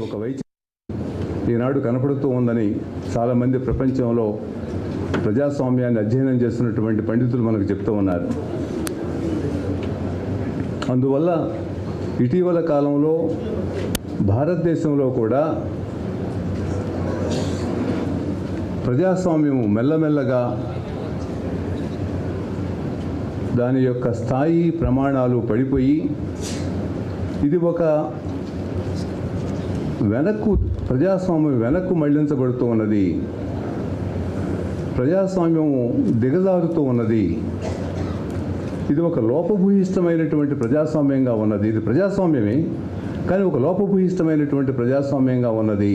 ఒక వైద్యం ఈనాడు కనపడుతూ ఉందని చాలామంది ప్రపంచంలో ప్రజాస్వామ్యాన్ని అధ్యయనం చేస్తున్నటువంటి పండితులు మనకు చెప్తూ ఉన్నారు. అందువల్ల ఇటీవల కాలంలో భారతదేశంలో కూడా ప్రజాస్వామ్యము మెల్లమెల్లగా దాని యొక్క స్థాయి ప్రమాణాలు పడిపోయి ఇది ఒక ప్రజాస్వామ్యం వెనక్కు మళ్లించబడుతూ ఉన్నది, ప్రజాస్వామ్యము దిగజారుతూ ఉన్నది, ఇది ఒక లోపభూయిష్టమైనటువంటి ప్రజాస్వామ్యంగా ఉన్నది, ఇది ప్రజాస్వామ్యమే కానీ ఒక లోపభూయిష్టమైనటువంటి ప్రజాస్వామ్యంగా ఉన్నది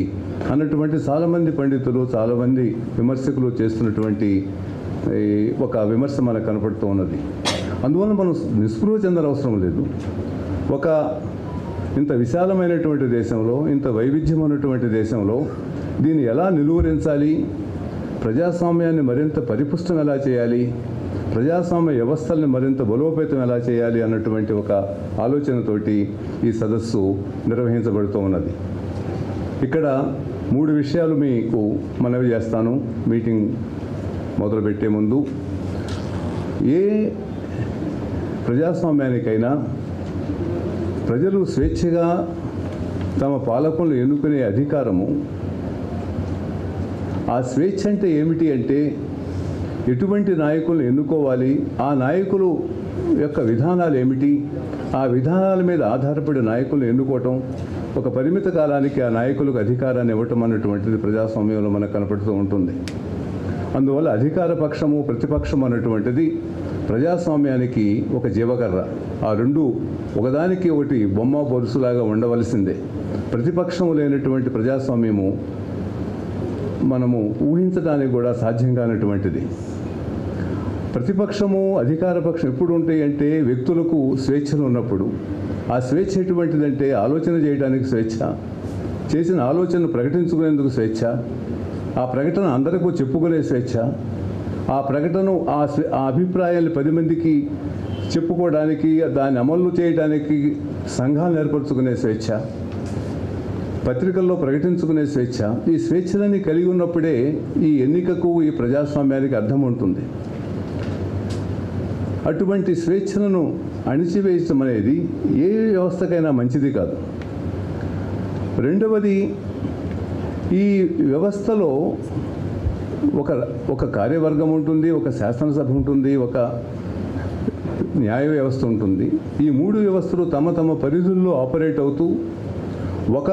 అన్నటువంటి చాలామంది పండితులు చాలామంది విమర్శకులు చేస్తున్నటువంటి ఒక విమర్శ మనకు కనపడుతూ ఉన్నది. అందువల్ల మనం నిస్పృహ చెందనవసరం లేదు. ఒక ఇంత విశాలమైనటువంటి దేశంలో, ఇంత వైవిధ్యం ఉన్నటువంటి దేశంలో దీన్ని ఎలా నిలువరించాలి, ప్రజాస్వామ్యాన్ని మరింత పరిపుష్టం ఎలా చేయాలి, ప్రజాస్వామ్య వ్యవస్థల్ని మరింత బలోపేతం ఎలా చేయాలి అన్నటువంటి ఒక ఆలోచనతోటి ఈ సదస్సు నిర్వహించబడుతూ ఉన్నది. ఇక్కడ 3 విషయాలు మీకు మనవి చేస్తాను మీటింగ్ మొదలుపెట్టే ముందు. ఏ ప్రజాస్వామ్యానికైనా ప్రజలు స్వేచ్ఛగా తమ పాలకులను ఎన్నుకునే అధికారము. ఆ స్వేచ్ఛ అంటే ఏమిటి అంటే ఎటువంటి నాయకులను ఎన్నుకోవాలి, ఆ నాయకులు యొక్క విధానాలు ఏమిటి, ఆ విధానాల మీద ఆధారపడి నాయకులను ఎన్నుకోవటం, ఒక పరిమిత కాలానికి ఆ నాయకులకు అధికారాన్ని ఇవ్వటం అన్నటువంటిది ప్రజాస్వామ్యంలో మనకు కనపడుతూ ఉంటుంది. అందువల్ల అధికార పక్షము ప్రతిపక్షం అన్నటువంటిది ప్రజాస్వామ్యానికి ఒక జీవకర్ర. ఆ రెండు ఒకదానికి ఒకటి బొమ్మ బొరుసులాగా ఉండవలసిందే. ప్రతిపక్షం లేనటువంటి ప్రజాస్వామ్యము మనము ఊహించడానికి కూడా సాధ్యం కానటువంటిది. ప్రతిపక్షము అధికార పక్షం ఎప్పుడు ఉంటాయి అంటే వ్యక్తులకు స్వేచ్ఛలు ఉన్నప్పుడు. ఆ స్వేచ్ఛ ఎటువంటిదంటే ఆలోచన చేయడానికి స్వేచ్ఛ, చేసిన ఆలోచనను ప్రకటించుకునేందుకు స్వేచ్ఛ, ఆ ప్రకటన అందరికీ చెప్పుకునే స్వేచ్ఛ, ఆ ప్రకటన ఆ అభిప్రాయాన్ని 10 మందికి చెప్పుకోవడానికి, దాన్ని అమలు చేయడానికి సంఘాలు ఏర్పరచుకునే స్వేచ్ఛ, పత్రికల్లో ప్రకటించుకునే స్వేచ్ఛ. ఈ స్వేచ్ఛలన్నీ కలిగి ఉన్నప్పుడే ఈ ఎన్నికకు, ఈ ప్రజాస్వామ్యానికి అర్థం ఉంటుంది. అటువంటి స్వేచ్ఛలను అణిచివేయడం అనేది ఏ వ్యవస్థకైనా మంచిది కాదు. రెండవది, ఈ వ్యవస్థలో ఒక కార్యవర్గం ఉంటుంది, ఒక శాసనసభ ఉంటుంది, ఒక న్యాయ వ్యవస్థ ఉంటుంది. ఈ 3 వ్యవస్థలు తమ తమ పరిధుల్లో ఆపరేట్ అవుతూ ఒక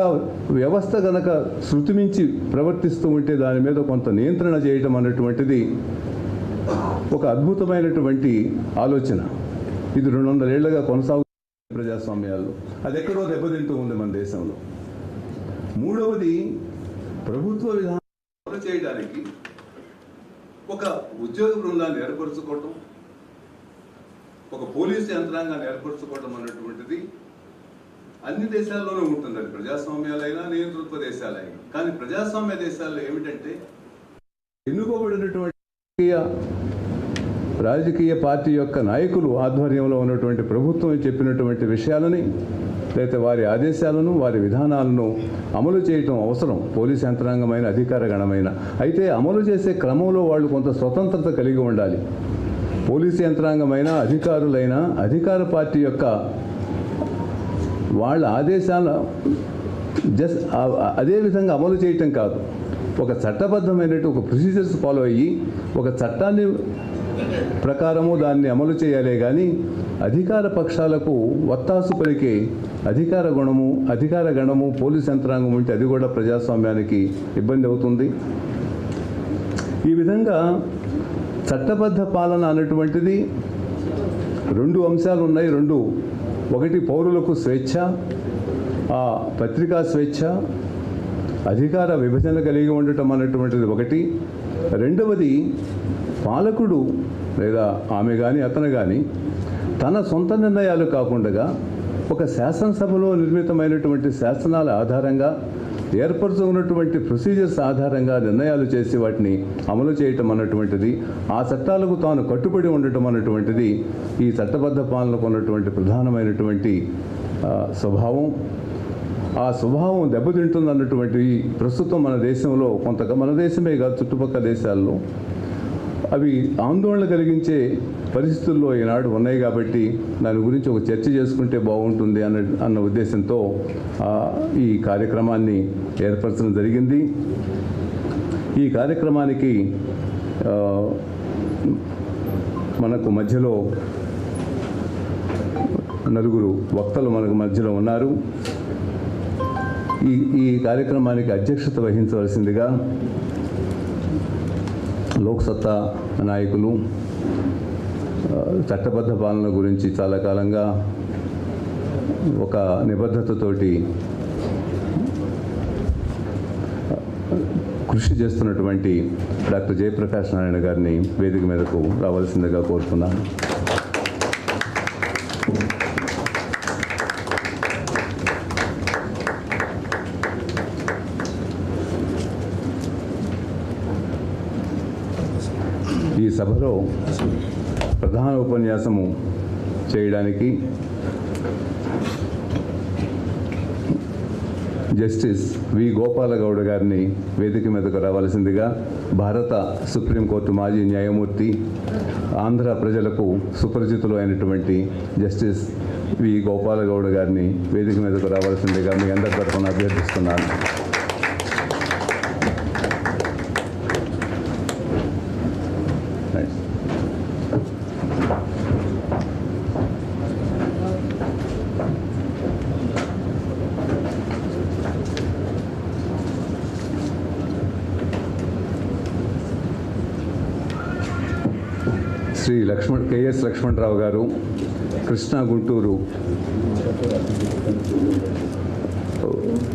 వ్యవస్థ కనుక శృతిమించి ప్రవర్తిస్తూ ఉంటే దాని మీద కొంత నియంత్రణ చేయటం అన్నటువంటిది ఒక అద్భుతమైనటువంటి ఆలోచన. ఇది 200 ఏళ్లుగా కొనసాగుతున్న ప్రజాస్వామ్యాల్లో అది ఎక్కడో దెబ్బతింటూ ఉంది మన దేశంలో. మూడవది, ప్రభుత్వ విధానం అమలు చేయడానికి ఒక ఉద్యోగ బృందాన్ని ఏర్పరచుకోవటం, ఒక పోలీసు యంత్రాంగాన్ని ఏర్పరచుకోవటం అన్నటువంటిది అన్ని దేశాల్లోనూ ఉంటుంది. అది ప్రజాస్వామ్యాలైనా నియంతృత్వ దేశాలైనా. కానీ ప్రజాస్వామ్య దేశాల్లో ఏమిటంటే ఎన్నుకోబడినటువంటి రాజకీయ పార్టీ యొక్క నాయకులు ఆధ్వర్యంలో ఉన్నటువంటి ప్రభుత్వం చెప్పినటువంటి విషయాలని లేదా వారి ఆదేశాలను, వారి విధానాలను అమలు చేయటం అవసరం, పోలీస్ యంత్రాంగమైన అధికార గణమైన. అయితే అమలు చేసే క్రమంలో వాళ్ళు కొంత స్వతంత్రత కలిగి ఉండాలి. పోలీసు యంత్రాంగమైన అధికారులైన అధికార పార్టీ యొక్క వాళ్ళ ఆదేశాల అదే విధంగా అమలు చేయటం కాదు, ఒక చట్టబద్ధమైనట్టు ఒక ప్రొసీజర్స్ ఫాలో అయ్యి ఒక చట్టాన్ని ప్రకారము దాన్ని అమలు చేయాలే కానీ అధికార పక్షాలకు వత్తాసు పలికే అధికార గణము పోలీస్ యంత్రాంగం ఉంటే అది కూడా ప్రజాస్వామ్యానికి ఇబ్బంది అవుతుంది. ఈ విధంగా చట్టబద్ధ పాలన అన్నటువంటిది 2 అంశాలు ఉన్నాయి. ఒకటి పౌరులకు స్వేచ్ఛ, ఆ పత్రికా స్వేచ్ఛ, అధికార విభజన కలిగి ఉండటం అన్నటువంటిది ఒకటి. రెండవది, పాలకుడు లేదా ఆమె కానీ అతను కానీ తన సొంత నిర్ణయాలు కాకుండా ఒక శాసనసభలో నిర్మితమైనటువంటి శాసనాల ఆధారంగా ఏర్పరచుకున్నటువంటి ప్రొసీజర్స్ ఆధారంగా నిర్ణయాలు చేసి వాటిని అమలు చేయటం అన్నటువంటిది, ఆ చట్టాలకు తాను కట్టుబడి ఉండటం అన్నటువంటిది ఈ చట్టబద్ధ పాలనకు ఉన్నటువంటి ప్రధానమైనటువంటి స్వభావం. ఆ స్వభావం దెబ్బతింటుందన్నటువంటి ప్రస్తుతం మన దేశంలో మన దేశమే కాదు చుట్టుపక్కల దేశాల్లో అవి ఆందోళన కలిగించే పరిస్థితుల్లో ఈనాడు ఉన్నాయి కాబట్టి దాని గురించి ఒక చర్చ చేసుకుంటే బాగుంటుంది అన్న ఉద్దేశంతో ఈ కార్యక్రమాన్ని ఏర్పరచడం జరిగింది. ఈ కార్యక్రమానికి మనకు మధ్యలో నలుగురు వక్తలు మనకు మధ్యలో ఉన్నారు. ఈ కార్యక్రమానికి అధ్యక్షత వహించవలసిందిగా లోక్సత్తా నాయకులు, చట్టబద్ధ పాలన గురించి చాలా కాలంగా ఒక నిబద్ధతతోటి కృషి చేస్తున్నటువంటి డాక్టర్ జయప్రకాష్ నారాయణ గారిని వేదిక మీదకు రావాల్సిందిగా కోరుతున్నాను. ఈ సభలో ప్రధాన ఉపన్యాసము చేయడానికి జస్టిస్ వి గోపాలగౌడ గారిని వేదిక మీదకు రావాల్సిందిగా భారత సుప్రీంకోర్టు మాజీ న్యాయమూర్తి, ఆంధ్ర ప్రజలకు సుపరిచితులు అయినటువంటి జస్టిస్ వి గోపాలగౌడ గారిని వేదిక మీదకు రావాల్సిందిగా మీ అందరి తరఫున అభ్యర్థిస్తున్నాను. శ్రీ కెఎస్ లక్ష్మణరావు గారు కృష్ణా గుంటూరు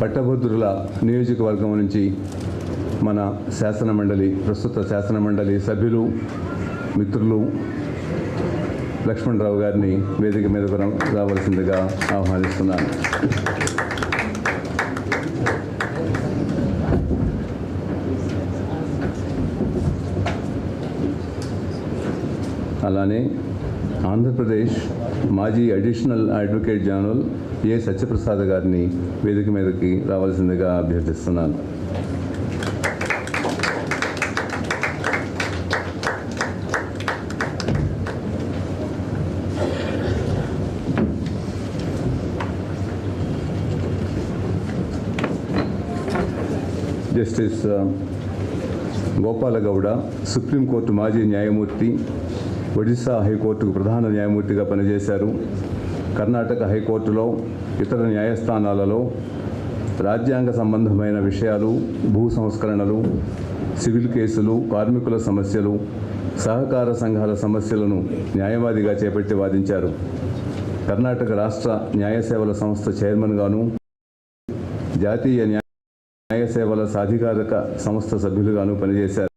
పట్టభద్రుల నియోజకవర్గం నుంచి మన ప్రస్తుత శాసనమండలి సభ్యులు, మిత్రులు లక్ష్మణరావు గారిని వేదిక మీదకు రావాల్సిందిగా ఆహ్వానిస్తున్నాను. అలానే ఆంధ్రప్రదేశ్ మాజీ అడిషనల్ అడ్వకేట్ జనరల్ ఏ సత్యప్రసాద్ గారిని వేదిక మీదకి రావాల్సిందిగా అభ్యర్థిస్తున్నాను. జస్టిస్ గోపాలగౌడ సుప్రీంకోర్టు మాజీ న్యాయమూర్తి, ఒడిశా హైకోర్టుకు ప్రధాన న్యాయమూర్తిగా పనిచేశారు. కర్ణాటక హైకోర్టులో, ఇతర న్యాయస్థానాలలో రాజ్యాంగ సంబంధమైన విషయాలు, భూ సంస్కరణలు, సివిల్ కేసులు, కార్మికుల సమస్యలు, సహకార సంఘాల సమస్యలను న్యాయవాదిగా చేపట్టి వాదించారు. కర్ణాటక రాష్ట్ర న్యాయ సేవల సంస్థ చైర్మన్గాను, జాతీయ న్యాయ సేవల సాధికారక సంస్థ సభ్యులుగాను పనిచేశారు.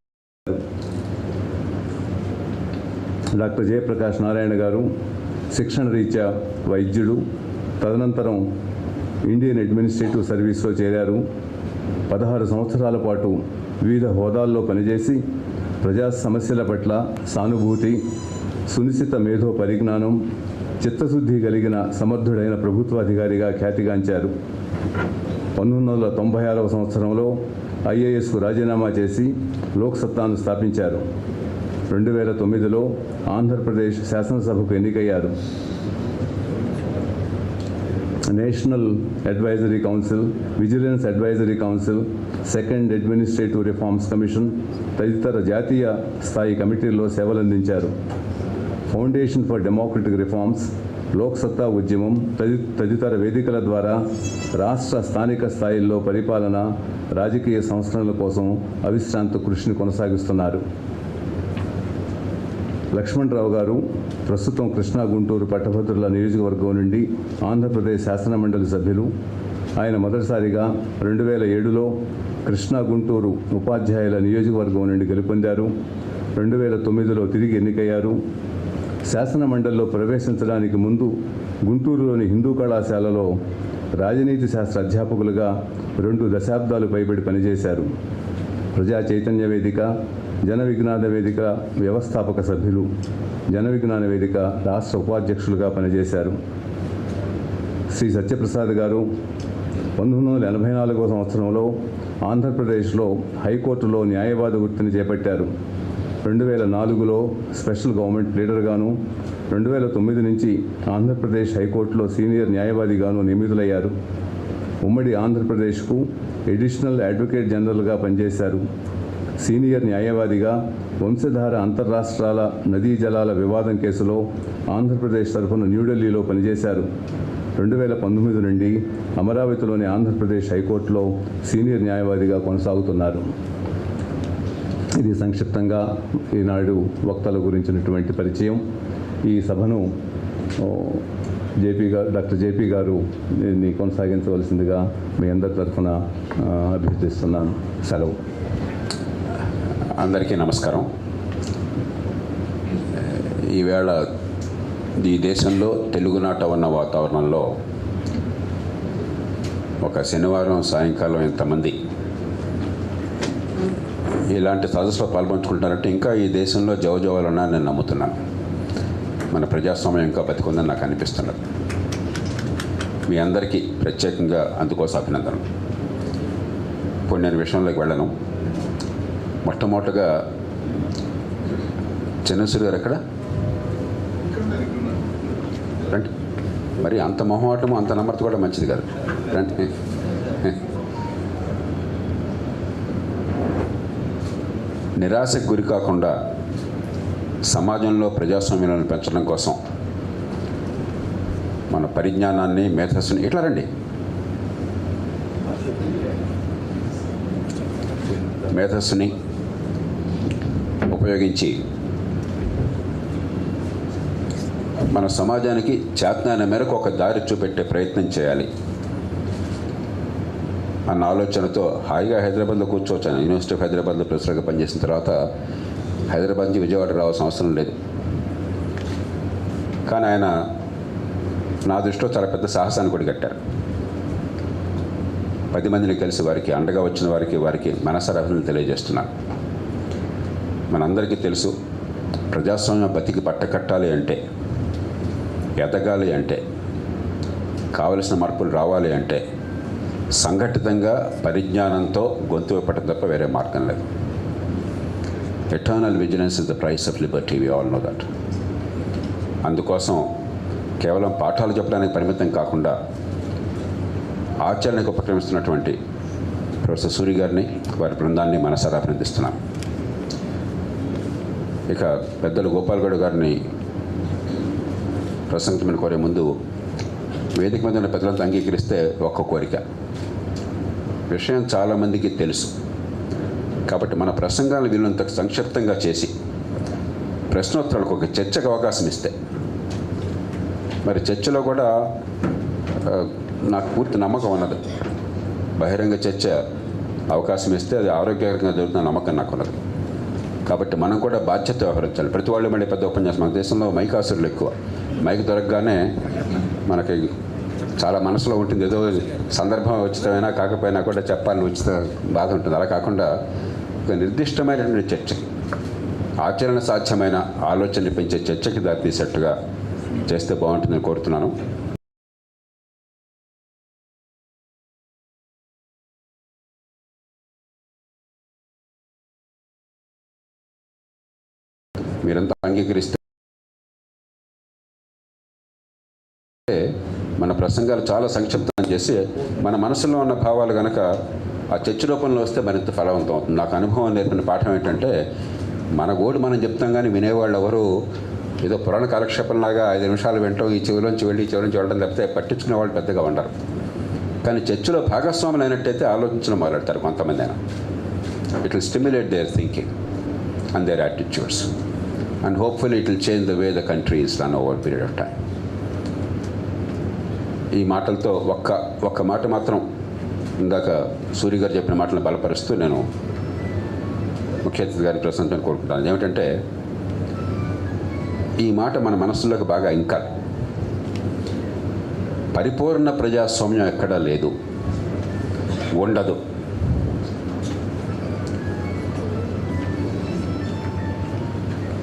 డాక్టర్ జయప్రకాష్ నారాయణ గారు శిక్షణ రీత్యా వైద్యుడు, తదనంతరం ఇండియన్ అడ్మినిస్ట్రేటివ్ సర్వీస్లో చేరారు. 16 సంవత్సరాల పాటు వివిధ హోదాల్లో పనిచేసి ప్రజా సమస్యల పట్ల సానుభూతి, సునిశ్చిత మేధో పరిజ్ఞానం, చిత్తశుద్ధి కలిగిన సమర్థుడైన ప్రభుత్వాధికారిగా ఖ్యాతిగాంచారు. 1996వ సంవత్సరంలో ఐఏఎస్కు రాజీనామా చేసి లోక్సత్తాను స్థాపించారు. 2009లో ఆంధ్రప్రదేశ్ శాసనసభకు ఎన్నికయ్యారు. National advisory council, vigilance advisory council, second administrative reforms commission తదితర జాతీయ స్థాయి కమిటీల్లో సేవలందించారు. Foundation for democratic reforms, Lok Satta ఉద్యమం తదితర వేదికల ద్వారా రాష్ట్ర స్థానిక స్థాయిల్లో పరిపాలన, రాజకీయ సంస్కరణల కోసం అవిశ్రాంత కృషిని కొనసాగిస్తున్నారు. లక్ష్మణరావు గారు ప్రస్తుతం కృష్ణా గుంటూరు పట్టభద్రుల నియోజకవర్గం నుండి ఆంధ్రప్రదేశ్ శాసనమండలి సభ్యులు. ఆయన మొదటిసారిగా 2007లో కృష్ణా గుంటూరు ఉపాధ్యాయుల నియోజకవర్గం నుండి గెలుపొందారు. 2009లో తిరిగి ఎన్నికయ్యారు. శాసనమండలిలో ప్రవేశించడానికి ముందు గుంటూరులోని హిందూ కళాశాలలో రాజనీతి శాస్త్ర అధ్యాపకులుగా 2 దశాబ్దాలు పైబడి పనిచేశారు. ప్రజా చైతన్య వేదిక, జన విజ్ఞాన వేదిక వ్యవస్థాపక సభ్యులు, జన విజ్ఞాన వేదిక రాష్ట్ర ఉపాధ్యక్షులుగా పనిచేశారు. శ్రీ సత్యప్రసాద్ గారు 1984 సంవత్సరంలో ఆంధ్రప్రదేశ్లో హైకోర్టులో న్యాయవాది వృత్తిని చేపట్టారు. 2004లో స్పెషల్ గవర్నమెంట్ లీడర్గాను, 2009 నుంచి ఆంధ్రప్రదేశ్ హైకోర్టులో సీనియర్ న్యాయవాదిగాను నియమితులయ్యారు. ఉమ్మడి ఆంధ్రప్రదేశ్కు ఎడిషనల్ అడ్వకేట్ జనరల్గా పనిచేశారు. సీనియర్ న్యాయవాదిగా వంశధార అంతర్రాష్ట్రాల నదీ జలాల వివాదం కేసులో ఆంధ్రప్రదేశ్ తరఫున న్యూఢిల్లీలో పనిచేశారు. 2019 నుండి అమరావతిలోని ఆంధ్రప్రదేశ్ హైకోర్టులో సీనియర్ న్యాయవాదిగా కొనసాగుతున్నారు. ఇది సంక్షిప్తంగా ఈనాడు వక్తల గురించినటువంటి పరిచయం. ఈ సభను డాక్టర్ జేపీ గారు దీన్ని కొనసాగించవలసిందిగా మీ అందరి తరఫున అభ్యర్థిస్తున్నాను. సెలవు. అందరికీ నమస్కారం. ఈవేళ ఈ దేశంలో తెలుగునాట ఉన్న వాతావరణంలో ఒక శనివారం సాయంకాలం ఇంతమంది ఇలాంటి సదస్సులో పాల్పంచుకుంటారంటే ఇంకా ఈ దేశంలో జవజవాలన్నా నేను నమ్ముతున్నాను. మన ప్రజాస్వామ్యం ఇంకా బతికుందని నాకు అనిపిస్తున్నది. మీ అందరికీ ప్రత్యేకంగా అందుకోసం అభినందనలు. ఇప్పుడు నేను విషయంలోకి వెళ్ళను. మొట్టమొదటిగా చిన్నసూరి గారు ఎక్కడ రండి. మరి అంత మొహమాటము అంత నమ్మకత కూడా మంచిది కాదు. రండి. నిరాశకు గురి కాకుండా సమాజంలో ప్రజాస్వామ్యాలను పెంచడం కోసం మన పరిజ్ఞానాన్ని, మేధస్సుని ఇట్లా రండి. మేధస్సుని ఉపయోగించి మన సమాజానికి చేతనైన మేరకు ఒక దారి చూపెట్టే ప్రయత్నం చేయాలి అన్న ఆలోచనతో హాయిగా హైదరాబాద్లో కూర్చోవచ్చాను. యూనివర్సిటీ ఆఫ్ హైదరాబాద్లో ప్రొఫెసర్గా పనిచేసిన తర్వాత హైదరాబాద్ నుంచి విజయవాడ రావాల్సిన అవసరం లేదు. కానీ ఆయన నా దృష్టిలో చాలా పెద్ద సాహసాన్ని కూడా కట్టారు. 10 మందిని కలిసి వారికి అండగా వచ్చిన వారికి మనసారాధనలు తెలియజేస్తున్నాను. మనందరికీ తెలుసు, ప్రజాస్వామ్య బతికి పట్టకట్టాలి అంటే, ఎదగాలి అంటే, కావలసిన మార్పులు రావాలి అంటే సంఘటితంగా పరిజ్ఞానంతో గొంతు విప్పటం తప్ప వేరే మార్గం లేదు. Eternal vigilance is the price of liberty. We all know that. అందుకోసం కేవలం పాఠాలు చెప్పడానికి పరిమితం కాకుండా ఆచరణకు ఉపక్రమిస్తున్నటువంటి ప్రొఫెసర్ సూరి గారిని, వారి బృందాన్ని మనసారా అభినందిస్తున్నాను. ఇక పెద్దలు గోపాల్గౌడ్ గారిని ప్రసంగం కోరే ముందు వేదిక మీద ఉన్న పెద్దలంతా అంగీకరిస్తే ఒక్క కోరిక. విషయం చాలామందికి తెలుసు కాబట్టి మన ప్రసంగాలు వీళ్ళంత సంక్షిప్తంగా చేసి ప్రశ్నోత్తరాలకు ఒక చర్చకు అవకాశం ఇస్తే, మరి చర్చలో కూడా నాకు పూర్తి నమ్మకం ఉన్నది. బహిరంగ చర్చ అవకాశం ఇస్తే అది ఆరోగ్యకరంగా జరుగుతున్న నమ్మకం నాకు ఉన్నది. కాబట్టి మనం కూడా బాధ్యత వ్యవహరించాలి. ప్రతి వాళ్ళు మళ్ళీ పెద్ద ఉపన్యాసం. మన దేశంలో మైకాసురులు ఎక్కువ. మైక్ దొరకగానే మనకి చాలా మనసులో ఉంటుంది, ఏదో సందర్భం ఉచితమైనా కాకపోయినా కూడా చెప్పాలని ఉచిత బాధ ఉంటుంది. అలా కాకుండా ఒక నిర్దిష్టమైనటువంటి చర్చకి, ఆచరణ సాధ్యమైన ఆలోచనలు పెంచే చర్చకి దారితీసేట్టుగా చేస్తే బాగుంటుందని కోరుతున్నాను. మీరంతా అంగీకరిస్తే మన ప్రసంగాలు చాలా సంక్షిప్తం చేసి మన మనసులో ఉన్న భావాలు కనుక ఆ చర్చ రూపంలో వస్తే మరింత ఫలవంతం అవుతుంది. నాకు అనుభవం నేర్పిన పాఠం ఏంటంటే, మన గోడు మనం చెప్తాం కానీ వినేవాళ్ళు ఎవరు ఏదో పురాణ కాలక్షేపంలాగా 5 నిమిషాలు వింటాం, ఈ చెవిలోంచి వెళ్ళి చివరించి వెళ్ళడం తప్పితే పట్టించుకునే వాళ్ళు పెద్దగా ఉండరు. కానీ చర్చలో భాగస్వాములు అయినట్టయితే ఆలోచించడం మొదలెడతారు కొంతమంది అయినా. It will stimulate their thinking and their attitudes and hopefully it will change the way the country is run over period of time. ఈ మాటలతో ఒక్క మాట మాత్రం ఇందాక సూరి గారు చెప్పిన మాటలను బలపరుస్తూ నేను ముఖ్య అతిథి గారిని ప్రశ్నించాలని కోరుకుంటాను. ఏమిటంటే, ఈ మాట మన మనస్సులోకి బాగా ఇంకాలి. పరిపూర్ణ ప్రజాస్వామ్యం ఎక్కడా లేదు, ఉండదు.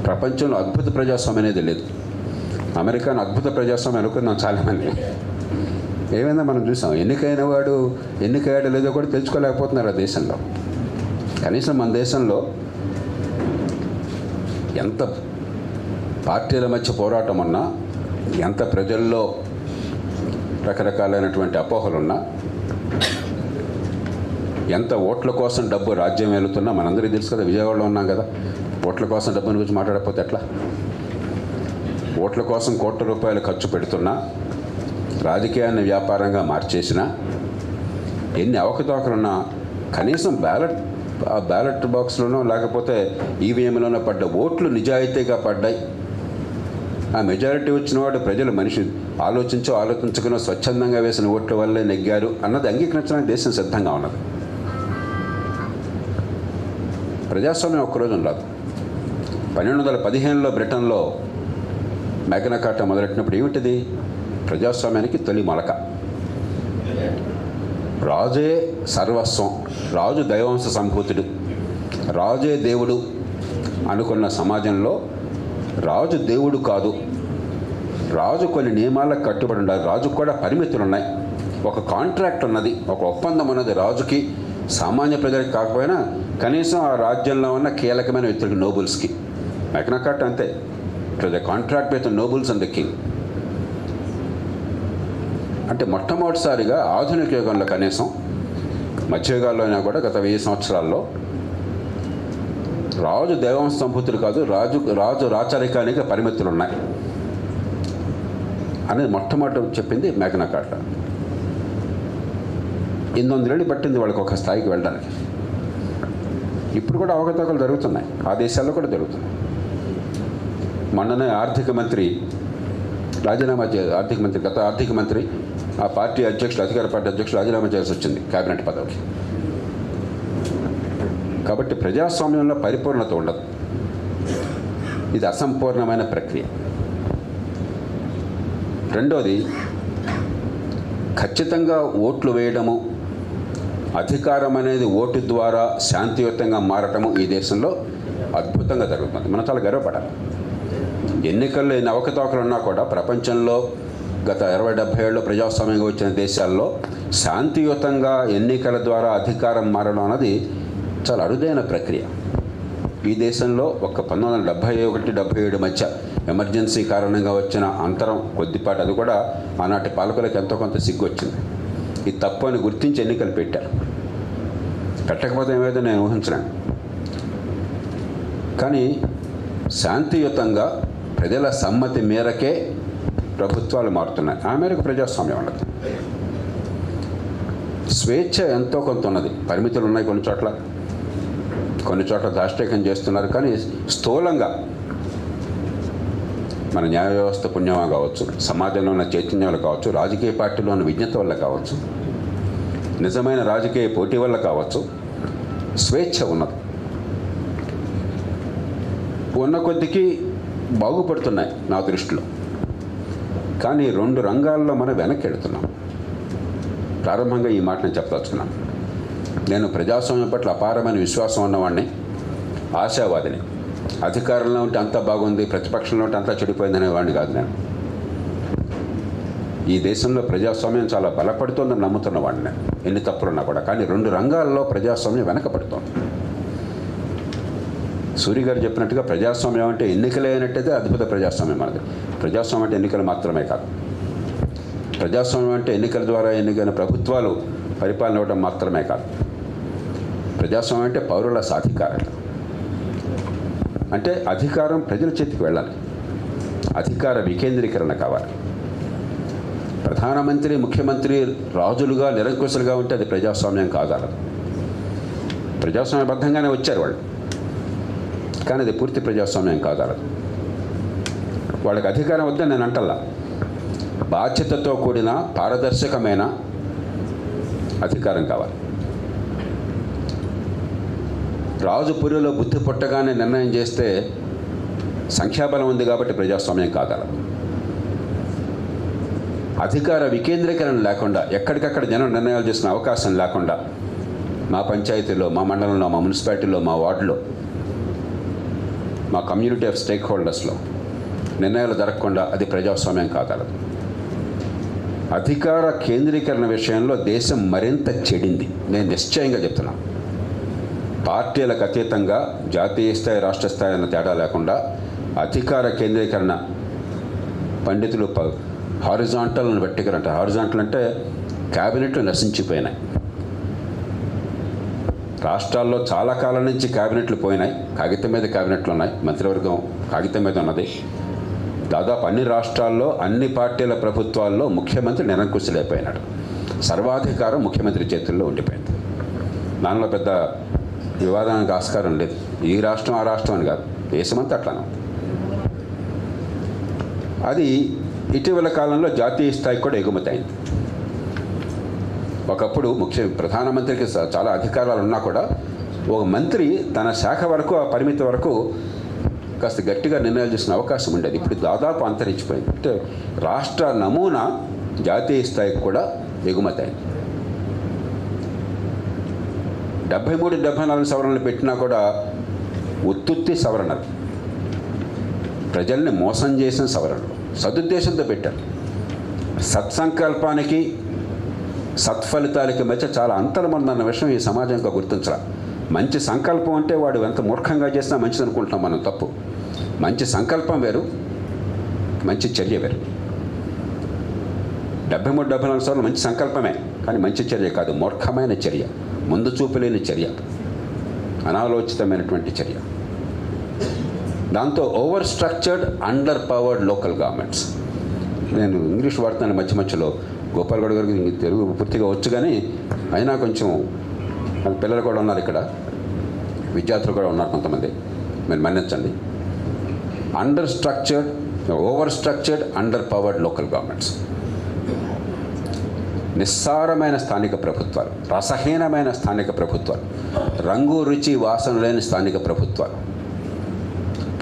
ప్రపంచంలో అద్భుత ప్రజాస్వామ్యం అనేది లేదు. అమెరికాను అద్భుత ప్రజాస్వామ్యం అనుకున్నాం చాలామంది. ఏమైనా మనం చూసాం, ఎన్నికయ్యాడో లేదో కూడా తెలుసుకోలేకపోతున్నారు ఆ దేశంలో. కనీసం మన దేశంలో ఎంత పార్టీల మధ్య పోరాటం ఉన్నా, ఎంత ప్రజల్లో రకరకాలైనటువంటి అపోహలున్నా, ఎంత ఓట్ల కోసం డబ్బు రాజ్యం వెళుతున్నా మనందరికీ తెలుసు కదా. విజయవాడలో ఉన్నాం కదా, ఓట్ల కోసం డబ్బుని గురించి మాట్లాడకపోతే ఎట్లా? ఓట్ల కోసం కోట్ల రూపాయలు ఖర్చు పెడుతున్నా, రాజకీయాన్ని వ్యాపారంగా మార్చేసినా, ఎన్ని అవకతవకలున్నా కనీసం బ్యాలెట్ బాక్స్లోనో లేకపోతే ఈవీఎంలోనో పడ్డ ఓట్లు నిజాయితీగా పడ్డాయి. ఆ మెజారిటీ వచ్చిన వాడు ప్రజలు మనిషి ఆలోచించకునో స్వచ్ఛందంగా వేసిన ఓట్ల వల్లే నెగ్గారు అన్నది అంగీకరించడానికి దేశం సిద్ధంగా ఉన్నది. ప్రజాస్వామ్యం ఒక్కరోజు ఉండదు. 1215లో బ్రిటన్లో మ్యాగ్నా కార్టా మొదలెట్టినప్పుడు ఏమిటిది? ప్రజాస్వామ్యానికి తొలి మొలక. రాజే సర్వస్వం, రాజు దైవాంశ సంభూతుడు, రాజే దేవుడు అనుకున్న సమాజంలో రాజు దేవుడు కాదు. రాజు కొన్ని నియమాలకు కట్టుబడి ఉండాలి. రాజుకు కూడా పరిమితులు ఉన్నాయి. ఒక కాంట్రాక్ట్ ఉన్నది, ఒక ఒప్పందం ఉన్నది రాజుకి, సామాన్య ప్రజలకు కాకపోయినా కనీసం ఆ రాజ్యంలో ఉన్న కీలకమైన వ్యక్తులకి, నోబుల్స్కి. మ్యాగ్నా కార్టా అంతే. It was a contract with nobles and the king. అంటే మొట్టమొదటిసారిగా ఆధునిక యుగంలో, కనీసం మధ్యయుగాల్లో అయినా కూడా గత 1000 సంవత్సరాల్లో రాజు దైవాంశ సంభూతులు కాదు, రాజు రాచరికానికి పరిమితులు ఉన్నాయి అనేది మొట్టమొదటి చెప్పింది మ్యాగ్నా కార్టా. 800 ఏళ్ళు పట్టింది వాళ్ళకి ఒక స్థాయికి వెళ్ళడానికి. ఇప్పుడు కూడా అవకతవకలు జరుగుతున్నాయి, ఆ దేశాల్లో కూడా జరుగుతున్నాయి. మొన్ననే ఆర్థిక మంత్రి గత ఆర్థిక మంత్రి ఆ పార్టీ అధ్యక్షుడు, అధికార పార్టీ అధ్యక్షుడు రాజీనామా చేయాల్సి వచ్చింది కేబినెట్ పదవికి. కాబట్టి ప్రజాస్వామ్యంలో పరిపూర్ణత ఉండదు. ఇది అసంపూర్ణమైన ప్రక్రియ. రెండోది, ఖచ్చితంగా ఓట్లు వేయడము, అధికారం అనేది ఓటు ద్వారా శాంతియుతంగా మారటము ఈ దేశంలో అద్భుతంగా జరుగుతుంది. మనం చాలా గర్వపడాలి. ఎన్నికల్లో ఎన్ని అవకతవకలు ఉన్నా కూడా ప్రపంచంలో గత 60-70 ఏళ్ళు ప్రజాస్వామ్యంగా వచ్చిన దేశాల్లో శాంతియుతంగా ఎన్నికల ద్వారా అధికారం మారడం అన్నది చాలా అరుదైన ప్రక్రియ. ఈ దేశంలో ఒక 1971-77 మధ్య ఎమర్జెన్సీ కారణంగా వచ్చిన అంతరం కొద్దిపాటి, అది కూడా ఆనాటి పాలకులకు ఎంతో కొంత సిగ్గు వచ్చింది. ఇది తప్పు అని గుర్తించి ఎన్నికలు పెట్టారు. పెట్టకపోతే ఏమైతే నేను ఊహించలేను. కానీ శాంతియుతంగా ప్రజల సమ్మతి మేరకే ప్రభుత్వాలు మారుతున్నాయి. ఆ మేరకు ప్రజాస్వామ్యం ఉన్నది. స్వేచ్ఛ ఎంతో కొంత ఉన్నది, పరిమితులు ఉన్నాయి. కొన్ని చోట్ల దాష్టీకం చేస్తున్నారు. కానీ స్థూలంగా మన న్యాయ వ్యవస్థ పుణ్యమా కావచ్చు, సమాజంలో ఉన్న చైతన్యాలు కావచ్చు, రాజకీయ పార్టీలో ఉన్న విజ్ఞత వల్ల కావచ్చు, నిజమైన రాజకీయ పోటీ వల్ల కావచ్చు, స్వేచ్ఛ ఉన్నది. ఉన్న కొద్దికి బాగుపడుతున్నాయి నా దృష్టిలో. కానీ 2 రంగాల్లో మనం వెనక్కి వెళుతున్నాం. ప్రారంభంగా ఈ మాట నేను చెప్పదలుచుకున్నాను. నేను ప్రజాస్వామ్యం పట్ల అపారమైన విశ్వాసం ఉన్నవాడిని, ఆశావాదిని. అధికారంలో ఉంటే అంతా బాగుంది, ప్రతిపక్షంలో ఉంటే అంతా చెడిపోయింది అనేవాడిని కాదు నేను. ఈ దేశంలో ప్రజాస్వామ్యం చాలా బలపడుతోందని నమ్ముతున్నవాడిని నేను, ఎన్ని తప్పులున్నా కూడా. కానీ 2 రంగాల్లో ప్రజాస్వామ్యం వెనకపడుతోంది. సూర్య గారు చెప్పినట్టుగా ప్రజాస్వామ్యం అంటే ఎన్నికలే అయినట్టయితే అద్భుత ప్రజాస్వామ్యం మనది. ప్రజాస్వామ్యం అంటే ఎన్నికలు మాత్రమే కాదు. ప్రజాస్వామ్యం అంటే ఎన్నికల ద్వారా ఎన్నికైన ప్రభుత్వాలు పరిపాలన ఇవ్వడం మాత్రమే కాదు. ప్రజాస్వామ్యం అంటే పౌరుల సాధికారత. అంటే అధికారం ప్రజల చేతికి వెళ్ళాలి, అధికార వికేంద్రీకరణ కావాలి. ప్రధానమంత్రి, ముఖ్యమంత్రి రాజులుగా నిరంకుశులుగా ఉంటే అది ప్రజాస్వామ్యం కాగలదు. ప్రజాస్వామ్యబద్ధంగానే వచ్చారు వాళ్ళు, కానీ అది పూర్తి ప్రజాస్వామ్యం కాగలదు. వాళ్ళకి అధికారం వద్దని నేను అంటల్లా. బాధ్యతతో కూడిన పారదర్శకమైన అధికారం కావాలి. రాజు పురిలో బుద్ధి పుట్టగానే నిర్ణయం చేస్తే సంఖ్యాబలం ఉంది కాబట్టి ప్రజాస్వామ్యం కాగలదు. అధికార వికేంద్రీకరణ లేకుండా, ఎక్కడికక్కడ జనం నిర్ణయాలు చేసిన అవకాశం లేకుండా, మా పంచాయతీలో, మా మండలంలో, మా మున్సిపాలిటీలో, మా వార్డులో, మా కమ్యూనిటీ ఆఫ్ స్టేక్ హోల్డర్స్లో నిర్ణయాలు జరగకుండా అది ప్రజాస్వామ్యం కాగలదు. అధికార కేంద్రీకరణ విషయంలో దేశం మరింత చెడింది. నేను నిశ్చయంగా చెప్తున్నాను. పార్టీలకు అతీతంగా జాతీయ స్థాయి రాష్ట్ర స్థాయి అన్న తేడా లేకుండా అధికార కేంద్రీకరణ పండితులు హారిజాంటల్ని వర్టికల్ అంటారు. హారిజాంటల్ అంటే క్యాబినెట్లు నశించిపోయినాయి. రాష్ట్రాల్లో చాలా కాలం నుంచి క్యాబినెట్లు పోయినాయి. కాగితం మీద క్యాబినెట్లు ఉన్నాయి, మంత్రివర్గం కాగితం మీద ఉన్నది. దాదాపు అన్ని రాష్ట్రాల్లో అన్ని పార్టీల ప్రభుత్వాల్లో ముఖ్యమంత్రి నిరంకుశులైపోయినాడు. సర్వాధికారం ముఖ్యమంత్రి చేతుల్లో ఉండిపోయింది. దానిలో పెద్ద వివాదానికి ఆస్కారం లేదు. ఈ రాష్ట్రం ఆ రాష్ట్రం అని కాదు, దేశమంతా అట్లానే. అది ఇటీవల కాలంలో జాతీయ స్థాయికి కూడా ఎగుమతి అయింది. ఒకప్పుడు ప్రధానమంత్రికి చాలా అధికారాలు ఉన్నా కూడా ఒక మంత్రి తన శాఖ వరకు ఆ పరిమితి వరకు కాస్త గట్టిగా నిర్ణయాలు చేసిన అవకాశం ఉండేది. ఇప్పుడు దాదాపు అంతరించిపోయింది. అంటే రాష్ట్ర నమూనా జాతీయ స్థాయికి కూడా ఎగుమతి అయింది. 73-74 సవరణలు పెట్టినా కూడా ఉత్తుత్తి సవరణలు, ప్రజల్ని మోసం చేసిన సవరణలు, సదుద్దేశంతో పెట్టారు. సత్సంకల్పానికి సత్ఫలితాలకి మధ్య చాలా అంతరం ఉందన్న విషయం ఈ సమాజం ఇంకా గుర్తించాలి. మంచి సంకల్పం అంటే వాడు ఎంత మూర్ఖంగా చేసినా మంచిది అనుకుంటున్నాం మనం, తప్పు. మంచి సంకల్పం వేరు, మంచి చర్య వేరు. 73-74 సార్లు మంచి సంకల్పమే, కానీ మంచి చర్య కాదు, మూర్ఖమైన చర్య, ముందు చూపులేని చర్య, అనాలోచితమైనటువంటి చర్య. దాంతో over structured, under powered local governments. నేను ఇంగ్లీష్ వాడుతున్నాను మధ్యలో. గోపాల్ గౌడ్ గారికి తెలుగు పూర్తిగా వచ్చు, కానీ అయినా కొంచెం పిల్లలు కూడా ఉన్నారు ఇక్కడ, విద్యార్థులు కూడా ఉన్నారు కొంతమంది, మీరు మన్నించండి. Over structured, under powered local governments. నిస్సారమైన స్థానిక ప్రభుత్వాలు, రసహీనమైన స్థానిక ప్రభుత్వాలు, రంగు రుచి వాసన లేని స్థానిక ప్రభుత్వాలు,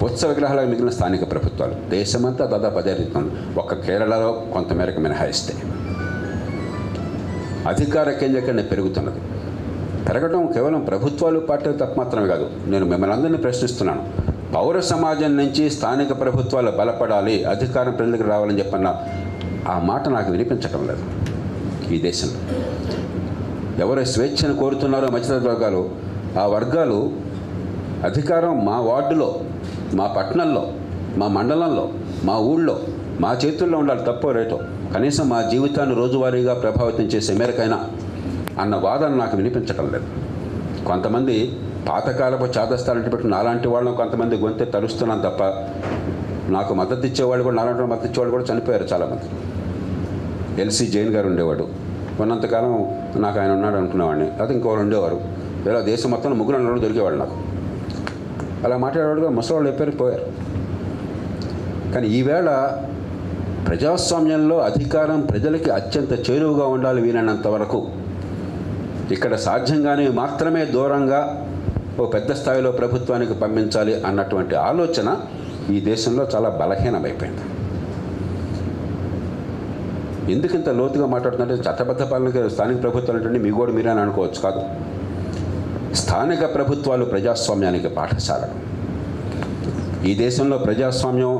పుత్స విగ్రహాలకు మిగిలిన స్థానిక ప్రభుత్వాలు దేశమంతా దాదాపు అదే రీతి ఉంది. ఒక్క కేరళలో కొంతమేరకు మినహాయిస్తే అధికార కేంద్రీకరణ పెరుగుతున్నది. పెరగడం కేవలం ప్రభుత్వాలు పార్టీలు తప్ప మాత్రమే కాదు. నేను మిమ్మల్ని అందరినీ ప్రశ్నిస్తున్నాను. పౌర సమాజం నుంచి స్థానిక ప్రభుత్వాలు బలపడాలి, అధికారం ప్రజలకు రావాలని చెప్పన్న ఆ మాట నాకు వినిపించడం లేదు ఈ దేశంలో. ఎవరు స్వేచ్ఛను కోరుతున్నారో మధ్యతరగతి వర్గాలు, ఆ వర్గాలు అధికారం మా వార్డులో, మా పట్టణంలో, మా మండలంలో, మా ఊళ్ళో మా చేతుల్లో ఉండాలి, తప్పో రేటో. కనీసం మా జీవితాన్ని రోజువారీగా ప్రభావితం చేసే మేరకైనా అన్న వాదన నాకు వినిపించడం లేదు. కొంతమంది పాతకాలపు చాదస్తాలంటే పెట్టి నాలాంటి వాళ్ళని కొంతమంది గొంతె తరుస్తున్నాను తప్ప, నాకు మద్దతు ఇచ్చేవాళ్ళు కూడా, నాలాంటి వాళ్ళు మద్దతు ఇచ్చేవాళ్ళు కూడా చనిపోయారు చాలామంది. ఎల్సి జైన్ గారు ఉండేవాడు, ఉన్నంతకాలం నాకు ఆయన ఉన్నాడు అనుకునేవాడిని. అది ఇంకోళ్ళు ఉండేవారు. ఇలా దేశం మొత్తం ముగ్గురు నలుగురు దొరికేవాళ్ళు నాకు. అలా మాట్లాడేవాడుగా ముసలివాళ్ళు ఎప్పారు పోయారు. కానీ ఈవేళ ప్రజాస్వామ్యంలో అధికారం ప్రజలకి అత్యంత చేరువుగా ఉండాలి వీలైనంత వరకు. ఇక్కడ సాధ్యంగానే మాత్రమే దూరంగా ఓ పెద్ద స్థాయిలో ప్రభుత్వానికి పంపించాలి అన్నటువంటి ఆలోచన ఈ దేశంలో చాలా బలహీనమైపోయింది. ఎందుకింత లోతుగా మాట్లాడుతుంటే చట్టబద్ధ పాలనకి స్థానిక ప్రభుత్వాలు అంటే మీ కూడా మీరే అని అనుకోవచ్చు. కాదు, స్థానిక ప్రభుత్వాలు ప్రజాస్వామ్యానికి పాఠశాలలు. ఈ దేశంలో ప్రజాస్వామ్యం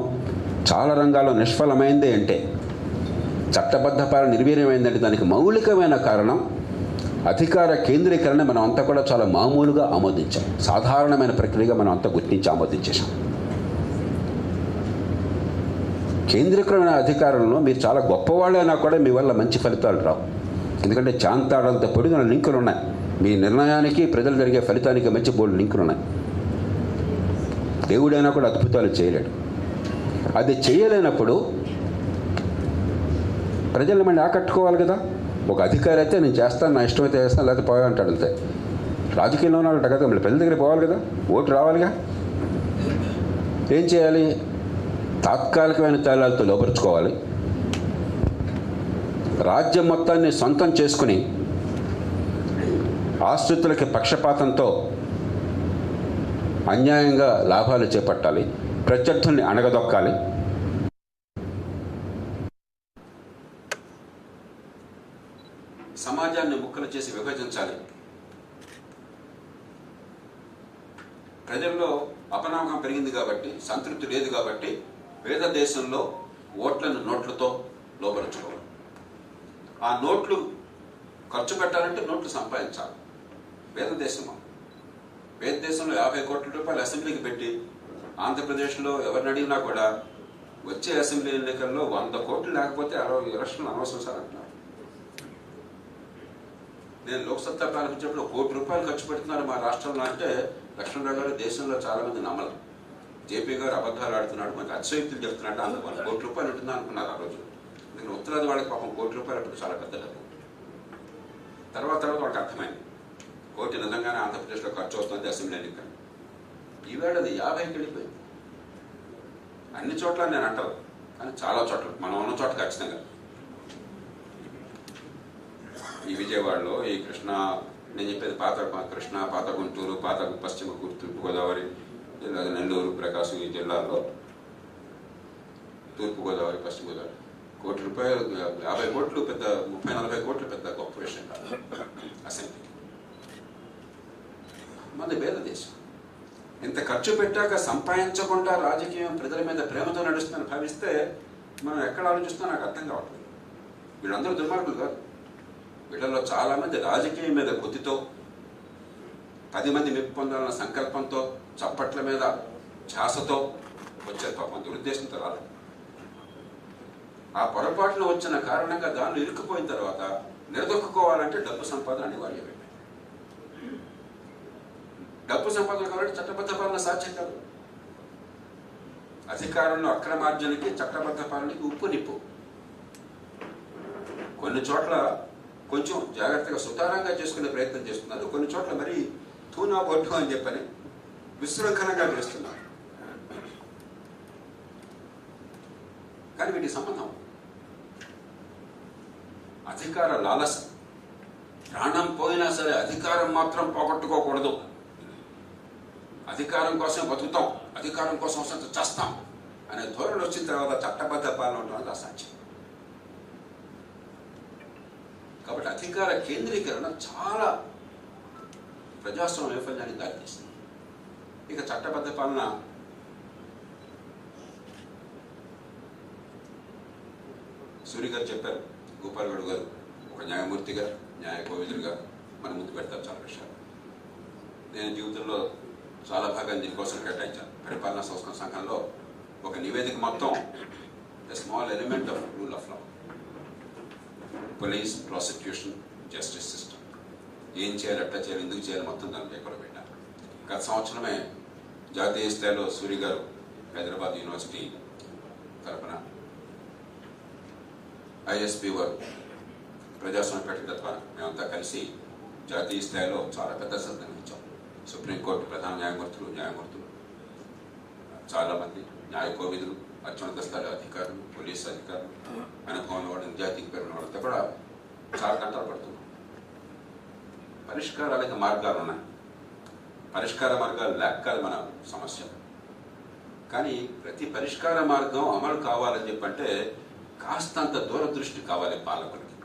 చాలా రంగాల్లో నిష్ఫలమైందే అంటే, చట్టబద్ధ పాలన నిర్వీర్యమైందంటే దానికి మౌలికమైన కారణం అధికార కేంద్రీకరణ మనం అంతా కూడా చాలా మామూలుగా ఆమోదించాం. సాధారణమైన ప్రక్రియగా మనం అంతా గుర్తించి ఆమోదించేశాం. కేంద్రీకరణ అధికారంలో మీరు చాలా గొప్పవాళ్ళైనా కూడా మీ వల్ల మంచి ఫలితాలు రావు. ఎందుకంటే చాంతాడంత పొడిగిన లింకులు ఉన్నాయి. మీ నిర్ణయానికి ప్రజలు జరిగే ఫలితానికి మంచి బోల్డ్ లింకులు ఉన్నాయి. దేవుడైనా కూడా అద్భుతాలు చేయలేడు. అది చేయలేనప్పుడు ప్రజలు మళ్ళీ ఆకట్టుకోవాలి కదా. ఒక అధికారి అయితే నేను చేస్తాను, నా ఇష్టమైతే చేస్తాను, లేకపోతే పోయా అంటాడు అంతే. రాజకీయంలో ఉన్నాడు కదా, మళ్ళీ ప్రజల దగ్గర పోవాలి కదా, ఓటు రావాలిగా. ఏం చేయాలి? తాత్కాలికమైన తేలాలతో లోపరుచుకోవాలి. రాజ్యం మొత్తాన్ని సొంతం చేసుకుని ఆశ్రితులకి పక్షపాతంతో అన్యాయంగా లాభాలు చేపట్టాలి, ప్రత్యర్థుల్ని అణగదొక్కాలి. సమాజాన్ని ముక్కలు చేసి విభజించాలి. ప్రజల్లో అపనమ్మకం పెరిగింది కాబట్టి, సంతృప్తి లేదు కాబట్టి పేద దేశంలో ఓట్లను నోట్లతో లోపరుచుకోవాలి. ఆ నోట్లు ఖర్చు పెట్టాలంటే నోట్లు సంపాదించాలి. పేద దేశం. పేద దేశంలో 50 కోట్ల రూపాయలు అసెంబ్లీకి పెట్టి ఆంధ్రప్రదేశ్లో ఎవరిని అడిగినా కూడా వచ్చే అసెంబ్లీ ఎన్నికల్లో 100 కోట్లు లేకపోతే 60 ఎలక్షన్లు అనవసరం సార్ అంటున్నారు. నేను లోక్సత్తా ప్రారంభించినప్పుడు 1 కోటి రూపాయలు ఖర్చు పెడుతున్నారు మా రాష్ట్రంలో అంటే లక్ష్మణరావు గారు దేశంలో చాలా మంది నమ్మరు. జేపీ గారు అబద్ధాలు ఆడుతున్నాడు, మనకు అతిశయోక్తులు చెప్తున్నాడు. అందులో 1 కోటి రూపాయలు ఉంటుందా అనుకున్నారు ఆ రోజు. నేను ఉత్తరాది వాళ్ళకి పాపం 1 కోటి రూపాయలు అప్పుడు చాలా పెద్ద డబ్బు. తర్వాత వాళ్ళకి అర్థమైంది కోటి నిజంగానే ఆంధ్రప్రదేశ్లో ఖర్చు వస్తుంది అసెంబ్లీ ఎన్నికలు. ఈవేళ అది 50కి వెళ్ళిపోయింది. అన్ని చోట్ల నేను అంటాను, కానీ చాలా చోట్ల మనం ఉన్న చోట ఖచ్చితంగా ఈ విజయవాడలో ఈ కృష్ణా, నేను చెప్పేది పాత కృష్ణా, పాత గుంటూరు, పాత పశ్చిమ తూర్పుగోదావరి జిల్లా, నెల్లూరు, ప్రకాశం ఈ జిల్లాల్లో తూర్పుగోదావరి, పశ్చిమ గోదావరి 1 కోటి రూపాయలు 50 కోట్లు పెద్ద 30-40 కోట్లు పెద్ద గొప్ప విషయం కాదు అసెంబ్లీ. మన పేద దేశం. ఇంత ఖర్చు పెట్టాక సంపాదించకుండా రాజకీయం ప్రజల మీద ప్రేమతో నడుస్తుందని భావిస్తే మనం ఎక్కడ ఆలోచిస్తున్నా నాకు అర్థం కావట్లేదు. వీళ్ళందరూ దుర్మార్గులు కాదు. వీళ్ళలో చాలామంది రాజకీయం మీద బుద్ధితో 10 మంది మెప్పు పొందాలన్న సంకల్పంతో చప్పట్ల మీద ఛాసతో వచ్చే పాపం దురుద్దేశంతో రాదు. ఆ పొరపాటున వచ్చిన కారణంగా దానిలో ఇరుక్కుపోయిన తర్వాత నిలదొక్కుకోవాలంటే డబ్బు సంపాదన అనివార్యమే. డబ్బు సంపాదన కావాలంటే చట్టబద్ధ పాలన సాధ్యం కాదు. అధికారంలో అక్రమార్జనకి చట్టబద్ధ పాలనకి ఉప్పు నిప్పు. కొన్ని చోట్ల కొంచెం జాగ్రత్తగా సుతారంగా చేసుకునే ప్రయత్నం చేస్తున్నారు, కొన్ని చోట్ల మరి తూనా బొట్టు అని చెప్పని విశృంఖలంగా చేస్తున్నారు. కానీ వీటి సంబంధం అధికార లాలస. ప్రాణం పోయినా సరే అధికారం మాత్రం పోగొట్టుకోకూడదు. అధికారం కోసం బతుకుతాం, అధికారం కోసం చేస్తాం అనే ధోరణి వచ్చిన తర్వాత చట్టబద్ధ పాలన ఉండడం అసాధ్యం. కాబట్టి అధికార కేంద్రీకరణ చాలా ప్రజాస్వామ్య వైఫల్యానికి దారితీస్తుంది. ఇక చట్టబద్ధ పాలన సూర్య గారు చెప్పారు, గోపాల్గౌడ్ గారు ఒక న్యాయమూర్తిగా, న్యాయ కోవిదులుగా మన ముందు పెడతారు చాలా విషయాలు. నేను జీవితంలో చాలా భాగాన్ని దీనికోసం కేటాయించాను. పరిపాలనా సంస్కరణ సంఘంలో ఒక నివేదిక మొత్తం a small element of rule of law, police, prosecution, justice system, ఏం చేయాలి, ఎట్లా చేయాలి, ఎందుకు చేయాలి మొత్తం దాని పేపర్లో పెట్టాను. గత సంవత్సరమే జాతీయ స్థాయిలో సూర్య గారు హైదరాబాద్ యూనివర్సిటీ తరఫున ఐఎస్పీ వారు ప్రజాస్వామ్య పెట్టిన ద్వారా మేమంతా కలిసి జాతీయ స్థాయిలో చాలా పెద్ద సభ నిర్వహించాం. సుప్రీంకోర్టు ప్రధాన న్యాయమూర్తులు చాలామంది, న్యాయ కోవిదులు, అత్యున్నత స్థాయి అధికారులు, పోలీసు అధికారులు, అనుభవం వాళ్ళు, నిజాయితీకి పెరిగిన వాళ్ళతో కూడా చాలా గంటలు పడుతున్నాం. పరిష్కారాలకు మార్గాలు ఉన్నాయి. పరిష్కార మార్గాలు లేక మన సమస్య. కానీ ప్రతి పరిష్కార మార్గం అమలు కావాలని చెప్పంటే కాస్తంత దూరదృష్టి కావాలి పాలకులకి.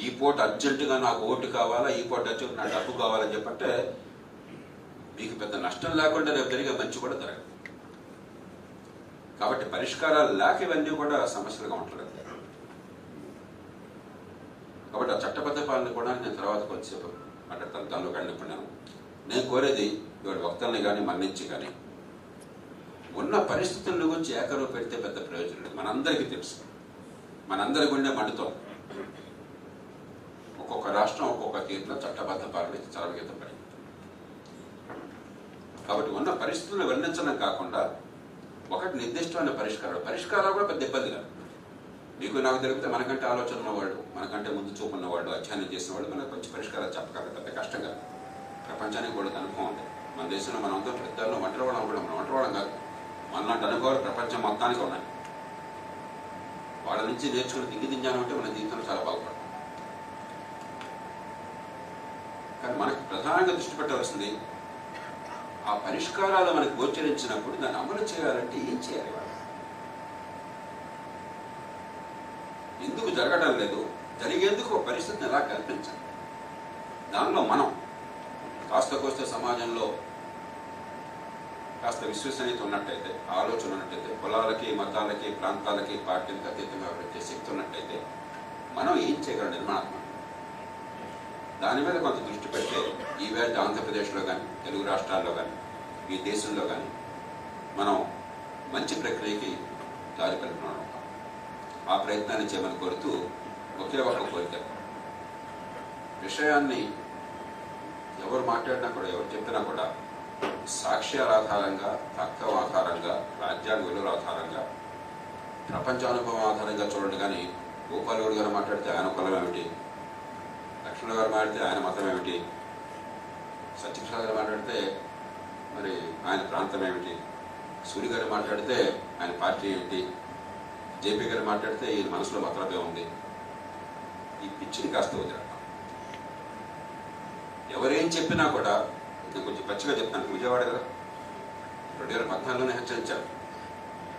ఈ పూట అర్జెంటుగా నాకు ఓటు కావాలా, ఈ పూట అర్జెంటు నాకు డబ్బు కావాలని చెప్పంటే మీకు పెద్ద నష్టం లేకుండా రేపు జరిగే మంచి కూడా జరగదు. కాబట్టి పరిష్కారాలు లేక ఇవన్నీ కూడా సమస్యలుగా ఉంటలేదు. కాబట్టి ఆ చట్టబద్ధ పాలన కూడా నేను తర్వాత కొంచెంసేపు మాట్లాడతాను. దానిలో కండిప్పుడు నేను కోరేది ఇవాళ వక్తల్ని కానీ మన్నించి కానీ ఉన్న పరిస్థితుల గురించి ఏకరువు పెడితే పెద్ద ప్రయోజనం లేదు. మనందరికీ తెలుసు, మనందరి గుండె మండుతోంది. ఒక్కొక్క రాష్ట్రం ఒక్కొక్క తీరులో చట్టబద్ధ పాలన చరవగీతం పడింది. కాబట్టి ఉన్న పరిస్థితులను వర్ణించడం కాకుండా ఒకటి నిర్దిష్టమైన పరిష్కారాలు కూడా పెద్ద ఇబ్బంది కాదు. మీకు నాకు తెలిపితే మనకంటే ఆలోచన ఉన్నవాళ్ళు, మనకంటే ముందు చూపు ఉన్నవాళ్ళు, అధ్యయనం చేసిన వాళ్ళు మనకు మంచి పరిష్కారాలు చెప్పగలరు. పెద్ద కష్టం కాదు. ప్రపంచానికి కూడా అనుభవం ఉంది. మన దేశంలో మనం అందరూ పెద్దలను వంటవాళ్ళం కూడా, మనం వంటవాళ్ళం కాదు. మనలాంటి అనుభవాలు ప్రపంచం మొత్తానికి ఉన్నాయి. వాళ్ళ నుంచి నేర్చుకుని దింజానం అంటే మన జీవితంలో చాలా బాగుపడతాం. కానీ మనకు ప్రధానంగా దృష్టి పెట్టవలసింది ఆ పరిష్కారాలు మనకు గోచరించినప్పుడు దాన్ని అమలు చేయాలంటే ఏం చేయాలి, వాళ్ళు ఎందుకు జరగడం లేదు, జరిగేందుకు ఒక పరిస్థితిని ఎలా కల్పించాలి. దానిలో మనం కాస్త కోస్త సమాజంలో కాస్త విశ్వసనీయత ఉన్నట్టయితే, ఆలోచన ఉన్నట్టయితే, కులాలకి, మతాలకి, ప్రాంతాలకి, పార్టీలకు అతీతంగా వచ్చే శక్తి ఉన్నట్టయితే మనం ఏం చేయగలం నిర్మాణాత్మక దాని మీద కొంత దృష్టి పెడితే ఈవేళ ఆంధ్రప్రదేశ్లో కానీ తెలుగు రాష్ట్రాల్లో కానీ ఈ దేశంలో కానీ మనం మంచి ప్రక్రియకి దారి కలుపుతున్నాం. ఆ ప్రయత్నాన్ని చేయమని కోరుతూ ఒకే ఒక్క కోరిక, విషయాన్ని ఎవరు మాట్లాడినా కూడా ఎవరు చెప్పినా కూడా సాక్ష్యాల ఆధారంగా, తర్కం ఆధారంగా, రాజ్యాంగ విలువల ఆధారంగా, ప్రపంచానుభవం ఆధారంగా చూడండి. కానీ గోపాల్ గౌడ్ గారు మాట్లాడితే ఆయన కులం ఏమిటి, లక్ష్మణ గారు మాట్లాడితే ఆయన మతం ఏమిటి, సత్యప్రసాద్ గారు మాట్లాడితే మరి ఆయన ప్రాంతం ఏమిటి, సూర్య గారు మాట్లాడితే ఆయన పార్టీ ఏమిటి, జేపీ గారు మాట్లాడితే ఈయన మనసులో మతలబే ఉంది. ఈ పిచ్చిని కాస్త వదిలేద్దాం. ఎవరేం చెప్పినా కూడా, నేను కొంచెం పచ్చిగా చెప్తాను, విజయవాడ కదా 2014లోనే హెచ్చరించారు.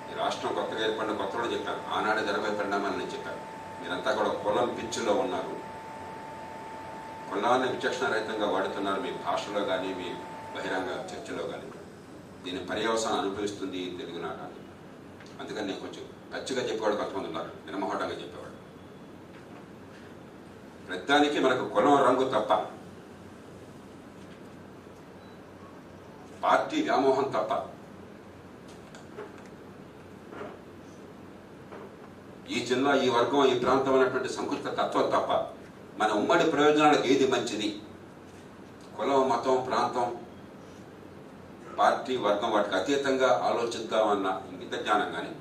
ఈ రాష్ట్రం కొత్తగా ఏర్పడిన కొత్తలో చెప్పాను, ఆనాడే జరగబోయే పరిణామాలు నేను చెప్పాను. మీరంతా కూడా కులం పిచ్చిలో ఉన్నారు, కులాన్ని విచక్షణారహితంగా వాడుతున్నారు మీ భాషలో కానీ మీ బహిరంగ చర్చలో కానీ. దీని పర్యవసానం అనుభవిస్తుంది తెలుగునాట. అందుకని నేను కొంచెం పచ్చిగా చెప్పేవాడు కొంతమంది ఉన్నారు, నిర్మోహటంగా చెప్పేవాడు. ప్రతిదానికి మనకు కులం రంగు తప్ప, పార్టీ వ్యామోహం తప్ప, ఈ జిల్లా, ఈ వర్గం, ఈ ప్రాంతం అనేటువంటి సంకుచిత తత్వం తప్ప మన ఉమ్మడి ప్రయోజనాలకు ఏది మంచిది, కులం, మతం, ప్రాంతం, పార్టీ, వర్గం వాటికి అతీతంగా ఆలోచిద్దామన్న ఇంగిత జ్ఞానం కానీ,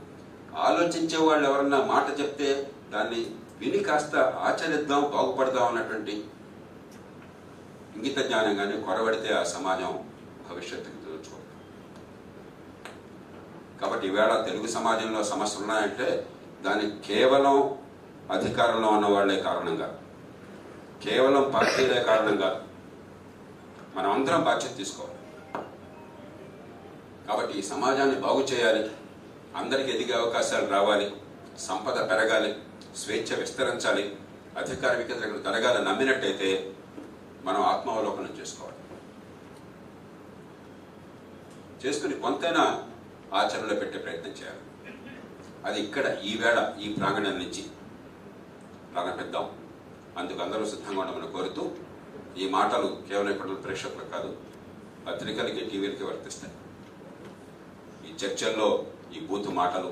ఆలోచించే వాళ్ళు ఎవరన్నా మాట చెప్తే దాన్ని విని కాస్త ఆచరిద్దాం, బాగుపడదాం అన్నటువంటి ఇంగిత జ్ఞానం కానీ కొరబడితే ఆ సమాజం భవిష్యత్తుకు తెలుసుకోవాలి. కాబట్టి ఈవేళ తెలుగు సమాజంలో సమస్యలు ఉన్నాయంటే దానికి కేవలం అధికారంలో ఉన్న వాళ్లే కారణంగా, కేవలం పార్టీలే కారణంగా మనం అందరం బాధ్యత తీసుకోవాలి. కాబట్టి ఈ సమాజాన్ని బాగు చేయాలి, అందరికీ ఎదిగే అవకాశాలు రావాలి, సంపద పెరగాలి, స్వేచ్ఛ విస్తరించాలి, అధికార వికేంద్రీకరణ జరగాలని నమ్మినట్టయితే మనం ఆత్మావలోకనం చేసుకోవాలి. చేసుకుని కొంతైనా ఆచరణలో పెట్టే ప్రయత్నం చేయాలి. అది ఇక్కడ ఈవేళ ఈ ప్రాంగణం నుంచి ప్రారంభిద్దాం. అందుకు అందరూ సిద్ధంగా ఉండమని కోరుతూ, ఈ మాటలు కేవలం ఇప్పుడు ప్రేక్షకులకు కాదు, పత్రికలకి, టీవీలకి వర్తిస్తాయి. ఈ చర్చల్లో ఈ బూతు మాటలు,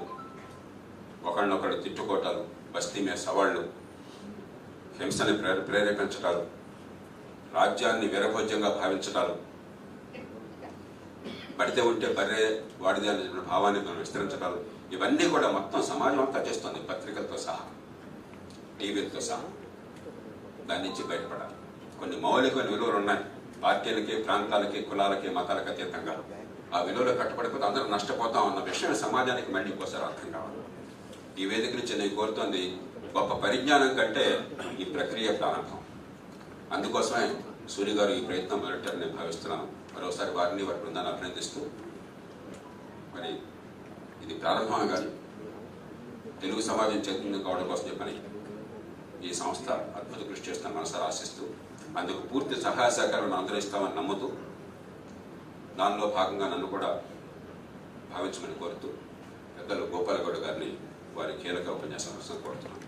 ఒకళ్ళనొకళ్ళు తిట్టుకోవటాలు, బస్తీ మీద సవాళ్లు, హింసని ప్రేరేపించటాలు, రాజ్యాన్ని వీరభోజ్యంగా భావించటాలు, పడితే ఉంటే బర్రే వాడిదే అనే భావాన్ని మనం విస్తరించటాలు, ఇవన్నీ కూడా మొత్తం సమాజం అంతా చేస్తుంది, పత్రికలతో సహా, టీవీలతో సహా. దాని నుంచి బయటపడాలి. కొన్ని మౌలికమైన విలువలు ఉన్నాయి, పార్టీలకి, ప్రాంతాలకి, కులాలకి, మతాలకు అతీతంగా. ఆ విలువలు కట్టుబడిపోతే అందరూ నష్టపోతాం అన్న విషయం సమాజానికి మళ్ళీ ఇంకోసారి అర్థం కావాలి. ఈ వేదిక నుంచి నేను కోరుతోంది గొప్ప పరిజ్ఞానం కంటే ఈ ప్రక్రియ ప్రారంభం. అందుకోసమే సూర్య గారు ఈ ప్రయత్నం మొదలెట్టారని నేను భావిస్తున్నాను. మరోసారి వారిని వారి బృందాన్ని అభినందిస్తూ, మరి ఇది ప్రారంభం కానీ తెలుగు సమాజం చైతన్యం కావడం కోసం చెప్పని ఈ సంస్థ అద్భుత కృషి చేస్తాను మనసారి ఆశిస్తూ, అందుకు పూర్తి సహాయ సహకారం అందరూ ఇస్తామని నమ్ముతూ, దానిలో భాగంగా నన్ను కూడా భావించమని కోరుతూ, పెద్దలు గోపాల్ గౌడ్ గారిని వారి కీలక ఉపన్యాసం కోసం కోరుతున్నాను.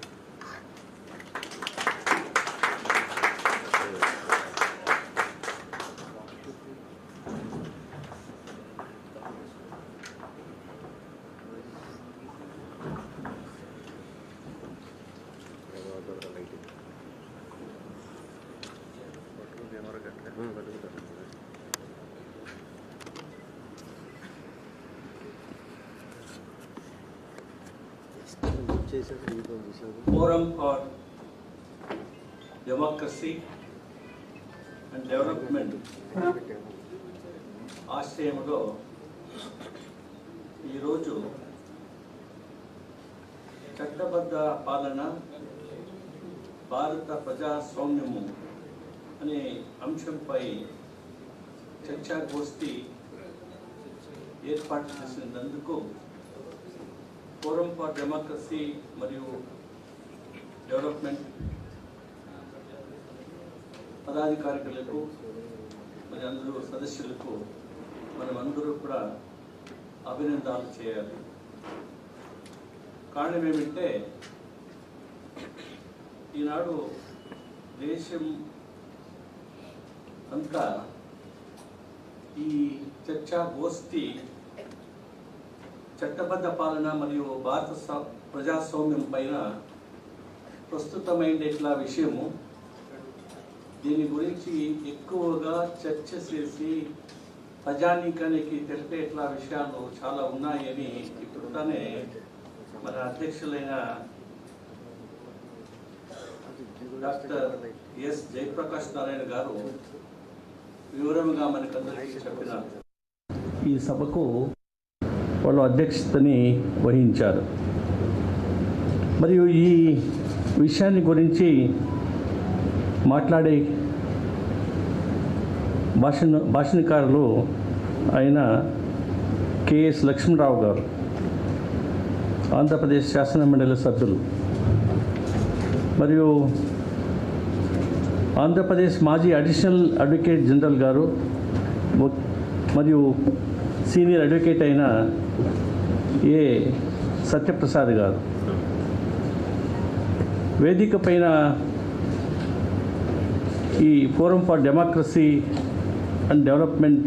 Forum for Democracy and Development ఆశ్రయంలో ఈరోజు చట్టబద్ధ పాలన, భారత ప్రజాస్వామ్యము అనే అంశంపై చర్చాగోష్ఠి ఏర్పాటు చేసినందుకు ఫోరం ఫర్ డెమోక్రసీ మరియు డెవలప్మెంట్ పదాధికారులకు, మరి అందరూ సదస్సులకు మనమందరూ కూడా అభినందనలు చేయాలి. కారణం ఏమంటే ఈనాడు దేశం అంతా ఈ చర్చా గోష్ఠి చట్టబద్ధ పాలన మరియు భారత ప్రజాస్వామ్యం పైన ప్రస్తుతమైన ఇట్లా విషయము, దీని గురించి ఎక్కువగా చర్చ చేసి ప్రజానీకానికి తెలిపేట్లా విషయాలు చాలా ఉన్నాయని ఇప్పుడునే మన అధ్యక్షులైన డాక్టర్ ఎస్ జయప్రకాష్ నారాయణ గారు వివరంగా మనకందరికీ చెప్పినారు. ఈ సభకు వాళ్ళు అధ్యక్షతని వహించారు. మరియు ఈ విషయాన్ని గురించి మాట్లాడే భాషణకారులు అయిన కెఎస్ లక్ష్మణరావు గారు, ఆంధ్రప్రదేశ్ శాసన మండలి సభ్యులు, మరియు ఆంధ్రప్రదేశ్ మాజీ అడిషనల్ అడ్వకేట్ జనరల్ గారు మరియు సీనియర్ అడ్వకేట్ అయిన ఏ సత్యప్రసాద్ గారు, వేదిక పైన ఈ forum for democracy and development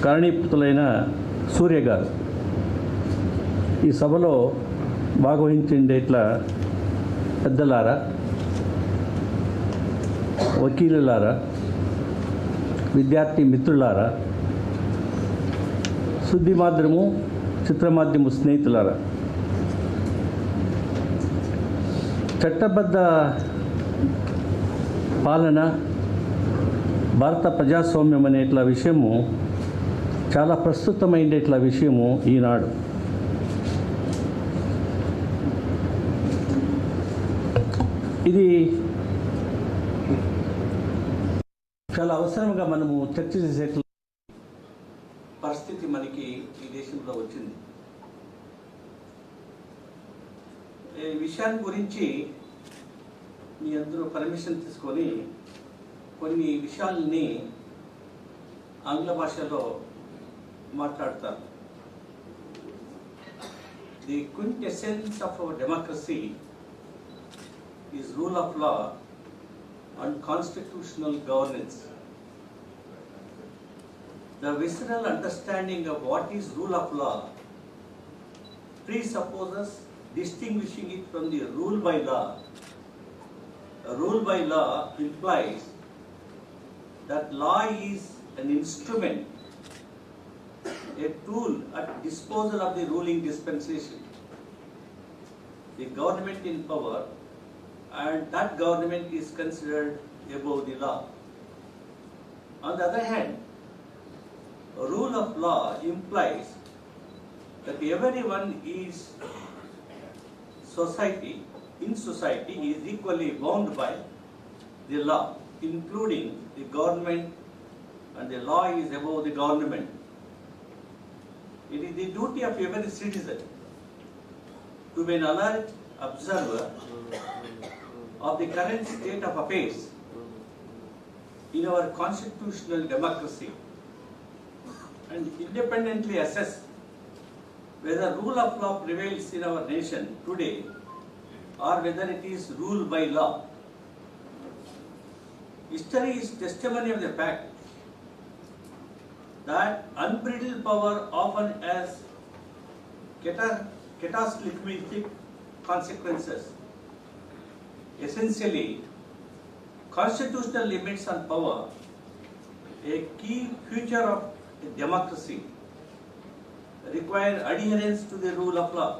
కారణీభూతులైన సూర్య గారు, ఈ సభలో భాగవహించేట్లా పెద్దలారా, వకీలులారా, విద్యార్థి మిత్రులారా, శుద్ధి మాధ్యము చిత్రమాధ్యము స్నేహితులారా, చట్టబద్ధ పాలన భారత ప్రజాస్వామ్యం అనే ఇట్లా విషయము చాలా ప్రస్తుతమైన ఇట్లా విషయము ఈనాడు. ఇది చాలా అవసరంగా మనము చర్చ చేసే పరిస్థితి మనకి ఈ దేశంలో వచ్చింది. ఈ విషయాన్ని గురించి మీ అందరూ పర్మిషన్ తీసుకొని కొన్ని విషయాలని ఆంగ్ల భాషలో మాట్లాడతారు. The quintessence of our democracy is rule of law and constitutional governance. The visceral understanding of what is rule of law presupposes distinguishing it from the rule by law. A rule by law implies that law is an instrument, a tool at disposal of the ruling dispensation. The government in power, and that government is considered above the law. On the other hand, a rule of law implies that everyone is in society is equally bound by the law, including the government, and the law is above the government. It is the duty of every citizen to be an alert observer of the current state of affairs in our constitutional democracy and independently assess whether rule of law prevails in our nation today or whether it is ruled by law. History is testimony of the fact that unbridled power often has catastrophic consequences. Essentially, constitutional limits on power, a key feature of a democracy, require adherence to the rule of law.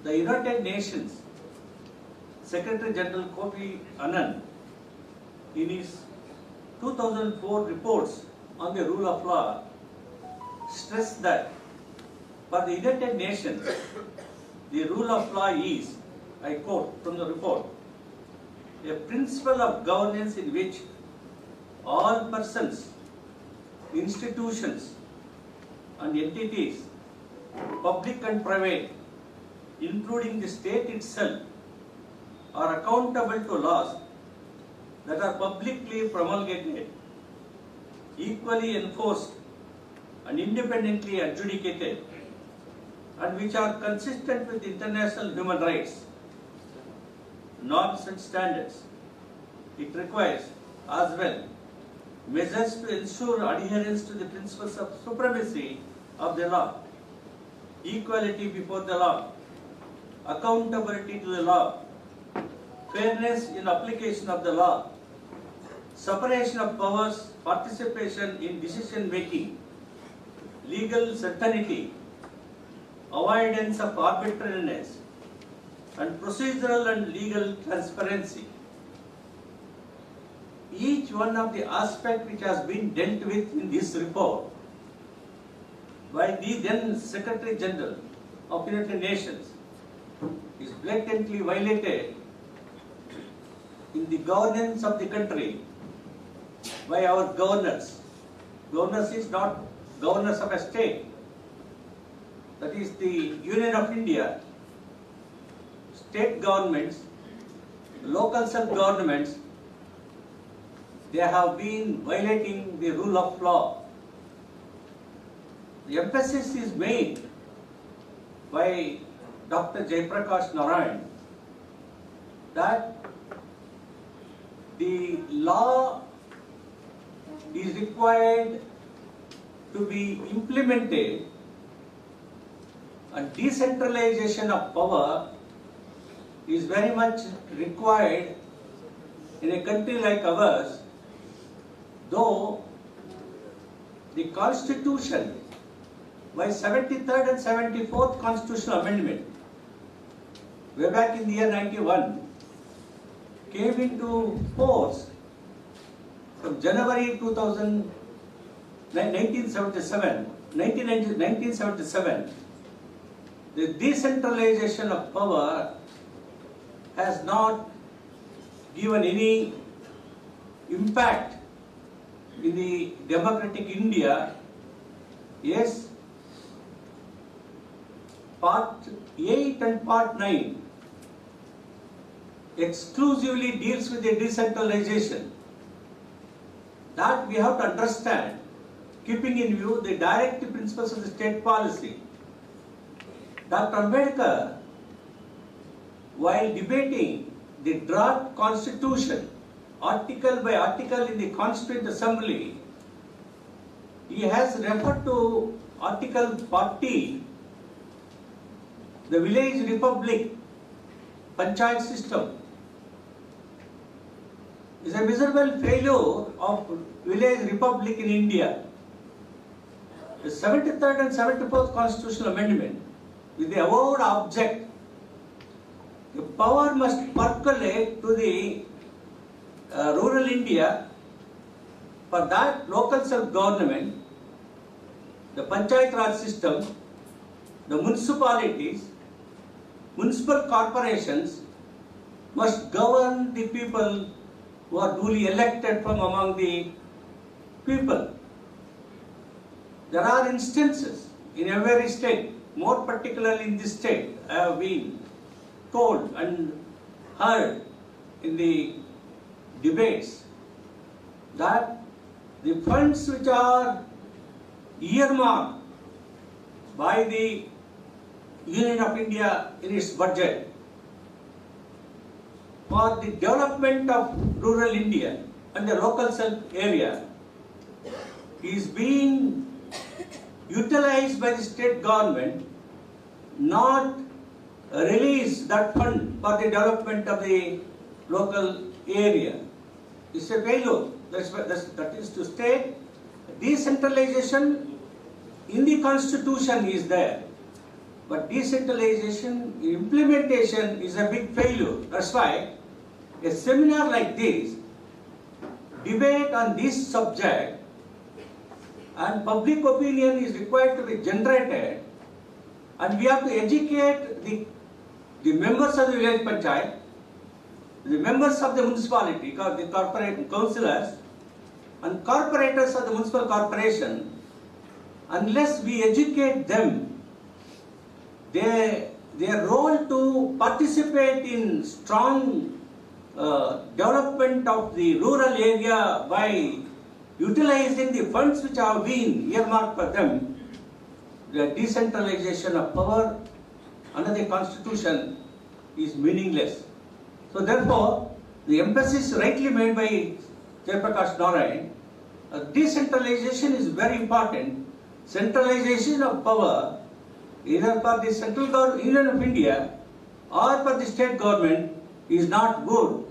The United Nations Secretary General Kofi Annan, in his 2004 reports on the rule of law, stressed that for the United Nations, the rule of law is, I quote from the report, a principle of governance in which all persons, institutions, and entities, public and private, including the state itself, are accountable to laws that are publicly promulgated, equally enforced, and independently adjudicated. and which are consistent with international human rights norms and standards. It requires as well measures to ensure adherence to the principles of supremacy of the law, equality before the law, accountability to the law, fairness in application of the law, separation of powers, participation in decision making, legal certainty, avoidance of arbitrariness, and procedural and legal transparency. Each one of the aspects which has been dealt with in this report by the then Secretary General of United Nations is blatantly violated in the governance of the country by our governors. Governors is not governors of a state. That is the Union of India, state governments, local self-governments. They have been violating the rule of law. The emphasis is made by Dr. Jayaprakash Narayan that the law is required to be implemented and decentralization of power is very much required in a country like ours, though the Constitution by 73rd and 74th Constitutional Amendment way back in the year 91 came into force from January 1977, the decentralization of power has not given any impact in the democratic India. Yes, Part 8 and Part 9 exclusively deals with the decentralization. That we have to understand, keeping in view the direct principles of the state policy. Dr. Ambedkar, while debating the draft constitution, article by article in the Constituent Assembly, he has referred to Article 40, the village republic, panchayat system, is a miserable failure of village republic in India. The 73rd and 74th Constitutional Amendment, with the avowed object, the power must percolate to the rural India. For that, local self-government, the panchayat raj system, the municipalities, municipal corporations must govern the people who are duly elected from among the people. There are instances in every state, more particularly in this state, I have been told and heard in the debates that the funds which are earmarked by the Union of India in its budget for the development of rural India and the local self area is being utilized by the state government, not release that fund for the development of the local area. It's a failure. That is to state, decentralization in the Constitution is there, but decentralization implementation is a big failure. That's why a seminar like this, debate on this subject, and public opinion is required to be generated, and we have to educate the members of the village panchayat, the members of the municipality, the corporate councillors, and corporators of the municipal corporation. Unless we educate them, their role to participate in strong development of the rural area by utilizing the funds which have been earmarked for them the decentralization of power under the constitution is meaningless. So therefore, the emphasis rightly made by Jayaprakash Narayan, decentralization is very important. Centralization of power, either for the central government, Union of India, or for the state government, is not good.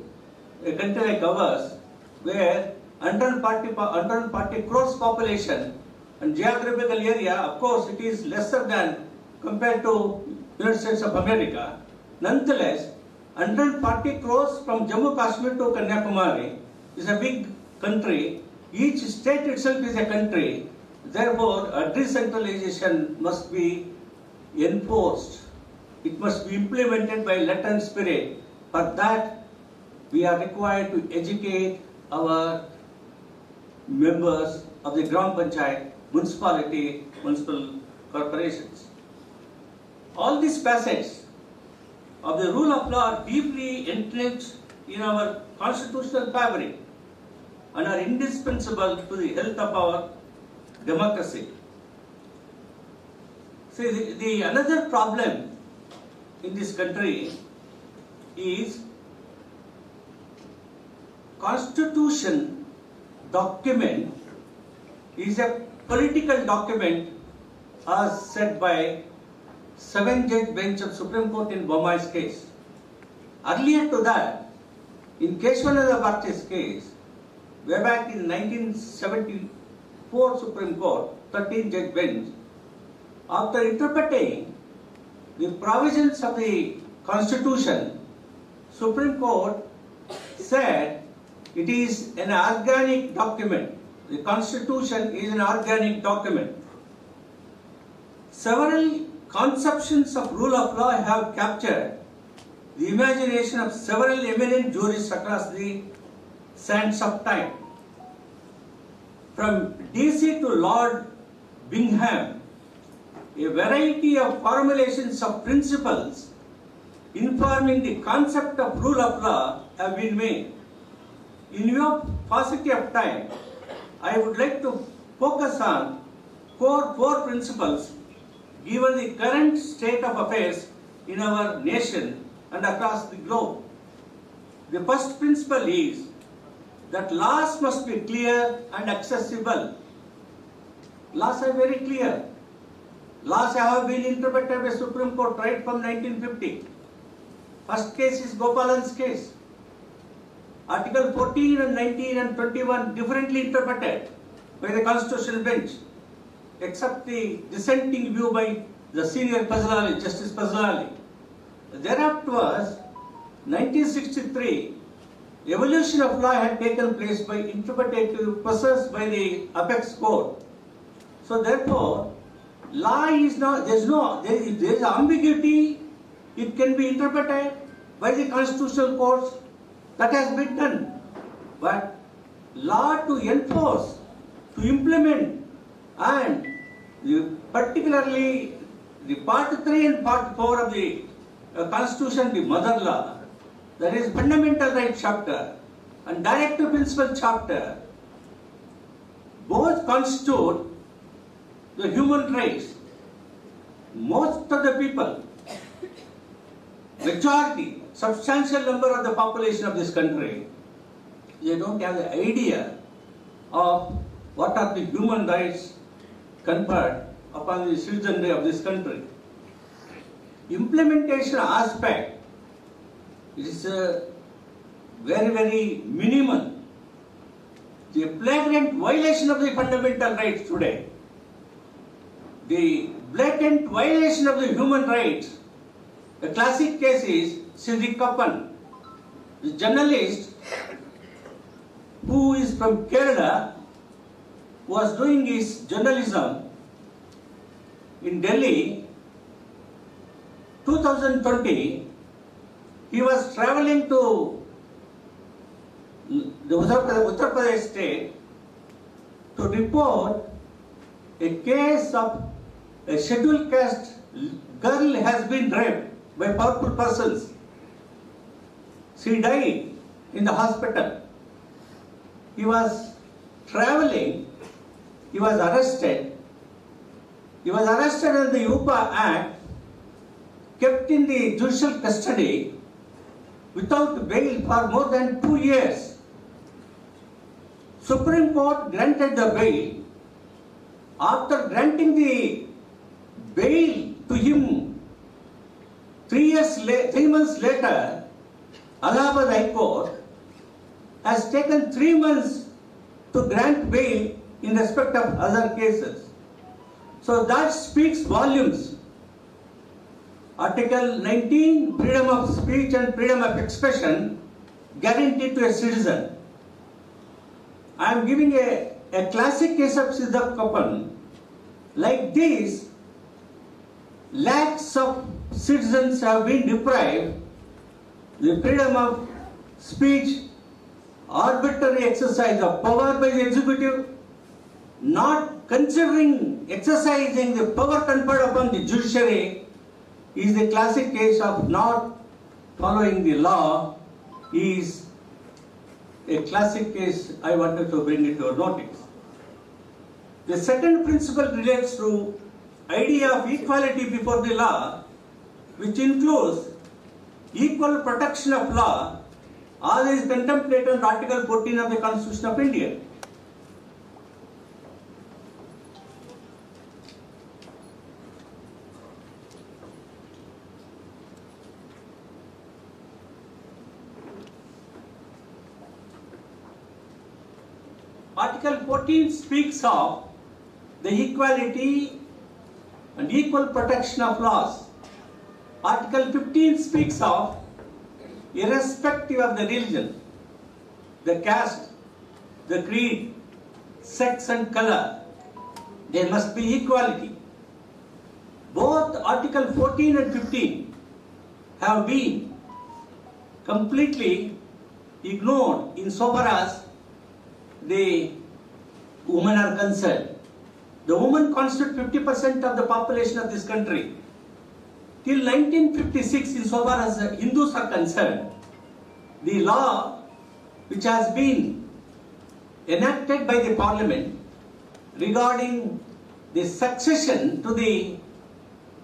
A country like ours, where 140 crores population and geographical area, of course, it is lesser than compared to United States of America. Nonetheless, 140 crores from Jammu Kashmir to Kanyakumari is a big country. Each state itself is a country. Therefore, a decentralization must be enforced. It must be implemented by letter and spirit. For that, we are required to educate our members of the Gram Panchayat, municipality, municipal corporations. All these facets of the rule of law are deeply entrenched in our constitutional fabric and are indispensable to the health of our democracy. See, the another problem in this country is constitution document is a political document as said by 7-judge bench of Supreme Court in Bommai's case. Earlier to that, in Keshwananda Bharti's case, way back in 1974 Supreme Court, 13-judge bench, after interpreting the provisions of the Constitution, Supreme Court said it is an organic document. The Constitution is an organic document. Several conceptions of rule of law have captured the imagination of several eminent jurists across the sands of time. From DC to Lord Bingham, a variety of formulations of principles informing the concept of rule of law have been made. In view of paucity of time, I would like to focus on core 4 principles given the current state of affairs in our nation and across the globe. The first principle is that laws must be clear and accessible. Laws are very clear. Laws have been interpreted by Supreme Court right from 1950. First case is Gopalan's case. Article 14 and 19 and 21 differently interpreted by the Constitutional Bench, except the dissenting view by the senior Fazlali, Justice Fazlali. Thereafter, 1963, evolution of law had taken place by interpretative process by the apex court. So therefore, law is not, there is ambiguity, it can be interpreted by the constitutional courts. That has been done. But law to enforce, to implement, and particularly the part 3 and part 4 of the Constitution, the mother law, that is fundamental right chapter and directive principle chapter, both constitute the human rights. Most of the people, majority, substantial number of the population of this country, they don't have the idea of what are the human rights conferred upon the citizenry of this country. Implementation aspect is very, very minimal. The flagrant violation of the fundamental rights today, the blatant violation of the human rights. The classic case is Siddiq Kappan, the journalist who is from Kerala, was doing his journalism in Delhi. 2020, he was traveling to the Uttar Pradesh state to report a case of a scheduled caste girl has been raped by powerful persons. She died in the hospital. He was traveling, he was arrested, He was arrested under the UPA Act, kept in the judicial custody without bail for more than 2 years. Supreme Court granted the bail. After granting the bail to him, 3 months later, Allahabad High Court has taken 3 months to grant bail in respect of other cases. So that speaks volumes. Article 19, freedom of speech and freedom of expression guaranteed to a citizen. I am giving a classic case of Siddharth Kapan. Like this, lakhs of citizens have been deprived the freedom of speech, arbitrary exercise of power by the executive, not considering exercising the power conferred upon the judiciary, is the classic case of not following the law, is a classic case I wanted to bring it to your notice. The second principle relates to idea of equality before the law, which includes equal protection of law, as is contemplated in Article 14 of the Constitution of India. Article 14 speaks of the equality and equal protection of laws. Article 15 speaks of irrespective of the religion, the caste, the creed, sex and color, there must be equality. Both Article 14 and 15 have been completely ignored insofar as the women are concerned. The women constitute 50% of the population of this country. Till 1956, insofar as the Hindus are concerned, the law which has been enacted by the parliament regarding the succession to the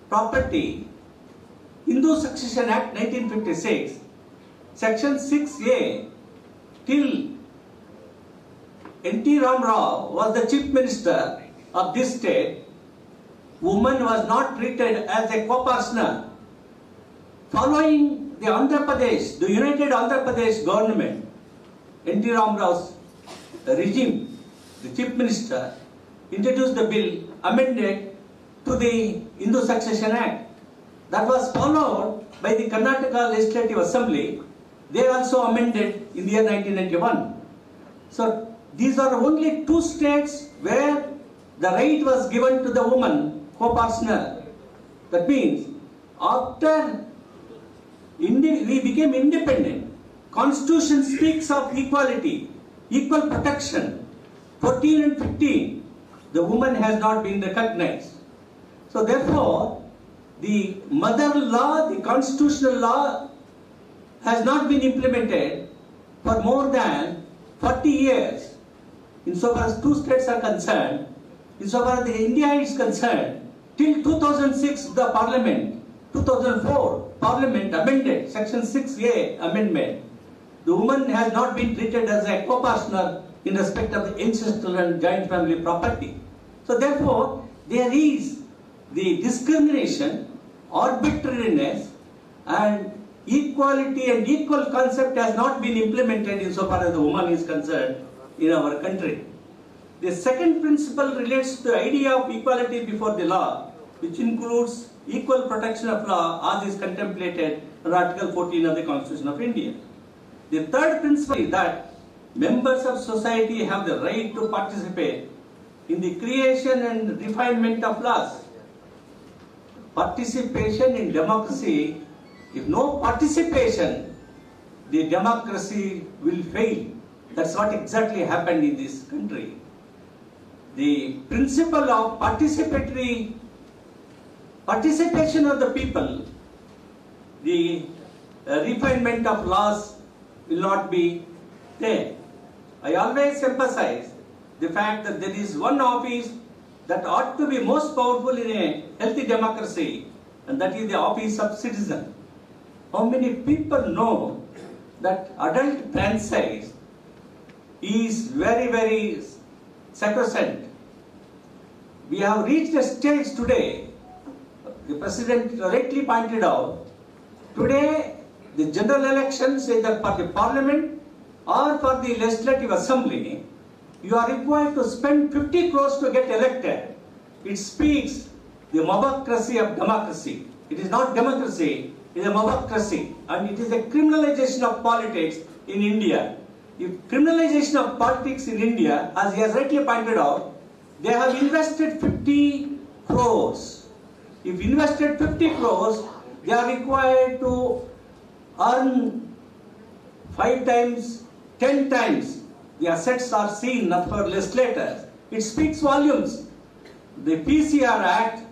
property, Hindu Succession Act 1956, Section 6A, till N.T. Ram Rao was the chief minister of this state, woman was not treated as a co-partner. Following the Andhra Pradesh, the United Andhra Pradesh government, N.T. Ram Rao's regime, the chief minister, introduced the bill amended to the Hindu Succession Act. That was followed by the Karnataka Legislative Assembly. They also amended in the year 1991. So these are only two states where the right was given to the woman co-partner. That means after we became independent, Constitution speaks of equality, equal protection. 14 and 15, the woman has not been recognized. So therefore, the mother law, the constitutional law has not been implemented for more than 40 years. Insofar as two states are concerned, insofar as India is concerned, till 2006 the Parliament, 2004 Parliament amended Section 6A amendment. The woman has not been treated as a co-partner in respect of the ancestral and joint family property. So therefore, there is the discrimination, arbitrariness, and equality and equal concept has not been implemented insofar as the woman is concerned in our country. The second principle relates to the idea of equality before the law, which includes equal protection of law as is contemplated in Article 14 of the Constitution of India. The third principle is that members of society have the right to participate in the creation and refinement of laws. Participation in democracy, if no participation, the democracy will fail. That's what exactly happened in this country. The principle of participation of the people, the refinement of laws will not be there. I always emphasize the fact that there is one office that ought to be most powerful in a healthy democracy, and that is the office of citizen. How many people know that adult franchise is very, very sacrosanct? We have reached a stage today, the President rightly pointed out, today the general elections either for the Parliament or for the Legislative Assembly, you are required to spend 50 crores to get elected. It speaks the mobocracy of democracy. It is not democracy, it is a mobocracy, and it is a criminalization of politics in India. If criminalization of politics in India, as he has rightly pointed out, they have invested 50 crores. If invested 50 crores, they are required to earn 5 times, 10 times the assets are seen for legislators. It speaks volumes. The PCR Act,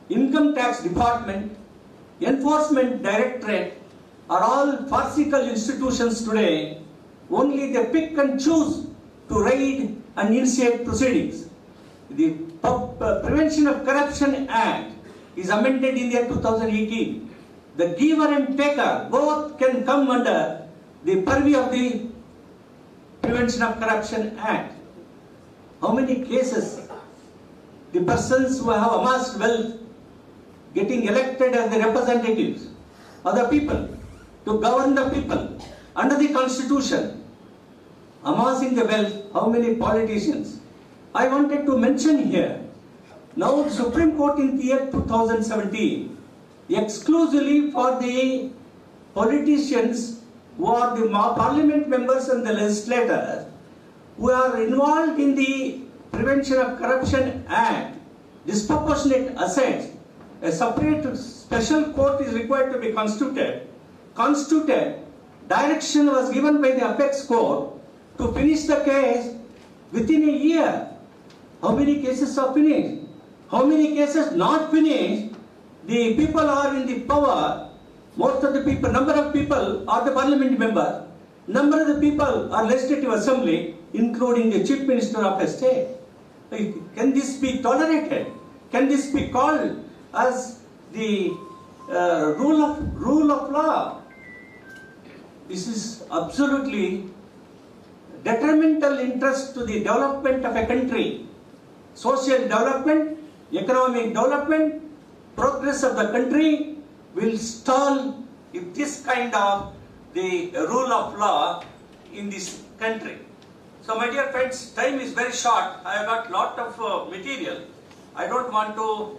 Income Tax Department, Enforcement Directorate are all farcical institutions today. Only they pick and choose to raid and initiate proceedings. The Prevention of Corruption Act is amended in the year 2018. The giver and taker both can come under the purview of the Prevention of Corruption Act. How many cases the persons who have amassed wealth getting elected as the representatives of the people to govern the people under the Constitution, amassing the wealth, how many politicians? I wanted to mention here, now the Supreme Court in the year 2017, exclusively for the politicians who are the parliament members and the legislators who are involved in the Prevention of Corruption Act, disproportionate assets, a separate special court is required to be constituted. Direction was given by the apex court to finish the case within a year. How many cases are finished? How many cases not finished? The people are in the power. Most of the people, number of people are the parliament members. Number of the people are legislative assembly, including the chief minister of a state. Can this be tolerated? Can this be called as the rule of law? This is absolutely detrimental interest to the development of a country. Social development, economic development, progress of the country will stall if this kind of the rule of law in this country. So my dear friends, time is very short. I have got lot of material. I don't want to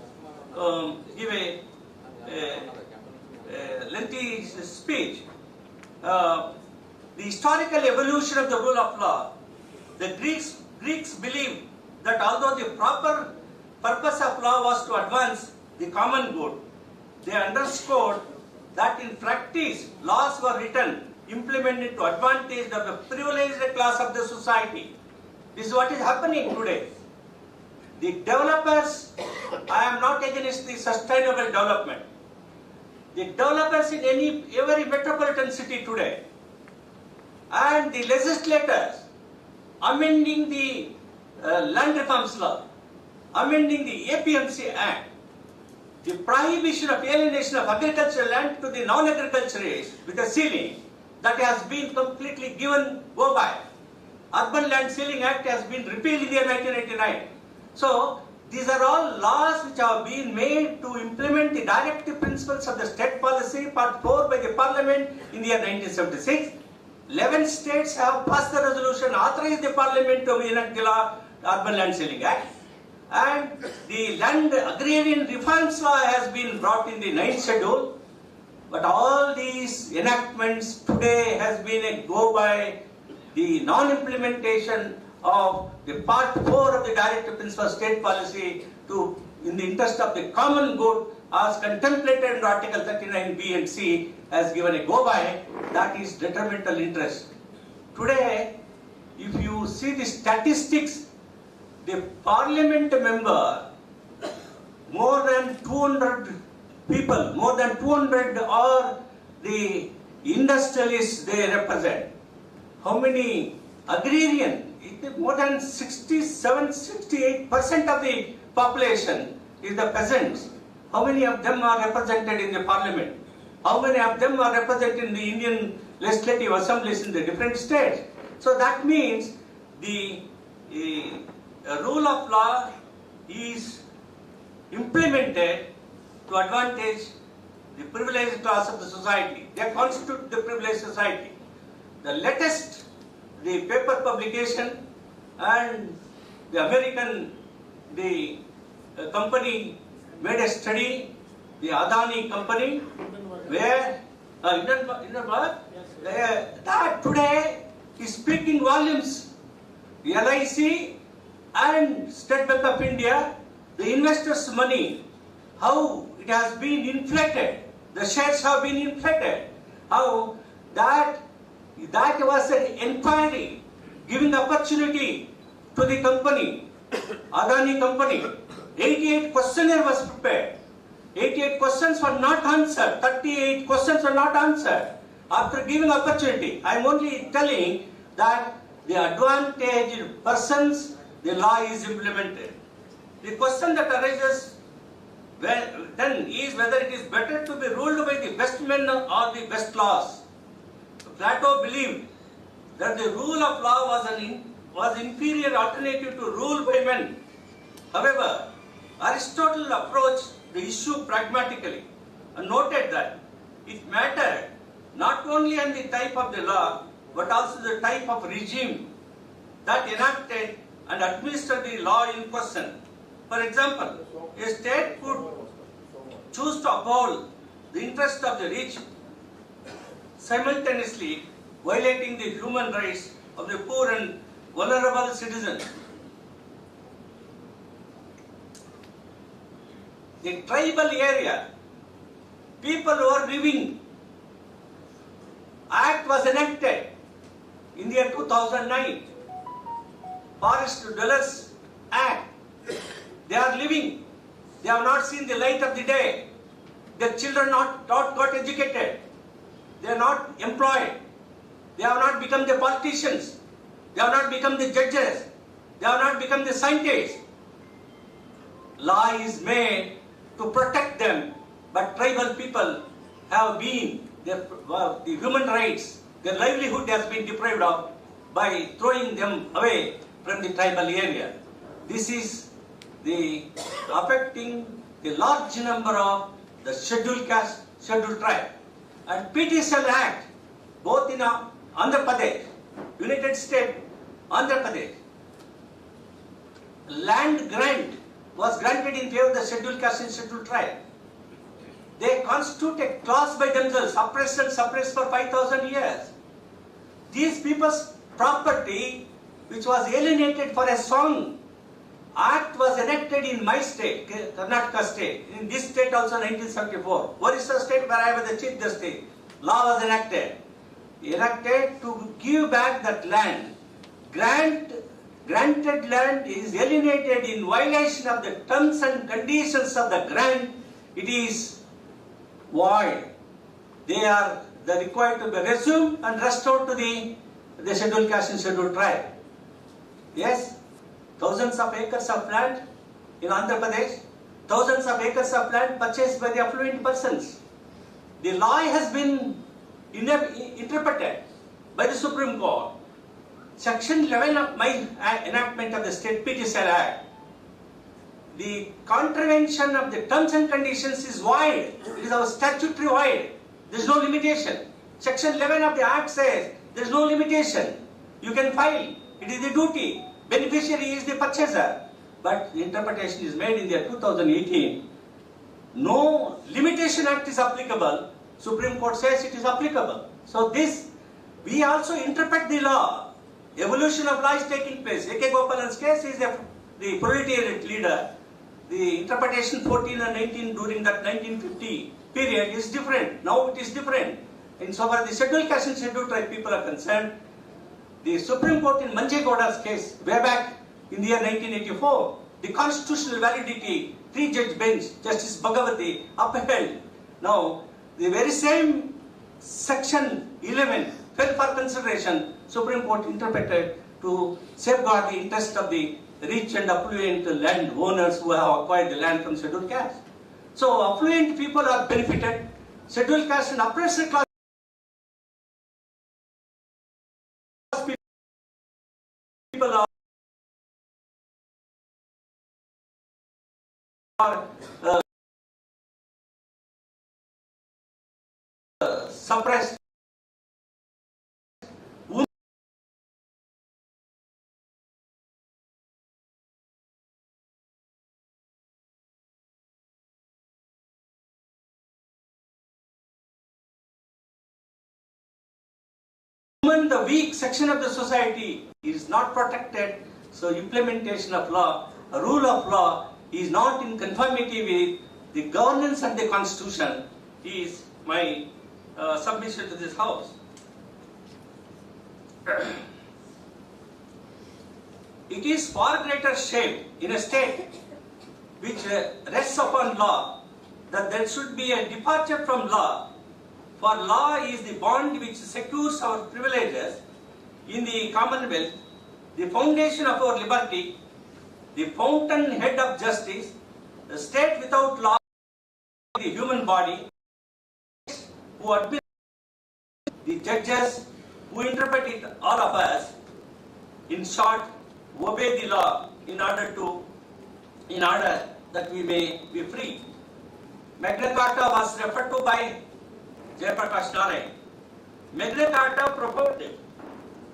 give a lengthy speech. The historical evolution of the rule of law. The Greeks believed that although the proper purpose of law was to advance the common good, they underscored that in practice laws were written, implemented to advantage of the privileged class of the society. This is what is happening today. The developers, I am not against the sustainable development. The developers in every metropolitan city today and the legislators amending the land reforms law, amending the APMC Act, the prohibition of alienation of agricultural land to the non-agriculturists with a ceiling that has been completely given go by. Urban Land Ceiling Act has been repealed in the year 1989. So these are all laws which have been made to implement the directive principles of the state policy part 4 by the Parliament in the year 1976. 11 states have passed the resolution, authorized the Parliament to enact the law, Urban Land Ceiling Act. And the Land Agrarian Reforms Law has been brought in the 9th schedule. But all these enactments today has been a go by the non-implementation of the part 4 of the directive principle of state policy to, in the interest of the common good, as contemplated in Article 39B and C, has given a go by. That is detrimental interest. Today, if you see the statistics, the parliament member, more than 200 people, more than 200 are the industrialists they represent. How many agrarian more than 67-68% of the population is the peasants. How many of them are represented in the parliament? How many of them are represented in the Indian legislative assemblies in the different states? So that means the rule of law is implemented to advantage the privileged class of the society. They constitute the privileged society. The latest, the paper publication and the American, company made a study, the Adani company, where that today is speaking volumes. The LIC and State Bank of India, the investors' money, how it has been inflated, the shares have been inflated, how that was an inquiry giving opportunity to the company, Adani company. 88 questionnaire was prepared. 88 questions were not answered. 38 questions were not answered. After giving opportunity, I am only telling that the advantaged persons, the law is implemented. The question that arises then is whether it is better to be ruled by the best men or the best laws. Plato believed that the rule of law was inferior alternative to rule by men. However, Aristotle approached the issue pragmatically and noted that it mattered not only on the type of the law but also the type of regime that enacted and administered the law in question. For example, a state could choose to uphold the interest of the rich, simultaneously violating the human rights of the poor and vulnerable citizens. The tribal area, people who are living, Act was enacted in the year 2009. Forest Dwellers Act. They are living. They have not seen the light of the day. Their children not got educated. They are not employed. They have not become the politicians. They have not become the judges. They have not become the scientists. Law is made to protect them, but tribal people have been, the human rights, their livelihood has been deprived of by throwing them away from the tribal area. This is affecting the large number of the scheduled caste, scheduled tribe. And PTCL Act, both in Andhra Pradesh, United States, Andhra Pradesh, land grant was granted in favor of the scheduled caste and scheduled tribe. They constitute a class by themselves, suppressed and suppressed for 5,000 years. These people's property, which was alienated for a song, Act was enacted in my state, Karnataka state, in this state also 1974. Orissa state, where I was the Chief Justice, law was enacted to give back that land. Granted land is alienated in violation of the terms and conditions of the grant, it is void. They are required to be resumed and restored to the scheduled caste and scheduled tribe. Yes, thousands of acres of land in Andhra Pradesh, thousands of acres of land purchased by the affluent persons. The law has been interpreted by the Supreme Court. Section 11 of my enactment of the State PTCL Act, the contravention of the terms and conditions is void. It is our statutory void. There is no limitation. Section 11 of the Act says there is no limitation. You can file. It is the duty. Beneficiary is the purchaser. But the interpretation is made in the year 2018. No limitation act is applicable. Supreme Court says it is applicable. So this, we also interpret the law. Evolution of law is taking place. A.K. Gopalan's case is the proletariat leader. The interpretation 14 and 19 during that 1950 period is different. Now it is different. And so far the scheduled caste and scheduled tribe people are concerned, the Supreme Court in Manjegowda's case, way back in the year 1984, the constitutional validity, 3-judge bench, Justice Bhagavati, upheld. Now, the very same section 11 fell for consideration. Supreme Court interpreted to safeguard the interest of the rich and affluent land owners who have acquired the land from scheduled caste. So affluent people are benefited, scheduled caste and upper class people are suppressed. Women, the weak section of the society, is not protected, so implementation of law, a rule of law, is not in conformity with the governance and the constitution, is my submission to this house. It is far greater shame in a state which rests upon law that there should be a departure from law. For law is the bond which secures our privileges in the Commonwealth, the foundation of our liberty, the fountainhead of justice. The state without law is the human body, who admit the judges who interpret it, all of us, in short, obey the law in order that we may be free. Magna Carta was referred to by Jayaprakash Narayan. Magna Carta propounded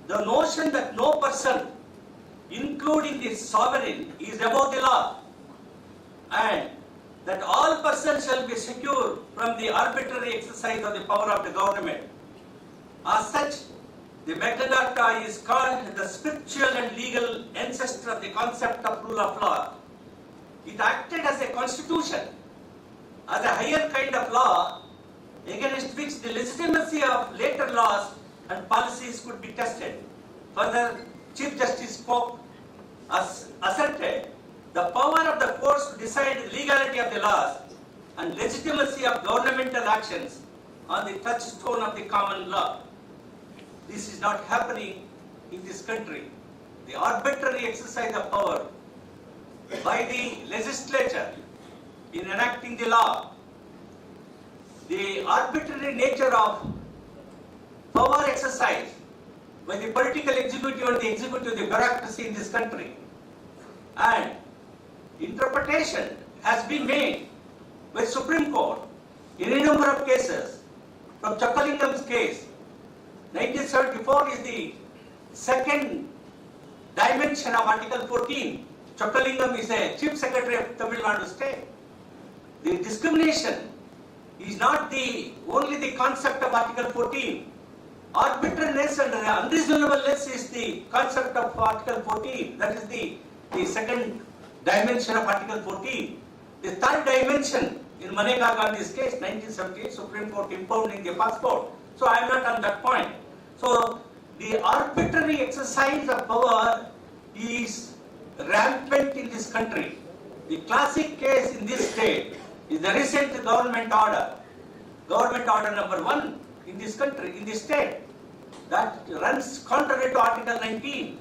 the notion that no person, including the sovereign, is above the law, and that all persons shall be secure from the arbitrary exercise of the power of the government. As such, the Magna Carta is called the spiritual and legal ancestor of the concept of rule of law. It acted as a constitution, as a higher kind of law, against which the legitimacy of later laws and policies could be tested. Further, Chief Justice Pope asserted the power of the courts to decide the legality of the laws and legitimacy of governmental actions on the touchstone of the common law. This is not happening in this country. The arbitrary exercise of power by the legislature in enacting the law, the arbitrary nature of power exercise by the political executive and the executive, the bureaucracy in this country, and interpretation has been made by Supreme Court in a number of cases. From Chakkalingam's case, 1974 is the second dimension of Article 14. Chakkalingam is a Chief Secretary of Tamil Nadu State. The discrimination is not only the concept of Article 14. Arbitrariness and unreasonableness is the concept of Article 14. That is the second dimension of Article 14. The third dimension in Maneka Gandhi's case, 1978, Supreme Court impounding the passport. So I am not on that point. So the arbitrary exercise of power is rampant in this country. The classic case in this state is the recent government order number 1 in this country, in this state, that runs contrary to Article 19.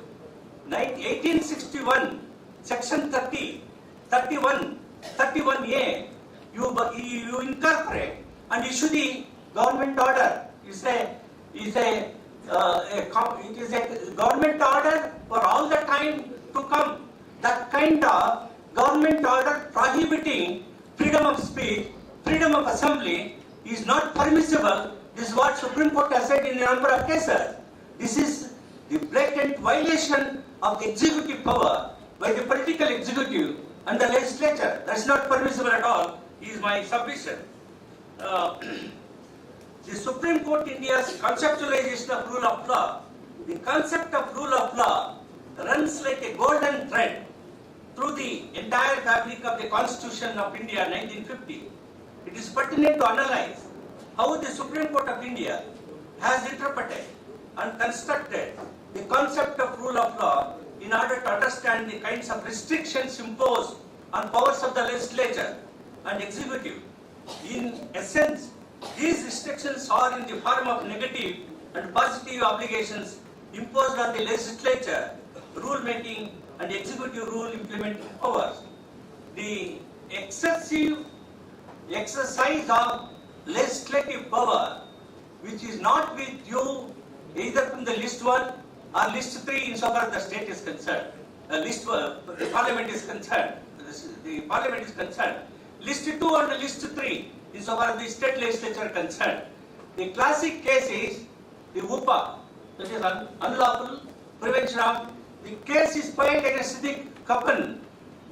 1861, Section 31A, you incorporate and issue the government order. It is a government order for all the time to come. That kind of government order prohibiting freedom of speech, freedom of assembly is not permissible. This is what Supreme Court has said in a number of cases. This is the blatant violation of the executive power by the political executive and the legislature. That's not permissible at all, is my submission. The Supreme Court India's conceptualization of rule of law, the concept of rule of law runs like a golden thread through the entire fabric of the Constitution of India 1950. It is pertinent to analyze how the Supreme Court of India has interpreted and constructed the concept of rule of law in order to understand the kinds of restrictions imposed on powers of the legislature and executive. In essence, these restrictions are in the form of negative and positive obligations imposed on the legislature rule making and executive rule implementing powers. The excessive exercise of legislative power, which is not with you either from the list 1 or list 3 insofar as the state is concerned. The parliament is concerned. The parliament is concerned. List 2 and list 3 insofar as the state legislature are concerned. The classic case is the UPA, that is unlawful prevention of. The case is filed against the couple.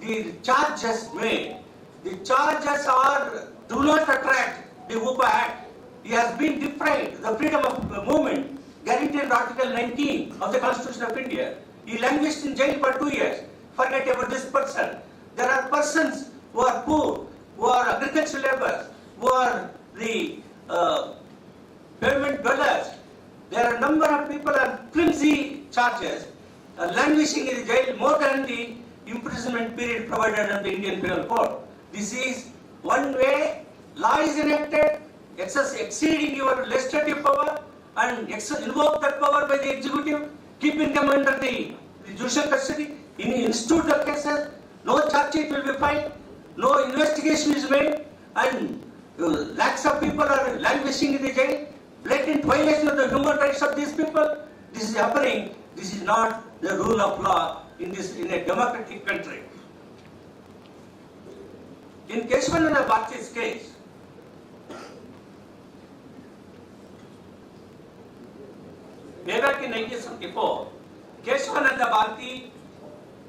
The charges made. The charges do not attract the UPA Act. He has been deprived the freedom of movement guaranteed in Article 19 of the Constitution of India. He languished in jail for 2 years. Forget about this person. There are persons who are poor, who are agricultural laborers, who are the pavement dwellers. There are a number of people on flimsy charges languishing in the jail more than the imprisonment period provided under the Indian Penal Code. This is one way law is enacted, exceeding your legislative power and invoke that power by the executive, keeping them under the judicial custody, institute the cases, no charge sheet will be filed, no investigation is made, and lakhs of people are languishing in the jail, blatant violation of the human rights of these people. This is happening. This is not the rule of law in a democratic country. In Keshwananda Bharti's case, way back in 1974, Keshwananda Bharti,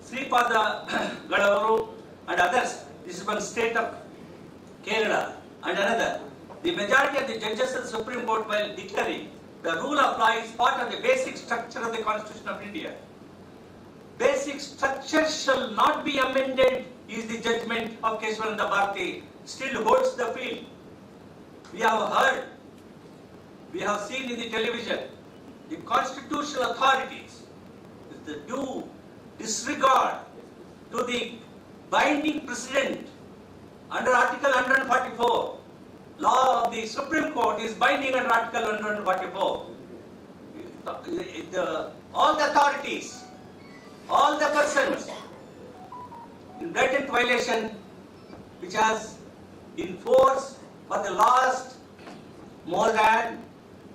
Sripada Galam and others, this is one state of Kerala and another, the majority of the judges of the Supreme Court while declaring the rule of law is part of the basic structure of the Constitution of India. Basic structure shall not be amended is the judgment of Keshwananda Bharti, still holds the field. We have heard, we have seen in the television, the constitutional authorities, the due disregard to the binding precedent under Article 144. Law of the Supreme Court is binding under Article 144. All the authorities, all the persons in blatant violation which has in force for the last more than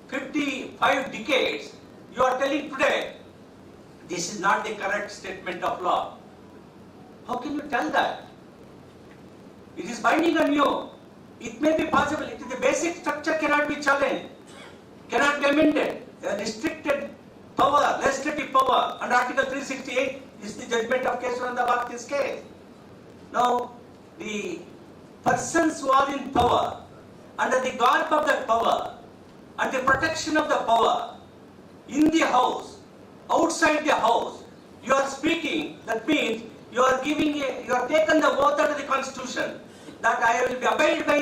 55 decades, you are telling today this is not the correct statement of law. How can you tell that? It is binding on you. It may be possible. The basic structure cannot be challenged, cannot be amended. A restricted power, legislative power under Article 368 is the judgment of Keshwananda Bharti's case. Now, the persons who are in power, under the garb of that power and the protection of the power, in the house, outside the house, you are speaking. That means you are taken the oath under the Constitution that I will be abide by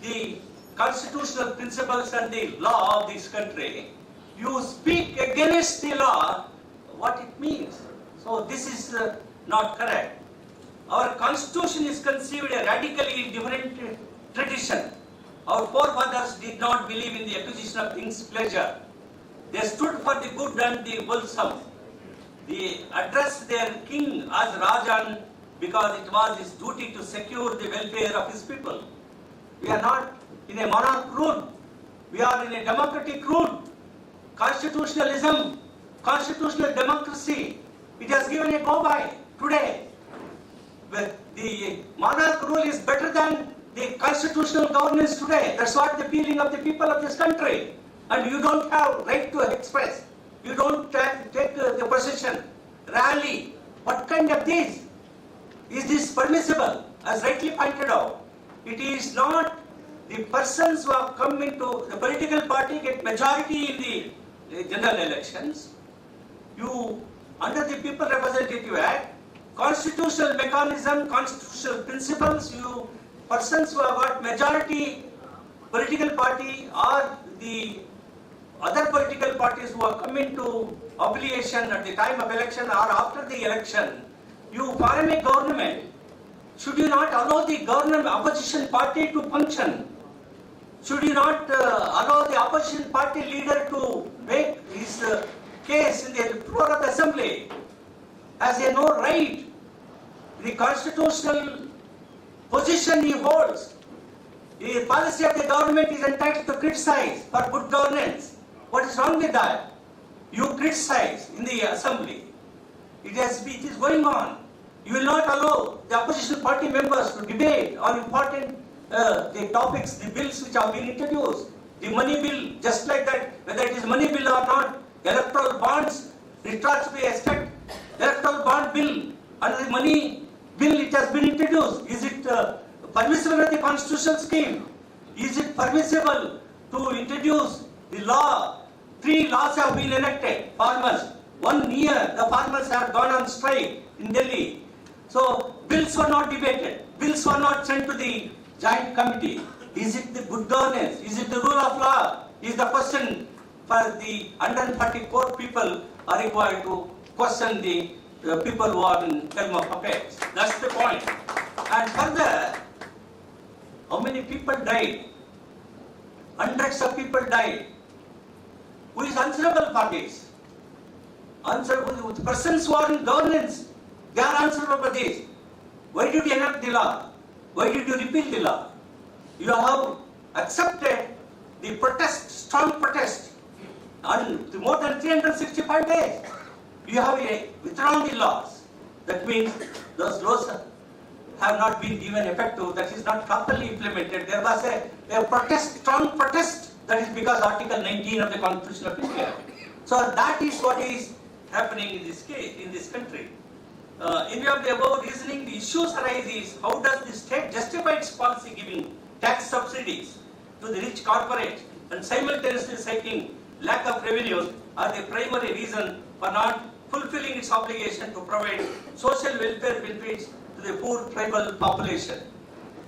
the constitutional principles and the law of this country. You speak against the law, what it means. So this is not correct. Our Constitution is conceived a radically different tradition. Our forefathers did not believe in the acquisition of things pleasure. They stood for the good and the wholesome. They addressed their king as Rajan because it was his duty to secure the welfare of his people. We are not in a monarch rule. We are in a democratic rule. Constitutionalism, constitutional democracy, it has given a go-by today. But the monarch rule is better than the constitutional governance today. That's what the feeling of the people of this country. And you don't have right to express. You don't take the position, rally. What kind of this? Is this permissible? As rightly pointed out, it is not the persons who have come into the political party get majority in the general elections. You, under the People Representative Act, constitutional mechanism, constitutional principles, you persons who have got majority political party or the other political parties who have come into affiliation at the time of election or after the election, you form a government. Should you not allow the government opposition party to function? Should you not allow the opposition party leader to make his case in the floor of the assembly has a no right. The constitutional position he holds, the policy of the government is entitled to criticize for good governance. What is wrong with that? You criticize in the assembly. It is going on. You will not allow the opposition party members to debate on important the topics, the bills which have been introduced. The money bill, just like that, whether it is money bill or not, electoral bonds, it has to be expected. Electoral bond bill, under the money bill, it has been introduced. Is it permissible in the constitutional scheme? Is it permissible to introduce the law? 3 laws have been enacted. Farmers, 1 year the farmers have gone on strike in Delhi. So bills were not debated. Bills were not sent to the joint committee. Is it the good governance? Is it the rule of law? Is the question for the 144 people are required to question the people who are in term of puppets. That's the point. And further, how many people died? Hundreds of people died. Who is answerable for this? Answerable, the persons who are in governance, they are answerable for this. Why did you enact the law? Why did you repeal the law? You have accepted the protest, strong protest, on more than 365 days. You have withdrawn the laws. That means those laws have not been given effective, that is not properly implemented. There was a protest, strong protest, that is because Article 19 of the Constitution of India. So that is what is happening in this case, in this country. In view of the above reasoning, the issues arise is how does the state justify its policy giving tax subsidies to the rich corporates and simultaneously citing lack of revenues are the primary reason for not fulfilling its obligation to provide social welfare benefits to the poor tribal population.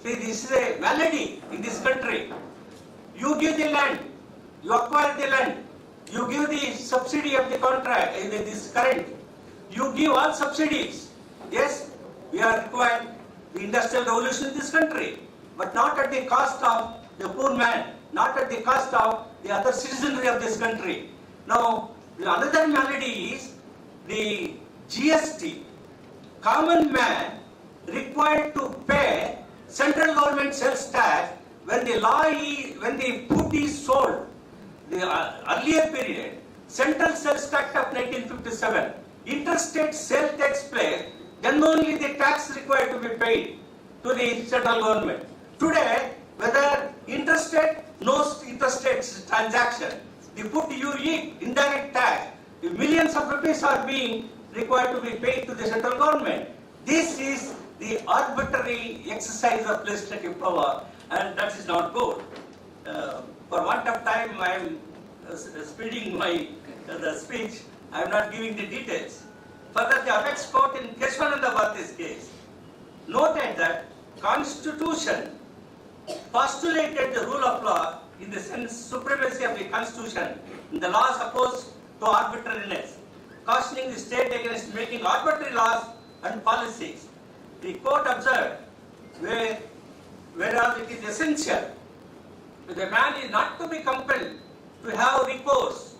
See, this is a malady in this country. You give the land, you acquire the land, you give the subsidy of the contract, this current, you give all subsidies. Yes, we are required the industrial revolution in this country, but not at the cost of the poor man, not at the cost of the other citizenry of this country. Now, another malady is the GST. Common man required to pay central government sales tax when the food is sold. The earlier period, central sales tax of 1957, interstate sale takes place, then only the tax required to be paid to the central government. Today, whether interstate, no interstate transaction, the food you eat, indirect tax, millions of rupees are being required to be paid to the central government. This is the arbitrary exercise of legislative power, and that is not good. For want of time, I am speeding the speech. I am not giving the details. Further, the apex court in Keshwananda Bharati's case noted that Constitution postulated the rule of law in the sense supremacy of the Constitution in the laws opposed to arbitrariness, cautioning the state against making arbitrary laws and policies. The court observed, whereas it is essential, the man is not to be compelled to have recourse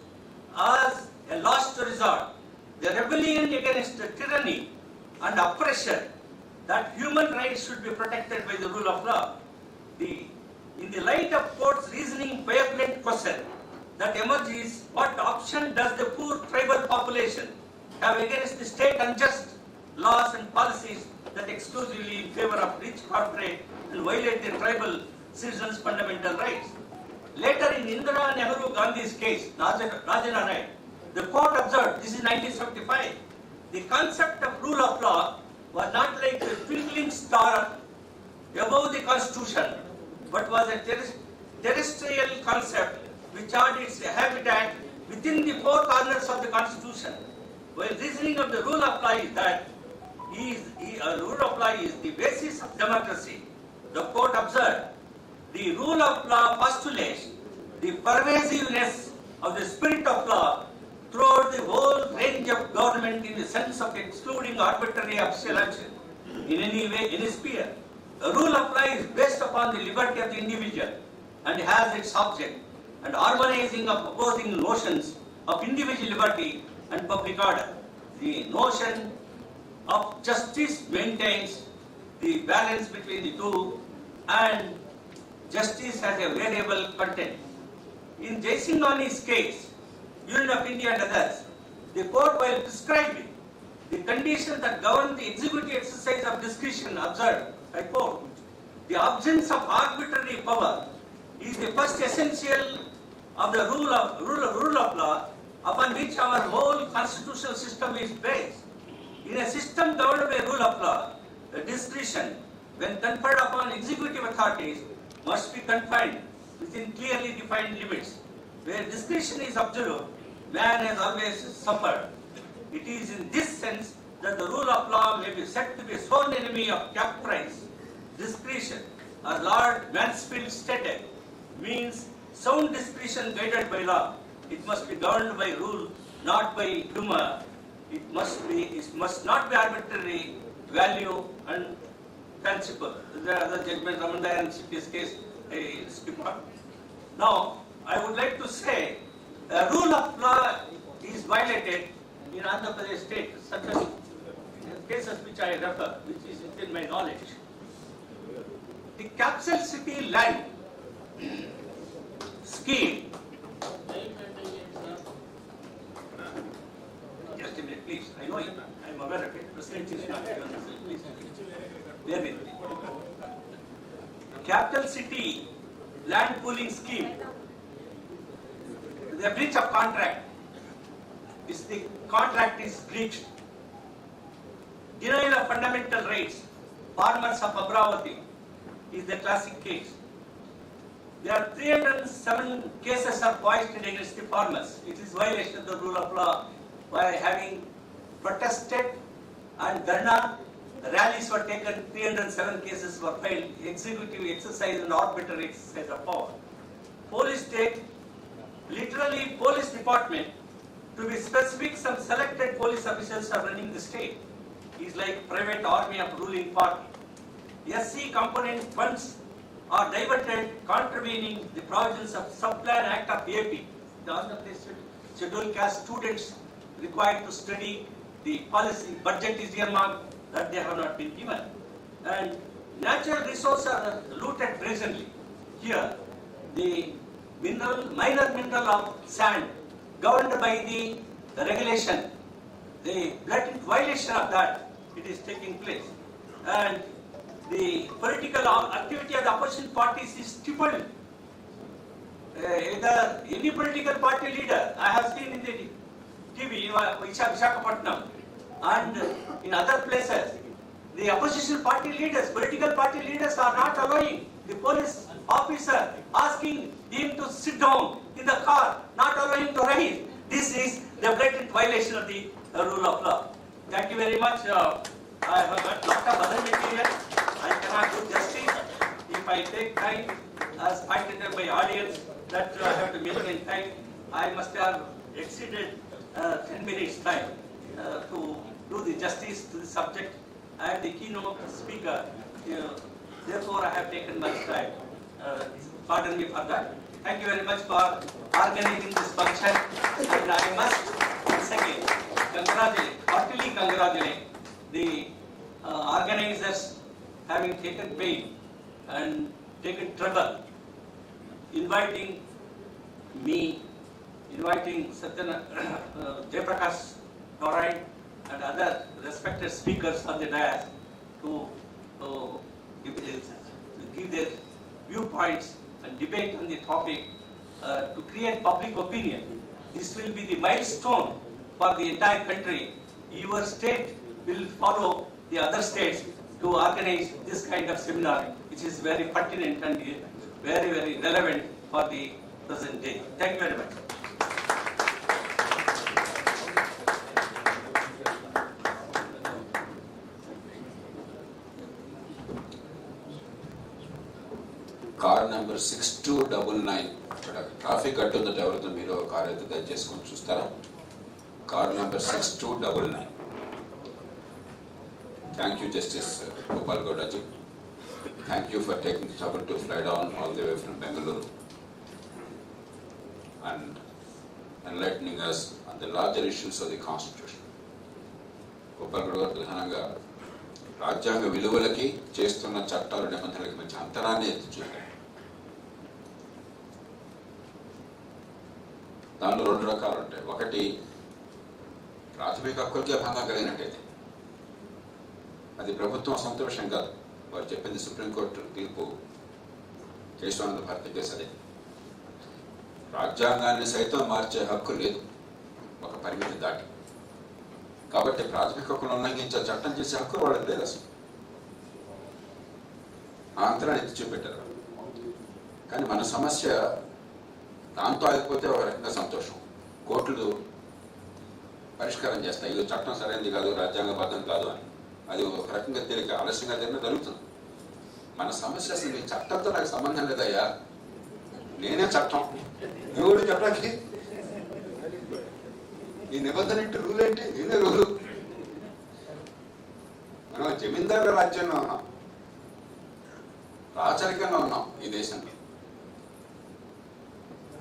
as a last resort. The rebellion against the tyranny and oppression, that human rights should be protected by the rule of law. In the light of court's reasoning, violent question that emerges, what option does the poor tribal population have against the state unjust laws and policies that exclusively in favor of rich corporate and violate the tribal citizens' fundamental rights? Later in Indira Nehru Gandhi's case, Rajanarayana, the court observed, this is 1975, the concept of rule of law was not like a twinkling star above the Constitution, but was a terrestrial concept which had its habitat within the 4 corners of the Constitution. While reasoning of the rule of law is that rule of law is the basis of democracy, the court observed the rule of law postulates the pervasiveness of the spirit of law throughout the whole range of government in the sense of excluding arbitrary official action in any way, any sphere. The rule of law is based upon the liberty of the individual and has its object and harmonizing of opposing notions of individual liberty and public order. The notion of justice maintains the balance between the two, and justice has a variable content. In Jaisinghani's case, Union of India and others, the court, while prescribing the conditions that govern the executive exercise of discretion, observed, I quote, the absence of arbitrary power is the first essential of the rule of law upon which our whole constitutional system is based. In a system governed by rule of law, the discretion, when conferred upon executive authorities, must be confined within clearly defined limits. Where discretion is absolute, man has always suffered. It is in this sense that the rule of law may be said to be a sworn enemy of caprice. Discretion, as Lord Mansfield stated, means sound discretion guided by law. It must be governed by rule, not by humor. It must not be arbitrary, value and fanciful. The other judgment, Ramandayan Citti's case, I skip on. Now, I would like to say, the rule of law is violated in Andhra Pradesh state, such as cases which I refer, which is within my knowledge. The capital city land scheme. Just a minute, please. I know it. I am aware of it. President is not here. Please, bear with me. Capital city land pooling scheme. The breach of contract. If the contract is breached, denial of fundamental rights, farmers of Amaravati is the classic case. There are 307 cases are foisted against the farmers. It is violation of the rule of law by having protested and dharna. Rallies were taken, 307 cases were filed, executive exercise and arbitrary exercise of power. Police state, literally police department, to be specific, some selected police officials are running the state. It is like private army of ruling party. SC component funds are diverted, contravening the provisions of Subplan Act of AP. The Andhra Pradesh scheduled caste students required to study the policy budget is earmarked that they have not been given. And natural resources are looted brazenly. Here, the minor mineral of sand governed by the regulation, the blatant violation of that, it is taking place. And the political activity of the opposition parties is stifled. Either any political party leader, I have seen in the TV, Visakhapatnam, and in other places, the opposition party leaders, political party leaders are not allowing the police officer, asking him to sit down in the car, not allowing him to rise. This is the blatant violation of the rule of law. Thank you very much. I have got lot of other material. I cannot do justice. If I take time, as pointed out by audience, that I have to maintain time, I must have exceeded 10 minutes time to do the justice to the subject. I am the keynote speaker. Therefore, I have taken much time. Pardon me for that. Thank you very much for organizing this function. And I must once again heartily congratulate the organizers having taken pain and taken trouble inviting me, inviting Satyan Jayaprakash Narayan and other respected speakers on the dais to give their viewpoints and debate on the topic to create public opinion. This will be the milestone for the entire country. Your state will follow the other states to organize this kind of seminar, which is very pertinent and very, very relevant for the present day. Thank you very much. Car number 6299. Traffic at the tower of the Miro car at the just Conchustara. Car number 6299. Thank you, Justice Gopal Gowdaji. Thank you for taking the trouble to fly down all the way from Bengaluru and enlightening us the larger issues of the constitution. Gopala Gowda గారు ప్రధానంగా రాజ్యాంగ విలువలకి చేస్తున్న చట్టాల నిబంధనలకి మధ్య అంతరాన్ని ఎత్తి చూపారు. దానిలో 2 రకాలు ఉంటాయి. ఒకటి ప్రాథమిక హక్కులకే భంగం కలిగినట్టయితే అది ప్రభుత్వం సంతోషం కాదు. వారు చెప్పింది సుప్రీంకోర్టు తీర్పు కేశవానంద భారతి కేసు అదే. రాజ్యాంగాన్ని సైతం మార్చే హక్కు లేదు ఒక పరిమితి దాటి. కాబట్టి ప్రాథమిక హక్కులను ఉల్లంఘించే చట్టం చేసే హక్కు వాళ్ళకి లేదు అసలు. ఆ అంతరాన్ని ఎత్తి చూపెట్టారు. కానీ మన సమస్య దాంతో ఆగిపోతే ఒక రకంగా సంతోషం. కోర్టులు పరిష్కారం చేస్తాయి, ఇది చట్టం సరైనది కాదు, రాజ్యాంగబద్ధం కాదు అని. అది ఒక రకంగా తేలిక ఆలస్యంగా జరిగిన జరుగుతుంది. మన సమస్య అసలు ఈ చట్టంతో నాకు సంబంధం లేదయ్యా, నేనే చట్టం, ఎవడు చెప్పడానికి ఈ నిబంధన ఏంటి, రూల్ ఏంటి, నేనే రూలు. మనం జమీందారుల రాజ్యంలో ఉన్నాం, రాచరికంగా ఉన్నాం ఈ దేశంలో.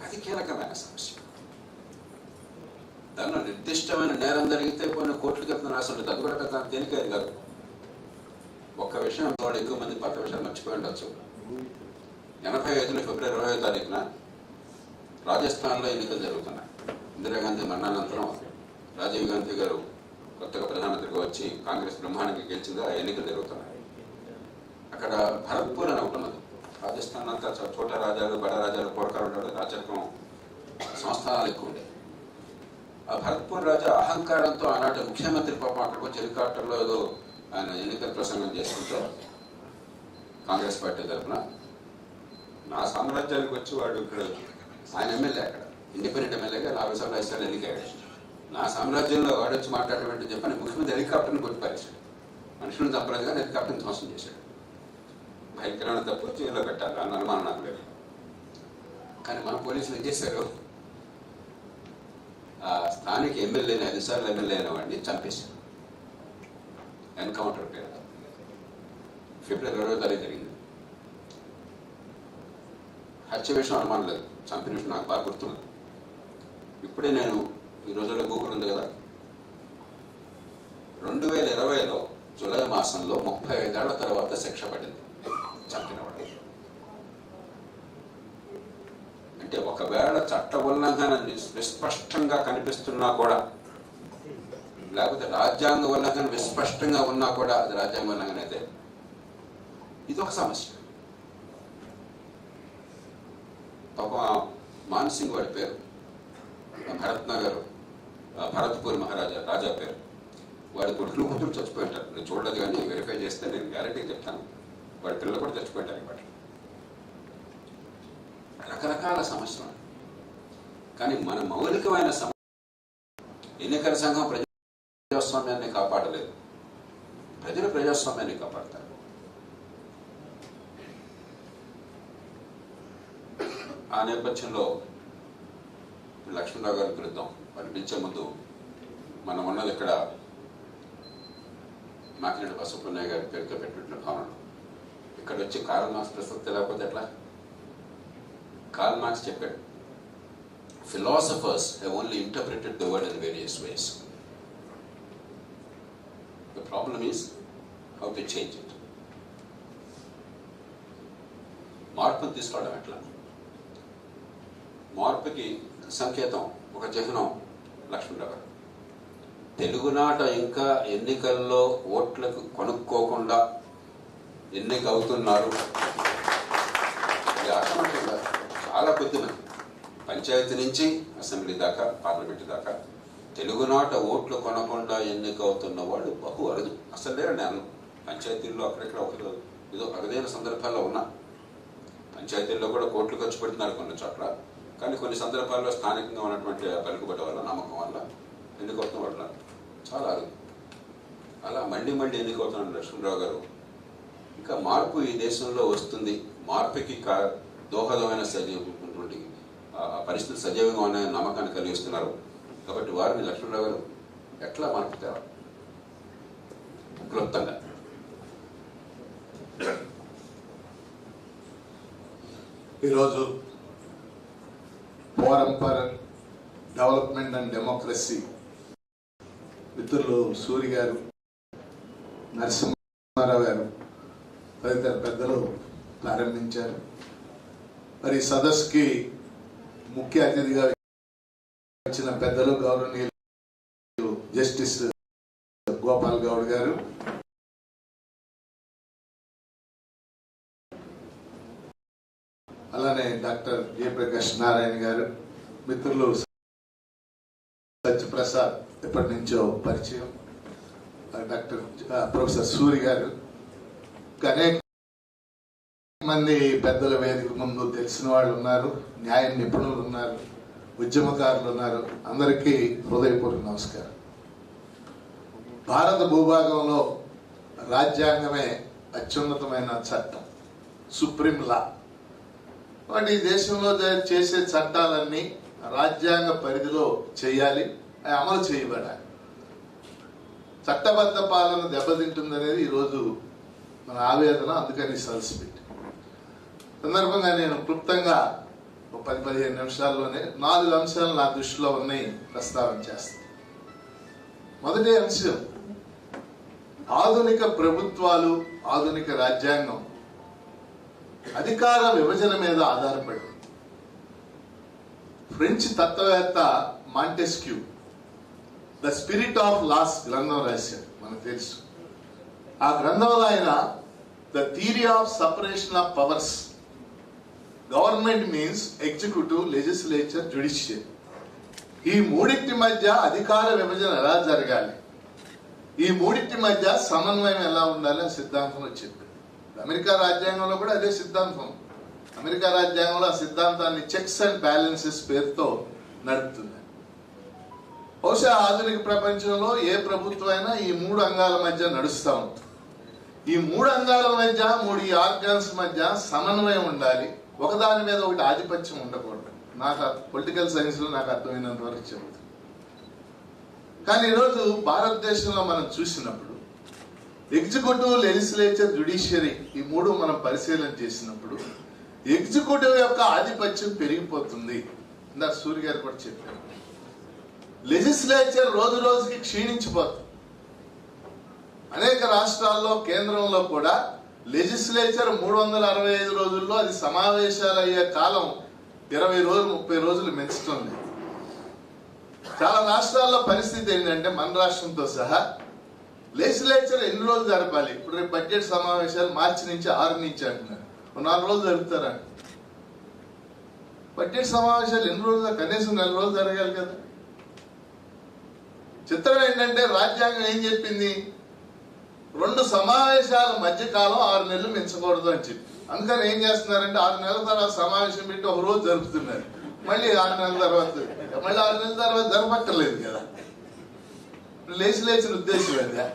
అది కీలకమైన సమస్య. దానిలో నిర్దిష్టమైన నేరం జరిగితే కొన్ని కోట్లకి ఎత్తున రాసి ఉంటుంది. అది కూడా పెద్ద తేలికైంది కాదు. ఒక్క విషయం వాళ్ళు ఎక్కువ మంది పక్క విషయాలు మర్చిపోయి ఉండొచ్చు. 85 ఫిబ్రవరి 20వ తారీఖున రాజస్థాన్లో ఎన్నికలు జరుగుతున్నాయి. ఇందిరాగాంధీ మరణానంతరం రాజీవ్ గాంధీ గారు కొత్తగా ప్రధానమంత్రిగా వచ్చి కాంగ్రెస్ బ్రహ్మాండంగా గెలిచింది. ఆ ఎన్నికలు జరుగుతున్నాయి. అక్కడ భరత్పూర్ అని ఒకటి ఉన్నది. రాజస్థాన్ అంతా చోట రాజాలు, బడ రాజాలు, కోరకాలు ఉంటాడు, రాచరికం సంస్థానాలు ఎక్కువ ఉండేవి. ఆ భరత్పూర్ రాజా అహంకారంతో ఆనాటి ముఖ్యమంత్రి పాపం అక్కడికి వచ్చి హెలికాప్టర్లో ఏదో ఆయన ఎన్నికల ప్రసంగం చేసుకుంటూ కాంగ్రెస్ పార్టీ తరఫున నా సామ్రాజ్యానికి వచ్చి వాడు ఇక్కడ ఆయన ఎమ్మెల్యే, అక్కడ ఇండిపెండెంట్ ఎమ్మెల్యేగా 40 సార్లు 5 సార్లు ఎన్నికయ్యాడు. నా సామ్రాజ్యంలో వాడు వచ్చి మాట్లాడేటువంటి చెప్పని ముఖ్యమంత్రి హెలికాప్టర్ని కొట్టిపారేశాడు. మనుషులను చంపలేదు కానీ హెలికాప్టర్ని ధ్వంసం చేశాడు. భయంకరమైన తప్పు, జైల్లో పెట్టాలి అన్న అనుమానం నాకు లేదు. కానీ మన పోలీసులు ఏం చేశారు, ఆ స్థానిక ఎమ్మెల్యేని 5 సార్లు ఎమ్మెల్యే అయిన వాడిని చంపేశారు. ఎన్కౌంటర్ పేరు ఫిబ్రవరి 20వ తారీఖు జరిగింది. హత్య విషయం అనుమానం లేదు, చంపిన విషయం నాకు బాగా గుర్తున్నది. ఇప్పుడే నేను ఈ రోజుల్లో గూగుల్ ఉంది కదా, 2020లో జూలై మాసంలో 35 ఏళ్ల తర్వాత శిక్ష పడింది చంపినవాడు. అంటే ఒకవేళ చట్ట ఉల్లంఘన విస్పష్టంగా కనిపిస్తున్నా కూడా, లేకపోతే రాజ్యాంగ ఉల్లంఘన విస్పష్టంగా ఉన్నా కూడా అది రాజ్యాంగ ఉల్లంఘన అయితే ఇదొక సమస్య. పాపం మాన్సింగ్ వాడి పేరు, భరత్పూర్ మహారాజా రాజా పేరు. వాడి కొడుకులు కూతురు చచ్చిపోయి ఉంటారు. నేను చూడలేదు కానీ వెరిఫై చేస్తే నేను గ్యారెంటీ చెప్తాను, వాడి పిల్లలు కూడా చచ్చిపోయింటారు. ఇప్పటి రకరకాల సమస్యలు. కానీ మన మౌలికమైన సమస్య ఎన్నికల సంఘం ప్రజాస్వామ్యాన్ని కాపాడలేదు, ప్రజలు ప్రజాస్వామ్యాన్ని కాపాడతారు. ఆ నేపథ్యంలో లక్ష్మణరావు గారిని పిలుద్దాం. వారిని పిలిచే ముందు మనం ఉన్నది ఇక్కడ మాకినాడు బసవపున్నయ్య గారి పేరుతో పెట్టిన భవనం. ఇక్కడ వచ్చి కార్ల్ మార్క్స్ ప్రసక్తి లేకపోతే ఎట్లా? కార్ల్ మార్క్స్ చెప్పాడు, philosophers have only interpreted the word in various ways. The problem is how to change it. మార్పును తీసుకోవడం ఎట్లా? మార్పుకి సంకేతం ఒక చిహ్నం లక్ష్మణరావు గారు. తెలుగునాట ఇంకా ఎన్నికల్లో ఓట్లకు కొనుక్కోకుండా ఎన్నిక అవుతున్నారు. ఇది అసమర్థంగా చాలా కొద్దిమంది, పంచాయతీ నుంచి అసెంబ్లీ దాకా, పార్లమెంటు దాకా తెలుగునాట ఓట్లు కొనకుండా ఎన్నిక అవుతున్న వాళ్ళు బహు అరుదు. అసలు లేరు. నేను పంచాయతీల్లో అక్కడెక్కడ ఒకరు ఏదో అరుదైన సందర్భాల్లో ఉన్నా. పంచాయతీల్లో కూడా కోట్లు ఖర్చు పెడుతున్నారు కొన్ని చోట్ల. కానీ కొన్ని సందర్భాల్లో స్థానికంగా ఉన్నటువంటి పలుకుబడి వల్ల, నమ్మకం వల్ల ఎన్నికవుతున్న వాళ్ళు చాలా అరుదు. అలా మళ్ళీ ఎన్నికవుతున్న లక్ష్మణరావు గారు ఇంకా మార్పు ఈ దేశంలో వస్తుంది, మార్పుకి దోహదమైన సజీవటువంటి పరిస్థితులు సజీవంగా ఉన్నాయని నమ్మకాన్ని కలిగిస్తున్నారు. కాబట్టి వారిని లక్ష్మణరావు గారు ఎట్లా మార్పు తేవాలి క్లుప్తంగా? ఈరోజు forum for development and democracy మిత్రులు సూరి గారు, నరసింహారావు గారు తదితర పెద్దలు ప్రారంభించారు. మరి సదస్సుకి ముఖ్య అతిథిగా వచ్చిన పెద్దలు గౌరవనీయులు జస్టిస్ గోపాల్ గౌడ్ గారు, అలానే డాక్టర్ జయప్రకాష్ నారాయణ గారు, మిత్రులు సత్యప్రసాద్ ఎప్పటి నుంచో పరిచయం, డాక్టర్ ప్రొఫెసర్ సూరి గారు, అనేక మంది పెద్దల వేదిక ముందు తెలిసిన వాళ్ళు ఉన్నారు, న్యాయ నిపుణులు ఉన్నారు, ఉద్యమకారులు ఉన్నారు. అందరికీ హృదయపూర్వక నమస్కారం. భారత భూభాగంలో రాజ్యాంగమే అత్యున్నతమైన చట్టం, సుప్రీం లా. వాటి దేశంలో చేసే చట్టాలన్నీ రాజ్యాంగ పరిధిలో చేయాలి, అమలు చేయబడాలి. చట్టబద్ధ పాలన దెబ్బతింటుందనేది ఈరోజు మన ఆవేదన. అందుకని సదస్సు పెట్టి సందర్భంగా నేను క్లుప్తంగా 10-15 నిమిషాల్లోనే 4 అంశాలు నా దృష్టిలో ఉన్నాయి, ప్రస్తావన చేస్తాను. మొదటి అంశం, ఆధునిక ప్రభుత్వాలు, ఆధునిక రాజ్యాంగం అధికార విభజన మీద ఆధారపడి. ఫ్రెంచ్ తత్వవేత్త Montesquieu the spirit of laws గ్రంథం రాశారు, మనకు తెలుసు. ఆ గ్రంథంలో ఆయన the theory of separation of powers, government means executive, legislature, judicial, ఈ మూడింటి మధ్య అధికార విభజన ఎలా జరగాలి, ఈ మూడింటి మధ్య సమన్వయం ఎలా ఉండాలి అని సిద్ధాంతం వచ్చింది. అమెరికా రాజ్యాంగంలో కూడా అదే సిద్ధాంతం. అమెరికా రాజ్యాంగంలో ఆ సిద్ధాంతాన్ని చెక్స్ అండ్ బ్యాలెన్సెస్ పేరుతో నడుపుతుంది. బహుశా ఆధునిక ప్రపంచంలో ఏ ప్రభుత్వం అయినా ఈ 3 అంగాల మధ్య నడుస్తూ ఉంటుంది. ఈ 3 అంగాల మధ్య, 3 ఆర్గాన్స్ మధ్య సమన్వయం ఉండాలి, ఒకదాని మీద ఒకటి ఆధిపత్యం ఉండకూడదు. నాకు పొలిటికల్ సైన్స్ లో నాకు అర్థమైనంత వరకు చెబుతుంది. కానీ ఈరోజు భారతదేశంలో మనం చూసినప్పుడు ఎగ్జిక్యూటివ్, లెజిస్లేచర్, జ్యుడిషియరీ ఈ 3 మనం పరిశీలన చేసినప్పుడు ఎగ్జిక్యూటివ్ యొక్క ఆధిపత్యం పెరిగిపోతుంది. ఇందాక సూర్య గారు కూడా చెప్పారు. లెజిస్లేచర్ రోజు రోజుకి క్షీణించిపోతుంది. అనేక రాష్ట్రాల్లో, కేంద్రంలో కూడా లెజిస్లేచర్ 365 రోజుల్లో అది సమావేశాలు అయ్యే కాలం 20 రోజులు, 30 రోజులు పెంచుతుంది. చాలా రాష్ట్రాల్లో పరిస్థితి ఏంటంటే, మన రాష్ట్రంతో సహా లెజిస్లేచర్ ఎన్ని రోజులు జరపాలి? ఇప్పుడు రేపు బడ్జెట్ సమావేశాలు మార్చి నుంచి 6 నుంచి అంటున్నారు, 4 రోజులు జరుపుతారంట. బడ్జెట్ సమావేశాలు ఎన్ని రోజులు? కనీసం 4 రోజులు జరగాలి కదా. చిత్రం ఏంటంటే, రాజ్యాంగం ఏం చెప్పింది? 2 సమావేశాల మధ్య కాలం 6 నెలలు మించకూడదు అని చెప్పి. అందుకని ఏం చేస్తున్నారంటే, 6 నెలల తర్వాత సమావేశం పెట్టి 1 రోజు జరుపుతున్నారు. మళ్ళీ 6 నెలల తర్వాత, మళ్ళీ 6 నెలల తర్వాత జరపక్కర్లేదు కదా. లెజిస్లేచర్ ఉద్దేశం అదే.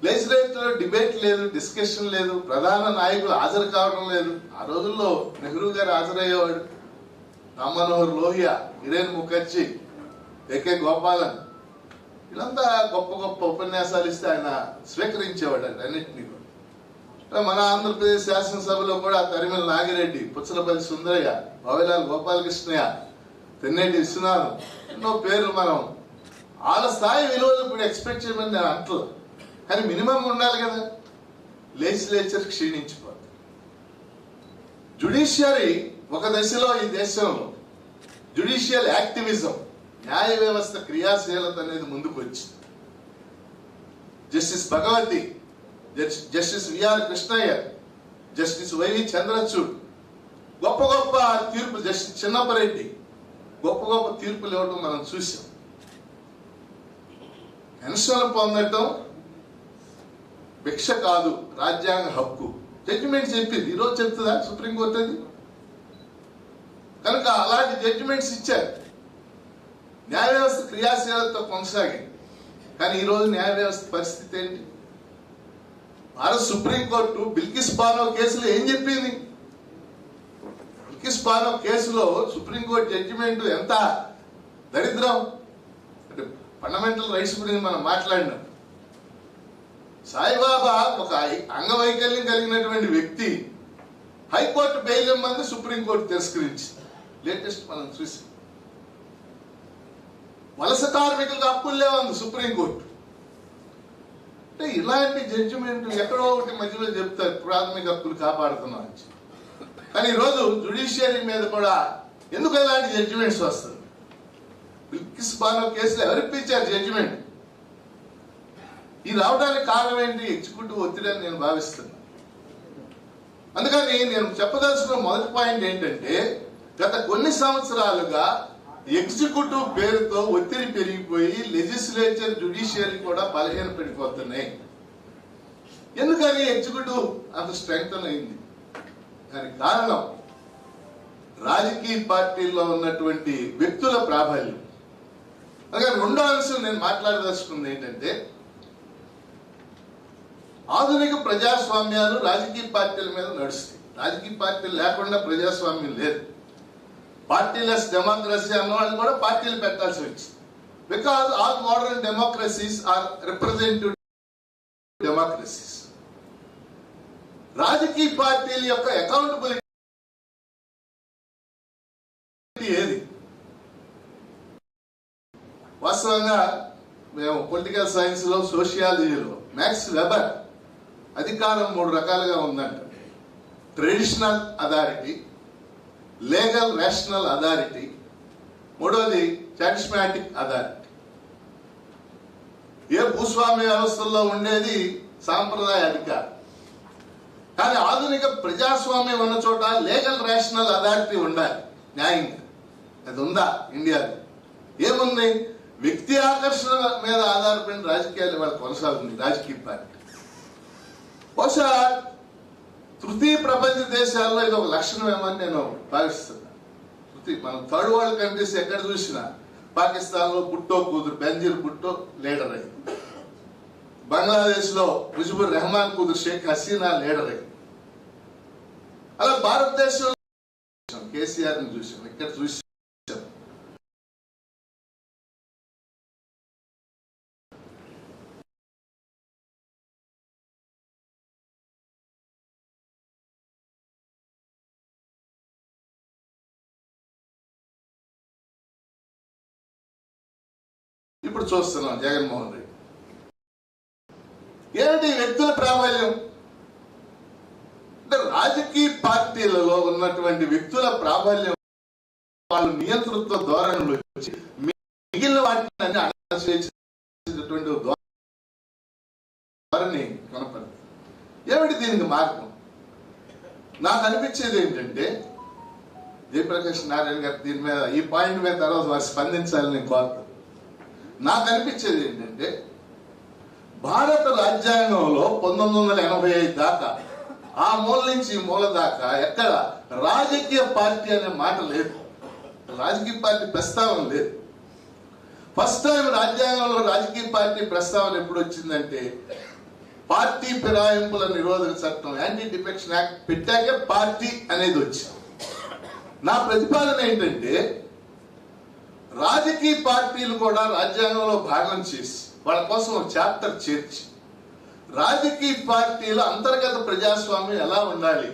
లెజిస్లేచర్ డిబేట్ లేదు, డిస్కషన్ లేదు, ప్రధాన నాయకులు హాజరు కావడం లేదు. ఆ రోజుల్లో నెహ్రూ గారు హాజరయ్యేవాడు, రామ్ మనోహర్ లోహియా, హిరేన్ ముఖర్జీ, ఏకే గోపాలన్, వీళ్ళంతా గొప్ప గొప్ప ఉపన్యాసాలు ఇస్తే ఆయన స్వీకరించేవాడు అన్నింటినీ. మన ఆంధ్రప్రదేశ్ శాసనసభలో కూడా తరిమల నాగిరెడ్డి, పుచ్చలపల్లి సుందరయ్య, భవిలాల్ గోపాలకృష్ణయ్య, తెన్నేటి విశ్వనాథం, ఎన్నో పేర్లు. మనం వాళ్ళ స్థాయి విలువలు ఇప్పుడు ఎక్స్పెక్ట్ చేయమని నేను అంటలేదు, కానీ మినిమం ఉండాలి కదా. లెజిస్లేచర్ క్షీణించిపోతుంది. జ్యుడిషియరీ ఒక దశలో ఈ దేశంలో జ్యుడిషియల్ యాక్టివిజం, న్యాయ వ్యవస్థ క్రియాశీలత అనేది ముందుకు వచ్చింది. Justice Bhagwati, justice VR Krishna Iyer, justice YV Chandrachud గొప్ప గొప్ప తీర్పు, జస్టిస్ చిన్నపరెడ్డి గొప్ప గొప్ప తీర్పులు ఇవ్వడం మనం చూసాం. పెన్షన్లు పొందటం భిక్ష కాదు, రాజ్యాంగ హక్కు. జడ్జిమెంట్ చెప్పింది, ఈరోజు చెప్తుందా సుప్రీంకోర్టు? అది కనుక అలాంటి జడ్జిమెంట్స్ ఇచ్చారు. న్యాయ వ్యవస్థ క్రియాశీలత కొనసాగింది. కానీ ఈరోజు న్యాయ వ్యవస్థ పరిస్థితి ఏంటి? భారత సుప్రీంకోర్టు బిల్కిస్ బానో కేసులో ఏం చెప్పింది? బిల్కిస్ బానో కేసులో సుప్రీంకోర్టు జడ్జిమెంట్ ఎంత దరిద్రం అంటే, ఫండమెంటల్ రైట్స్ గురించి మనం మాట్లాడినాం. సాయిబాబా ఒక అంగవైకల్యం కలిగినటువంటి వ్యక్తి హైకోర్టు బెయిల్ ఇమ్మంది సుప్రీంకోర్టు తిరస్కరించింది. లేటెస్ట్ మనం చూసాం. వలస కార్మికులకు హక్కులు లేవంది సుప్రీంకోర్టు. అంటే ఇలాంటి జడ్జిమెంట్ ఎక్కడో ఒకటి మధ్యలో చెప్తారు ప్రాథమిక హక్కులు కాపాడుతున్నాం అని. కానీ ఈరోజు జ్యుడిషియరీ మీద కూడా ఎందుకు ఇలాంటి జడ్జిమెంట్స్ వస్తుంది? బిల్కిస్ బానో కేసులో ఎవరు ఇప్పించారు జడ్జిమెంట్? ఈ రావడానికి కారణం ఏంటి? ఎగ్జిక్యూటివ్ ఒత్తిడి అని నేను భావిస్తున్నాను. అందుకని నేను చెప్పదలుచుకున్న మొదటి పాయింట్ ఏంటంటే, గత కొన్ని సంవత్సరాలుగా ఎగ్జిక్యూటివ్ పేరుతో ఒత్తిడి పెరిగిపోయి లెజిస్లేచర్, జ్యుడిషియరీ కూడా బలహీన పడిపోతున్నాయి. ఎందుకని ఎగ్జిక్యూటివ్ అంత స్ట్రెంగ్త్ అయింది? దానికి కారణం రాజకీయ పార్టీల్లో ఉన్నటువంటి వ్యక్తుల ప్రాబల్యం. అలాగే రెండో అంశం నేను మాట్లాడదలుచుకుంది ఏంటంటే, ఆధునిక ప్రజాస్వామ్యాలు రాజకీయ పార్టీల మీద నడుస్తాయి. రాజకీయ పార్టీలు లేకుండా ప్రజాస్వామ్యం లేదు. పార్టీలెస్ డెమోక్రసీ అన్న వాళ్ళు కూడా పార్టీలు పెట్టాల్సి వచ్చింది. Because all modern democracies are representative democracies. రాజకీయ పార్టీల యొక్క అకౌంటబిలిటీ ఏది? వాస్తవంగా మేము పొలిటికల్ సైన్స్ లో, సోషియాలజీలో మ్యాక్స్ వెబర్ అధికారం 3 రకాలుగా ఉందంట. Traditional authority, legal rational authority, మూడోది చారిస్మాటిక్ అథారిటీ. ఏ భూస్వామ్య వ్యవస్థల్లో ఉండేది సాంప్రదాయ అధికారం. కానీ ఆధునిక ప్రజాస్వామ్యం ఉన్న చోట లీగల్ రేషనల్ అథారిటీ ఉండాలి, న్యాయంగా. అది ఉందా ఇండియాలో? ఏముంది? వ్యక్తి ఆకర్షణ మీద ఆధారపడిన రాజకీయాలు ఇవాళ కొనసాగుతుంది రాజకీయ పార్టీ. బహుశా తృతీయ ప్రపంచ దేశాల్లో ఇది ఒక లక్షణం ఏమని నేను భావిస్తున్నాను. మనం థర్డ్ వరల్డ్ కంట్రీస్ ఎక్కడ చూసినా, పాకిస్తాన్ లో భుట్టో కూతురు బెంజీర్ భుట్టో లీడర్ అయింది. బంగ్లాదేశ్ లో ముజిబుర్ రెహమాన్ కూతురు షేక్ హసీనా లీడర్ అయింది. అలా భారతదేశంలో కేసీఆర్ ని చూసాం, ఇక్కడ చూసాం. ఇప్పుడు చూస్తున్నాం జగన్మోహన్ రెడ్డి. ఏంటి వ్యక్తుల ప్రాబల్యం? అంటే రాజకీయ పార్టీలలో ఉన్నటువంటి వ్యక్తుల ప్రాబల్యం వాళ్ళు నియంతృత్వ ధోరణులు వచ్చి మిగిలిన వాటిని అణచివేసేటటువంటి ధోరణి కనపడుతుంది. ఏమిటి దీనికి మార్గం? నాకు అనిపించేది ఏంటంటే, జయప్రకాష్ నారాయణ గారు దీని మీద, ఈ పాయింట్ మీద తర్వాత వారు స్పందించాలని కోరుతాను. నాకు అనిపించేది ఏంటంటే, భారత రాజ్యాంగంలో 1985 దాకా, ఆ మూల నుంచి ఈ మూల దాకా ఎక్కడ రాజకీయ పార్టీ అనే మాట లేదు. రాజకీయ పార్టీ ప్రస్తావన లేదు. ఫస్ట్ టైం రాజ్యాంగంలో రాజకీయ పార్టీ ప్రస్తావన ఎప్పుడు వచ్చిందంటే, పార్టీ ఫిరాయింపుల నిరోధక చట్టం, యాంటీ డిఫెక్షన్ యాక్ట్ పెట్టాకే పార్టీ అనేది వచ్చింది. నా ప్రతిపాదన ఏంటంటే, రాజకీయ పార్టీలు కూడా రాజ్యాంగంలో భాగం చేసి వాళ్ళ కోసం ఒక చాప్టర్ చేర్చి, రాజకీయ పార్టీల అంతర్గత ప్రజాస్వామ్యం ఎలా ఉండాలి,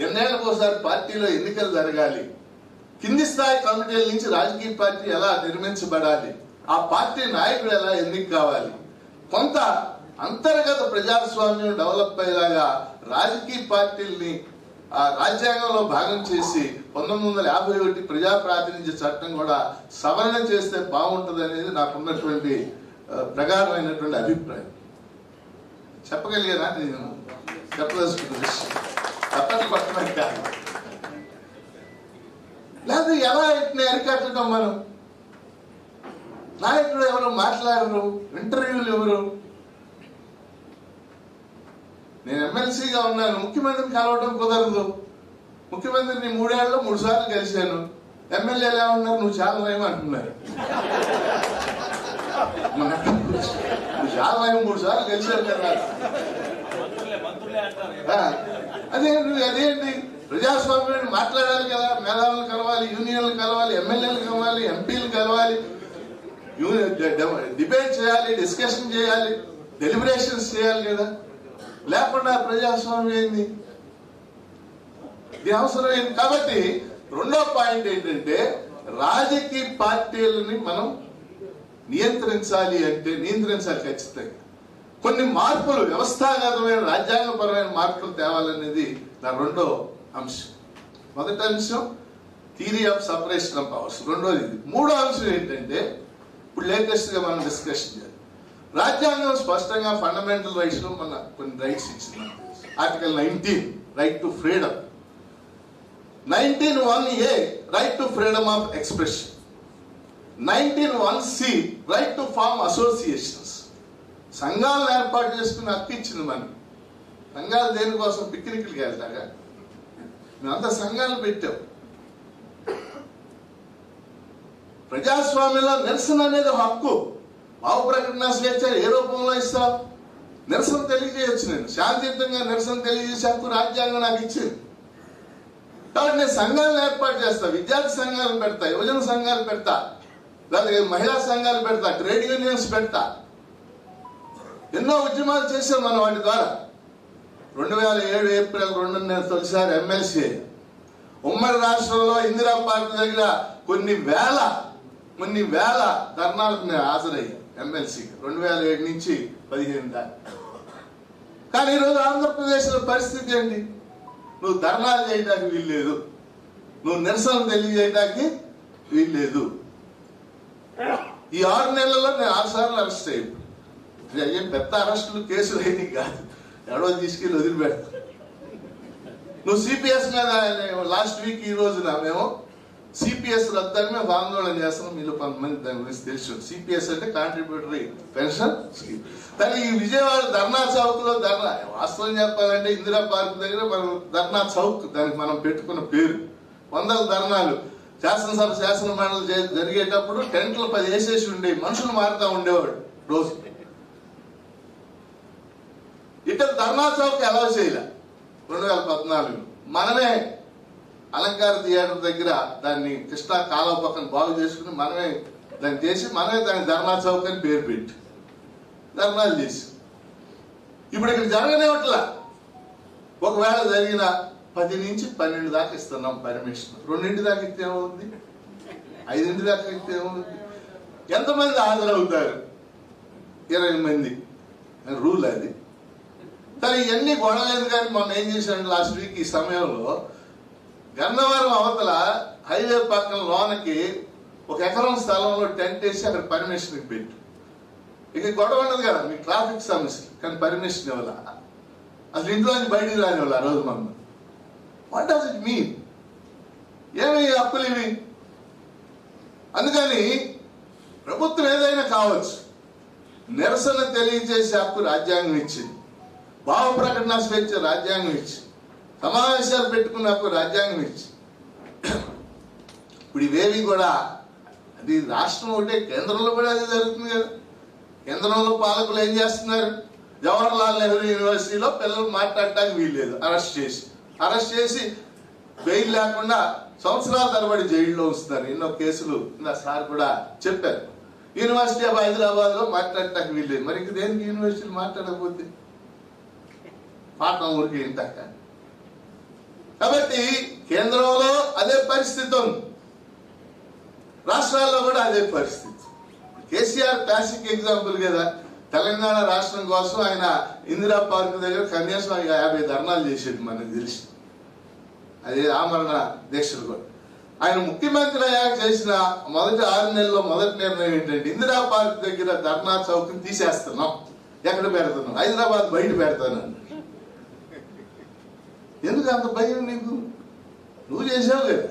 ఎన్నేళ్లకు ఒకసారి పార్టీలో ఎన్నికలు జరగాలి, కింది స్థాయి కమిటీల నుంచి రాజకీయ పార్టీ ఎలా నిర్మించబడాలి, ఆ పార్టీ నాయకుడు ఎలా ఎన్నిక కావాలి, కొంత అంతర్గత ప్రజాస్వామ్యం డెవలప్ అయ్యేలాగా రాజకీయ పార్టీల్ని రాజ్యాంగంలో భాగం చేసి 1951 ప్రజా ప్రాతినిధ్య చట్టం కూడా సవరణ చేస్తే బాగుంటుంది అనేది నాకున్నటువంటి ప్రగాఢమైనటువంటి అభిప్రాయం. చెప్పగలిగానా? నేను చెప్పదలుచుకున్న విషయం తప్పని పట్టణం కాదు. లేదా ఎలా ఇట్ని అరికట్టడం? మనం నాయకుడు ఎవరు మాట్లాడరు, ఇంటర్వ్యూలు ఎవరు? నేను ఎమ్మెల్సీగా ఉన్నాను, ముఖ్యమంత్రిని కలవడం కుదరదు. ముఖ్యమంత్రిని 3 ఏళ్లలో 3 సార్లు కలిశాను. ఎమ్మెల్యేలు ఏమన్నారు? నువ్వు చాలా నయం అంటున్నారు. నువ్వు చాలా నయం 3 సార్లు కలిశారు కదా. అదేంటి ప్రజాస్వామ్యాన్ని మాట్లాడాలి కదా. మేధావులు కలవాలి, యూనియన్లు కలవాలి, ఎమ్మెల్యేలు కలవాలి, ఎంపీలు కలవాలి, డిబేట్ చేయాలి, డిస్కషన్ చేయాలి, డెలిబరేషన్స్ చేయాలి కదా. లేకుండా ప్రజాస్వామ్యం ఏంది? ఇది అవసరం ఏంటి? కాబట్టి రెండో పాయింట్ ఏంటంటే, రాజకీయ పార్టీలని మనం నియంత్రించాలి అంటే నియంత్రించాలి ఖచ్చితంగా. కొన్ని మార్పులు, వ్యవస్థాగతమైన రాజ్యాంగపరమైన మార్పులు తేవాలనేది నా రెండో అంశం. మొదటి అంశం theory of separation of powers, రెండోది ఇది. మూడో అంశం ఏంటంటే ఇప్పుడు లేటెస్ట్ గా మనం డిస్కషన్ చేయాలి. రాజ్యాంగం స్పష్టంగా ఫండమెంటల్ రైట్స్ లో మన కొన్ని రైట్స్ ఇచ్చింది. Article 19 right to freedom, 19(1)(a right to freedom of expression, 19(1)(c right to form associations. సంఘాలను ఏర్పాటు చేసుకుని హక్కు ఇచ్చింది మనకి. సంఘాలు దేనికోసం? పిక్నిక్లకి వెళ్తాగా. మేమంతా సంఘాలు పెట్టాం. ప్రజాస్వామ్యంలో నిరసన అనేది హక్కు. భావ ప్రకటన స్వేచ్ఛ ఏ రూపంలో ఇస్తాం? నిరసన తెలియజేయచ్చు. నేను శాంతియుతంగా నిరసన తెలియజేసే హక్కు రాజ్యాంగం నాకు ఇచ్చింది. కాబట్టి నేను సంఘాలను ఏర్పాటు చేస్తా. విద్యార్థి సంఘాలు పెడతా, యువజన సంఘాలు పెడతా, లేదా మహిళా సంఘాలు పెడతా, ట్రేడ్ యూనియన్స్ పెడతా. ఎన్నో ఉద్యమాలు చేశాం మనం వాటి ద్వారా. 2007 ఏప్రిల్ 2 నేను తొలిసారి ఎమ్మెల్సీ. ఉమ్మడి రాష్ట్రంలో ఇందిరా పార్క్ దగ్గర కొన్ని వేల ధర్నాలకు నేను హాజరయ్యా ఎమ్మెల్సీ 2007 నుంచి 15 దాకా. కానీ ఈరోజు ఆంధ్రప్రదేశ్లో పరిస్థితి ఏంటి? నువ్వు ధర్నాలు చేయడానికి వీల్లేదు, నువ్వు నిరసన తెలియజేయడానికి వీల్లేదు. ఈ 6 నెలల్లో నేను 6 సార్లు అరెస్ట్ అయ్యాను. ఏం పెద్ద అరెస్టులు, కేసులు అయితే కాదు, ఎవడో తీసుకెళ్ళి వదిలిపెడతా. నువ్వు సిపిఎస్ మీద లాస్ట్ వీక్ ఈ రోజున మేము సిపిఎస్ రద్దని మేము ఆందోళన చేస్తున్నాం. మీలో కొంతమంది దాని గురించి తెలుసు. సిపిఎస్ అంటే కాంట్రిబ్యూటరీ పెన్షన్ స్కీమ్. కానీ ఈ విజయవాడ ధర్నా చౌక్ లో వాస్తవం చెప్పాలంటే ఇందిరా పార్క్ దగ్గర మనం ధర్నా చౌక్, దానికి మనం పెట్టుకున్న పేరు. 100 ధర్నాలు శాసనసభ శాసన మండలి జరిగేటప్పుడు టెంట్లు 10 వేసేసి ఉండేవి. మనుషులు మారుతా ఉండేవాడు రోజు. ఇక్కడ ధర్నా చౌక్ అలౌ చేయలే. 2014 మనమే అలంకార థియేటర్ దగ్గర దాన్ని కృష్ణా కాలువ పక్కన బాగు చేసుకుని మనమే దాన్ని చేసి మనమే దాన్ని ధర్నా చౌక్ అని పేరు పెట్టి ధర్నాలు చేసి ఇప్పుడు ఇక్కడ జరగనివట్లా. ఒకవేళ జరిగిన 10 నుంచి 12 దాకా ఇస్తున్నాం పర్మిషన్. 2 దాకా ఇస్తే ఏమవుతుంది? 5 దాకా ఇస్తే ఏమవుతుంది? ఎంతమంది హాజరవుతారు? 20 మంది రూల్ అది. కానీ ఇవన్నీ గొడవలేదు. కానీ మనం ఏం చేశాను లాస్ట్ వీక్ ఈ సమయంలో గన్నవరం అవతల హైవే పక్కన లోనకి 1 ఎకరం స్థలంలో టెంట్ వేసి అక్కడ పర్మిషన్ పెట్టు. ఇక గొడవ ఉండదు కదా, మీ ట్రాఫిక్ సమస్య. కానీ పర్మిషన్ ఇవ్వాల. అసలు ఇంట్లో నుంచి బయటికి రాని వాళ్ళు ఆ రోజు మనం. What does it mean? ఏమి హక్కులు ఇవి? అందుకని ప్రభుత్వం ఏదైనా కావచ్చు, నిరసన తెలియజేసే హక్కు రాజ్యాంగం ఇచ్చింది. భావ ప్రకటన స్వేచ్ఛ రాజ్యాంగం ఇచ్చి, సమావేశాలు పెట్టుకున్నప్పుడు రాజ్యాంగం ఇచ్చి. ఇప్పుడు ఇవేవి కూడా అది రాష్ట్రం ఒకటే, కేంద్రంలో కూడా అదే జరుగుతుంది కదా. కేంద్రంలో పాలకులు ఏం చేస్తున్నారు? జవహర్లాల్ నెహ్రూ యూనివర్సిటీలో పిల్లలు మాట్లాడటానికి వీల్లేదు, అరెస్ట్ చేసి బెయిల్ లేకుండా సంవత్సరాల తరబడి జైల్లో ఉంచుతున్నారు. ఎన్నో కేసులు నా సార్ కూడా చెప్పారు. యూనివర్సిటీ ఆఫ్ హైదరాబాద్ లో మాట్లాడటానికి వీల్లేదు. మరి ఇంక దేనికి యూనివర్సిటీలు మాట్లాడకపోతే పాఠం ఊరికి ఇంటాక. కాబట్టి కేంద్రంలో అదే పరిస్థితి ఉంది, రాష్ట్రాల్లో కూడా అదే పరిస్థితి. కేసీఆర్ క్లాసిక్ ఎగ్జాంపుల్ కదా. తెలంగాణ రాష్ట్రం కోసం ఆయన ఇందిరా పార్క్ దగ్గర కనీసం 50 ధర్నాలు చేసేది మనకు తెలిసి. అదే ఆమరణ దీక్షలు కూడా. ఆయన ముఖ్యమంత్రి అయ్యాక చేసిన మొదటి 6 నెలల్లో మొదటి నిర్ణయం ఏంటంటే ఇందిరా పార్క్ దగ్గర ధర్నా చౌక్ని తీసేస్తున్నాం. ఎక్కడ పెడుతున్నాం? హైదరాబాద్ బయట పెడతాను. ఎందుకు అంత భయం నీకు? నువ్వు చేసావు కదా.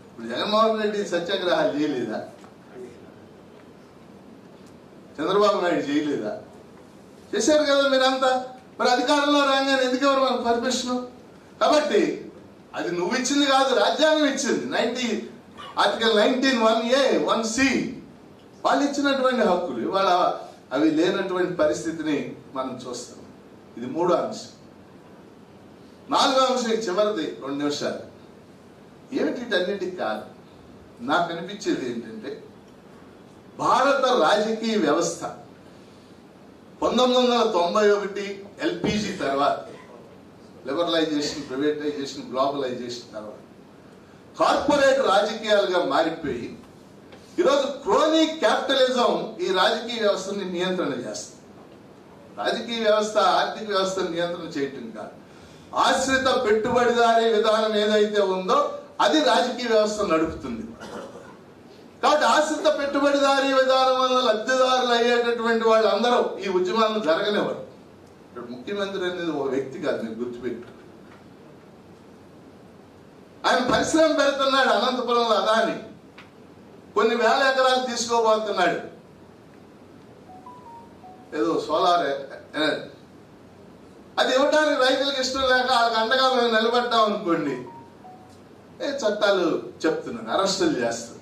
ఇప్పుడు జగన్మోహన్ రెడ్డి సత్యాగ్రహాలు చేయలేదా? చంద్రబాబు నాయుడు చేయలేదా? చేశారు కదా మీరంతా. మరి అధికారంలో రాగానే ఎందుకు ఎవరు మనకు పర్మిషన్? కాబట్టి అది నువ్వు ఇచ్చింది కాదు, రాజ్యాంగం ఇచ్చింది. ఆర్టికల్ 19(1)(a) 1(c) వాళ్ళు ఇచ్చినటువంటి హక్కులు ఇవాళ అవి లేనటువంటి పరిస్థితిని మనం చూస్తాం. ఇది 3వ అంశం. 4వ అంశం చివరిది 2 నిమిషాలు. ఏమిటి వీటన్నిటికి కాదు, నాకు అనిపించేది ఏంటంటే భారత రాజకీయ వ్యవస్థ 1991 ఎల్పిజి తర్వాత, లిబరలైజేషన్, ప్రైవేటైజేషన్, గ్లోబలైజేషన్ తర్వాత కార్పొరేట్ రాజకీయాలుగా మారిపోయి ఈరోజు క్రోనీ క్యాపిటలిజం ఈ రాజకీయ వ్యవస్థని నియంత్రణ చేస్తుంది. రాజకీయ వ్యవస్థ ఆర్థిక వ్యవస్థను నియంత్రణ చేయటం కాదు, ఆశ్రిత పెట్టుబడిదారీ విధానం ఏదైతే ఉందో అది రాజకీయ వ్యవస్థ నడుపుతుంది. కాబట్టి ఆశ్రిత పెట్టుబడిదారీ విధానం వల్ల లబ్ధిదారులు అయ్యేటటువంటి వాళ్ళందరూ ఈ ఉద్యమాలను జరగనివ్వరు. ఇప్పుడు ముఖ్యమంత్రి అనేది ఒక వ్యక్తి కాదు, మీరు గుర్తుపెట్టు. ఆయన పరిశ్రమ పెడుతున్నాడు అనంతపురంలో, అదాని కొన్ని వేల ఎకరాలు తీసుకోబోతున్నాడు, ఏదో సోలార్ ఎనర్జీ. అది ఇవ్వడానికి రైతులకు ఇష్టం లేక వాళ్ళకి అండగా మేము నిలబడ్డాం అనుకోండి, చట్టాలు చెప్తున్నారు, అరెస్టులు చేస్తారు.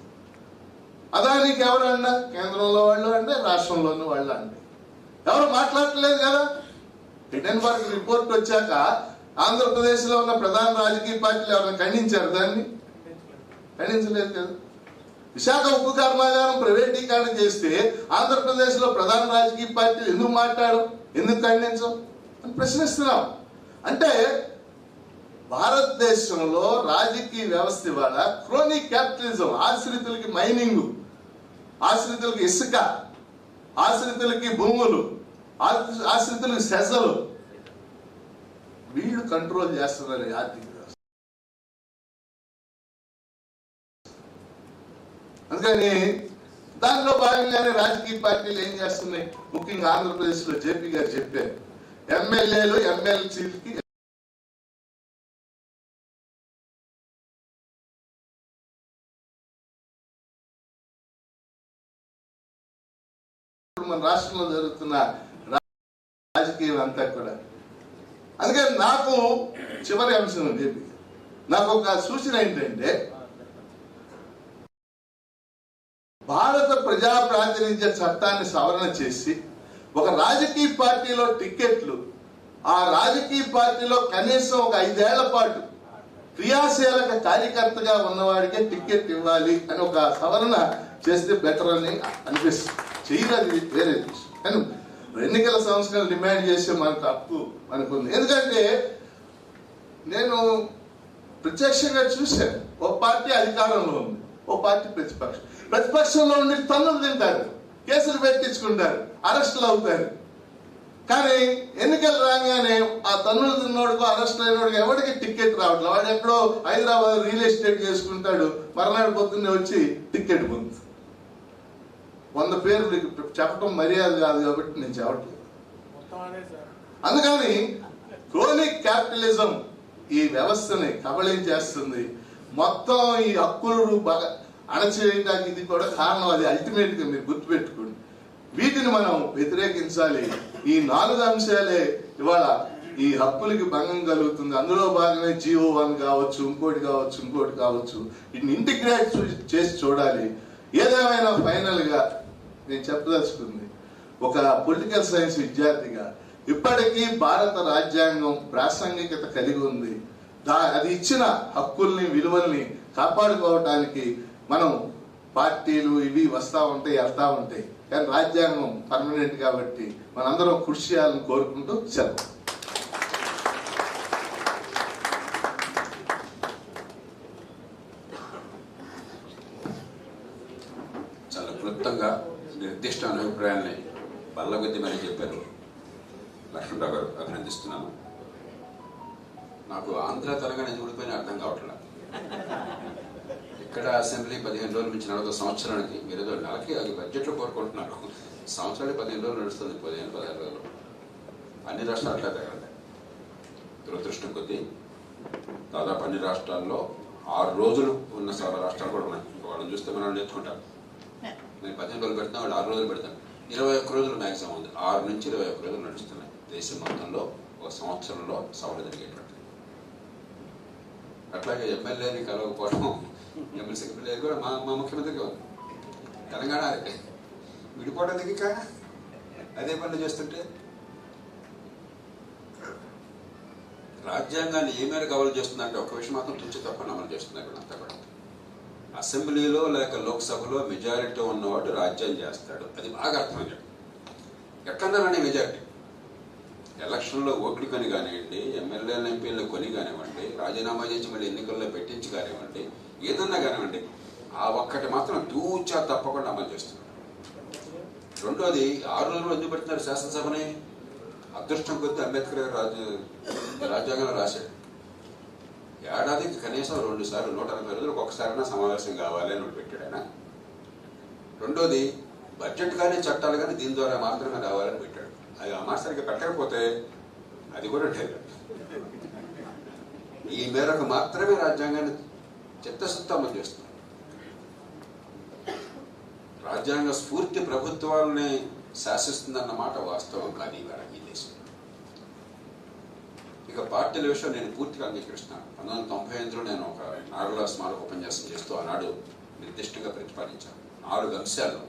అదానికి ఎవరు అండ? కేంద్రంలో వాళ్ళు అంటే, రాష్ట్రంలోని వాళ్ళు అంటే. ఎవరు మాట్లాడట్లేదు కదా. హిడెన్బర్గ్ రిపోర్ట్ వచ్చాక ఆంధ్రప్రదేశ్లో ఉన్న ప్రధాన రాజకీయ పార్టీలు ఎవరైనా ఖండించారు దాన్ని? ఖండించలేదు కదా. విశాఖ ఉక్కు కర్మాగారం ప్రైవేటీకరణ చేస్తే ఆంధ్రప్రదేశ్లో ప్రధాన రాజకీయ పార్టీలు ఎందుకు మాట్లాడడం, ఎందుకు ఖండించం అని ప్రశ్నిస్తున్నాం. అంటే భారతదేశంలో రాజకీయ వ్యవస్థ ఇవాళ క్రోనీ క్యాపిటలిజం, ఆశ్రితులకి మైనింగ్, ఆశ్రితులకి ఇసుక, ఆశ్రితులకి భూములు, ఆశ్రితులకి సెజలు, వీళ్ళు కంట్రోల్ చేస్తున్నారు ఆర్థిక వ్యవస్థ. అందుకని దానిలో భాగంగానే రాజకీయ పార్టీలు ఏం చేస్తున్నాయి, ముఖ్యంగా ఆంధ్రప్రదేశ్ లో జేపీ గారు చెప్పారు, ఎమ్మెల్యేలు ఎమ్మెల్సీలకి మన రాష్ట్రంలో జరుగుతున్న రాజకీయం అంతా కూడా. అందుకని నాకు చివరి అంశం జేపీ, నాకు ఒక సూచన ఏంటంటే, భారత ప్రజా ప్రాతినిధ్య చట్టాన్ని సవరణ చేసి ఒక రాజకీయ పార్టీలో టికెట్లు, ఆ రాజకీయ పార్టీలో కనీసం ఒక 5 ఏళ్ల పాటు క్రియాశీలక కార్యకర్తగా ఉన్నవాడికే టికెట్ ఇవ్వాలి అని ఒక సవరణ చేస్తే బెటర్ అని అనిపిస్తుంది. చేయలేదు వేరే విషయం, కానీ ఎన్నికల సంస్కరణ డిమాండ్ చేసే మనకు హక్కు మనకుంది. ఎందుకంటే నేను ప్రత్యక్షంగా చూశాను, ఓ పార్టీ అధికారంలో ఉంది, ఓ పార్టీ ప్రతిపక్షంలో ఉండి తన్నులు తింటారు, కేసులు పెట్టించుకుంటారు, అరెస్టులు అవుతారు. కానీ ఎన్నికలు రాగానే ఆ తన్నులు తిన్నోడుకు, అరెస్ట్ అయినోడికి ఎవరికి టికెట్ రావట్లేదు. వాడు ఎక్కడో హైదరాబాద్ రియల్ ఎస్టేట్ చేసుకుంటాడు, మర్నాడు పొద్దున్నే వచ్చి టికెట్ పొందుతాడు. 100 పేర్లు చెప్పడం మర్యాద కాదు కాబట్టి నేను చెప్పట్లేదు. అందుకని క్రోనిక్ క్యాపిటలిజం ఈ వ్యవస్థని కబళించేస్తుంది. మొత్తం ఈ హక్కులు బాగా అణచివేయడానికి ఇది కూడా కారణం. అది అల్టిమేట్ గా మీరు గుర్తుపెట్టుకోండి. వీటిని మనం వ్యతిరేకించాలి. ఈ 4 అంశాలే ఇవాళ ఈ హక్కులకి భంగం కలుగుతుంది. అందులో భాగమే GO1 కావచ్చు, ఇంకోటి కావచ్చు. వీటిని ఇంటిగ్రేట్ చేసి చూడాలి. ఏదేమైనా ఫైనల్ గా నేను చెప్పదలుచుకుంది, ఒక పొలిటికల్ సైన్స్ విద్యార్థిగా ఇప్పటికీ భారత రాజ్యాంగం ప్రాసంగికత కలిగి ఉంది. అది ఇచ్చిన హక్కుల్ని, విలువల్ని కాపాడుకోవటానికి మనం పార్టీలు ఇవి వస్తా ఉంటాయి, వెళ్తా ఉంటాయి, కానీ రాజ్యాంగం పర్మనెంట్ కాబట్టి మనందరం కృషి చేయాలని కోరుకుంటూ సెలవు. చాలా క్లుప్తంగా నిర్దిష్ట అభిప్రాయాన్ని బల్లగొద్దిమని చెప్పారు లక్ష్మణరావు గారు, అభినందిస్తున్నాను. నాకు ఆంధ్ర తెలంగాణ ఊడిపోయిన అర్థం కావట్లేదు. ఇక్కడ అసెంబ్లీ 15 రోజుల నుంచి 40 సంవత్సరానికి మీరు ఏదో నెలకి అది బడ్జెట్లో కోరుకుంటున్నారు. సంవత్సరానికి 15 రోజులు నడుస్తుంది, 15-16 రోజులు. అన్ని రాష్ట్రాలు అట్లా తగలండి. దురదృష్టం కొద్దీ దాదాపు అన్ని రాష్ట్రాల్లో 6 రోజులు ఉన్న రాష్ట్రాలు కూడా ఉన్నాయి. వాళ్ళని చూస్తే మనం నేర్చుకుంటాం. నేను 15 రోజులు పెడతాను, వాళ్ళు 6 రోజులు పెడతాను. 21 రోజులు మ్యాక్సిమం ఉంది. 6 నుంచి 21 రోజులు నడుస్తున్నాయి. దేశం మొత్తంలో ఒక సంవత్సరంలో సభలు జరిగేటువంటి. అట్లాగే ఎమ్మెల్యేని కలవకపోవడం, ఎమ్మెల్సీ సెక్రటరీ కూడా మా ముఖ్యమంత్రికి ఉంది. తెలంగాణ విడిపోవడం దిగక అదే పనులు చేస్తుంటే రాజ్యాంగాన్ని ఏ మేరకు అమలు చేస్తుందంటే ఒక విషయం మాత్రం తుంచి తప్పని అమలు చేస్తున్నారు. అంతా కూడా అసెంబ్లీలో లేక లోక్సభలో మెజారిటీ ఉన్నవాడు రాజ్యం చేస్తాడు. అది బాగా అర్థమయ్యాడు. ఎక్కడన్నారని మెజారిటీ ఎలక్షన్లో ఓట్లు కొని కానివ్వండి, ఎమ్మెల్యేలు ఎంపీలు కొని కానివ్వండి, రాజీనామా చేసి మళ్ళీ ఎన్నికల్లో పెట్టించి కానివ్వండి, ఏదన్నా కానివ్వండి, ఆ ఒక్కటి మాత్రం తూచా తప్పకుండా అమలు చేస్తున్నారు. రెండోది 6 రోజులు ఎందుకు పెడుతున్నారు శాసనసభని? అదృష్టం కొద్దీ అంబేద్కర్ గారు రాజ్యాంగంలో రాశాడు, ఏడాదికి కనీసం 2 సార్లు 180 రోజులకు ఒకసారైనా సమావేశం కావాలి అని పెట్టాడు ఆయన. రెండోది బడ్జెట్ కానీ చట్టాలు కానీ దీని ద్వారా మాత్రమే రావాలని పెట్టాడు. అది ఆ మాసానికి పెట్టకపోతే అది కూడా లేదు. ఈ మేరకు మాత్రమే రాజ్యాంగాన్ని చిత్తశుద్ధి అమలు చేస్తున్నారు. రాజ్యాంగ స్ఫూర్తి ప్రభుత్వాలని శాసిస్తుందన్నమాట వాస్తవం కాదు ఇవాళ ఈ దేశం. ఇక పార్టీల విషయం నేను పూర్తిగా అంగీకరిస్తున్నాను. 1998లో నేను ఒక నాగుల స్మారక ఉపన్యాసం చేస్తూ ఆనాడు నిర్దిష్టంగా ప్రతిపాదించాను 4 అంశాలు.